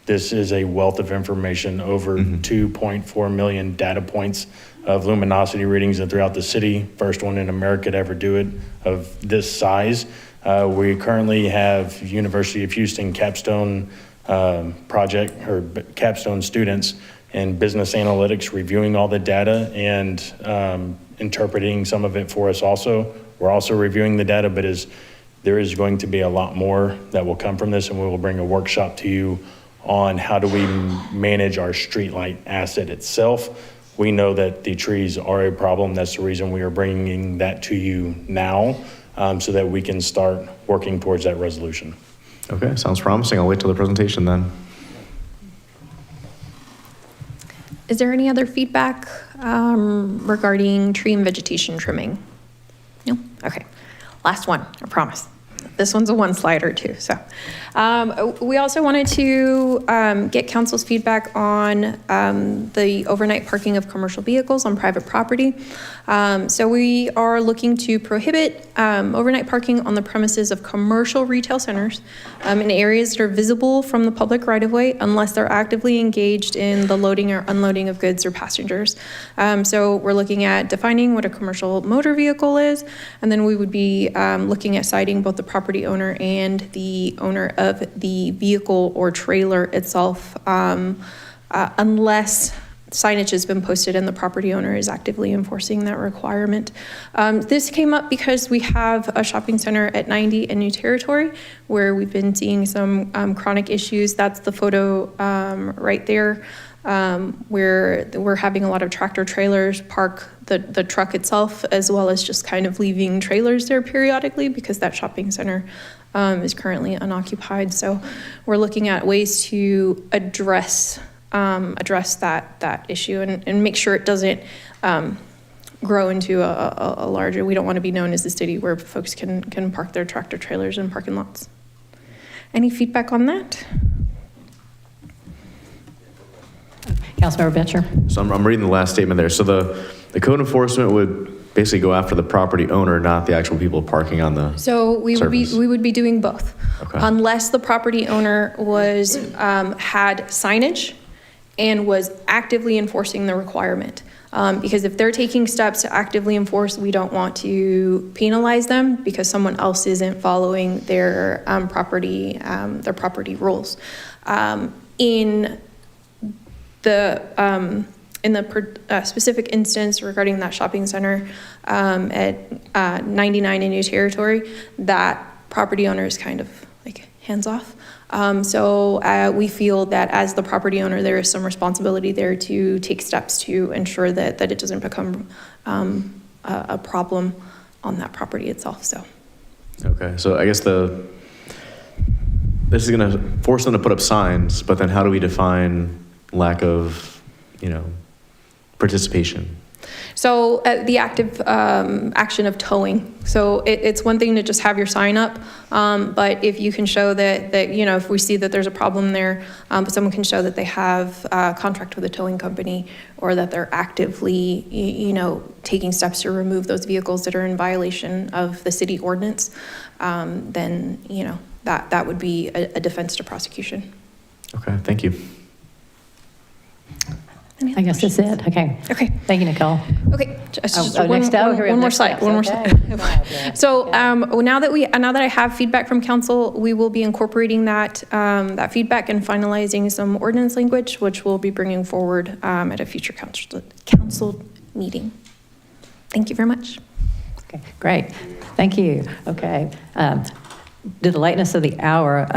This is a wealth of information, over 2.4 million data points of luminosity readings throughout the city. First one in America to ever do it of this size. We currently have University of Houston capstone project or capstone students in business analytics reviewing all the data and interpreting some of it for us also. We're also reviewing the data, but there is going to be a lot more that will come from this, and we will bring a workshop to you on how do we manage our streetlight asset itself. We know that the trees are a problem. That's the reason we are bringing that to you now, so that we can start working towards that resolution. Okay, sounds promising. I'll wait till the presentation then. Is there any other feedback regarding tree and vegetation trimming? No? Okay. Last one, I promise. This one's a one-slider too. So we also wanted to get council's feedback on the overnight parking of commercial vehicles on private property. So we are looking to prohibit overnight parking on the premises of commercial retail centers in areas that are visible from the public right-of-way unless they're actively engaged in the loading or unloading of goods or passengers. So we're looking at defining what a commercial motor vehicle is, and then we would be looking at citing both the property owner and the owner of the vehicle or trailer itself, unless signage has been posted and the property owner is actively enforcing that requirement. This came up because we have a shopping center at 90 in New Territory where we've been seeing some chronic issues. That's the photo right there, where we're having a lot of tractor trailers park the truck itself, as well as just kind of leaving trailers there periodically because that shopping center is currently unoccupied. So we're looking at ways to address that issue and make sure it doesn't grow into a larger, we don't want to be known as the city where folks can park their tractor trailers in parking lots. Any feedback on that? Councilmember Betcher. So I'm reading the last statement there. So the code enforcement would basically go after the property owner, not the actual people parking on the So we would be doing both. Okay. Unless the property owner was, had signage and was actively enforcing the requirement. Because if they're taking steps to actively enforce, we don't want to penalize them because someone else isn't following their property rules. In the specific instance regarding that shopping center at 99 in New Territory, that property owner is kind of like hands off. So we feel that as the property owner, there is some responsibility there to take steps to ensure that it doesn't become a problem on that property itself. So. Okay, so I guess this is going to force them to put up signs, but then how do we define lack of, participation? So the active action of towing. So it's one thing to just have your sign up, but if you can show that if we see that there's a problem there, but someone can show that they have a contract with a towing company or that they're actively, taking steps to remove those vehicles that are in violation of the city ordinance, then, that would be a defense to prosecution. Okay, thank you. I guess that's it. Okay. Okay. Thank you, Nicole. Okay. Just Oh, next up, here we have one more next slide. steps. One more Okay. slide. So now that I have feedback from council, we will be incorporating that feedback and finalizing some ordinance language, which we'll be bringing forward at a future council meeting. Thank you very much. Okay, great. Thank you. Okay. Due to the lateness of the hour,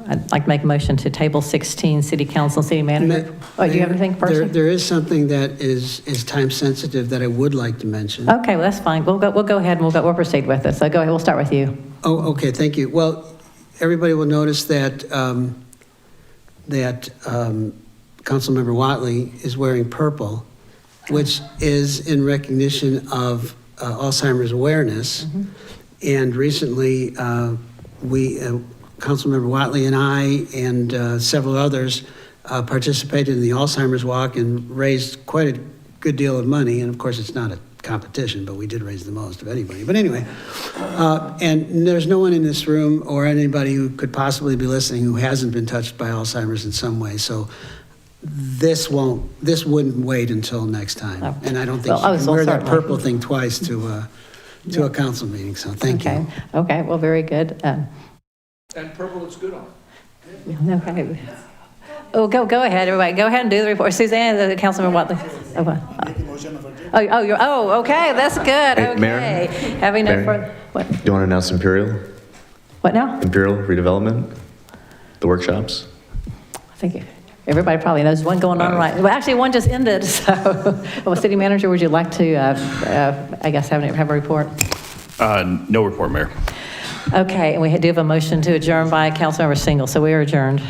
I'd like to make a motion to table 16, City Council, City Manager. Do you have anything personal? There is something that is time sensitive that I would like to mention. Okay, well, that's fine. We'll go ahead and we'll proceed with this. So go ahead, we'll start with you. Oh, okay, thank you. Well, everybody will notice that Councilmember Watley is wearing purple, which is in recognition of Alzheimer's awareness. Mm-hmm. And recently, Councilmember Watley and I and several others participated in the Alzheimer's Walk and raised quite a good deal of money. And of course, it's not a competition, but we did raise the most of anybody. But anyway, and there's no one in this room or anybody who could possibly be listening who hasn't been touched by Alzheimer's in some way. So this wouldn't wait until next time. Oh. And I don't think Well, you can wear that certainly. purple thing twice to a council meeting. So thank you. Okay, well, very good. And purple looks good on. Okay. Oh, go ahead, everybody. Go ahead and do the report. Suzanne, the Councilman Watley. Okay, that's good. Hey, Okay. Mayor? Having no Mayor? further, what? Do you want to announce Imperial? What now? Imperial redevelopment? The workshops? I think everybody probably knows one going on right. Well, actually, one just ended. So, well, City Manager, would you like to, I guess, have a report? No report, Mayor. Okay, and we do have a motion to adjourn by Councilmember Single, so we are adjourned.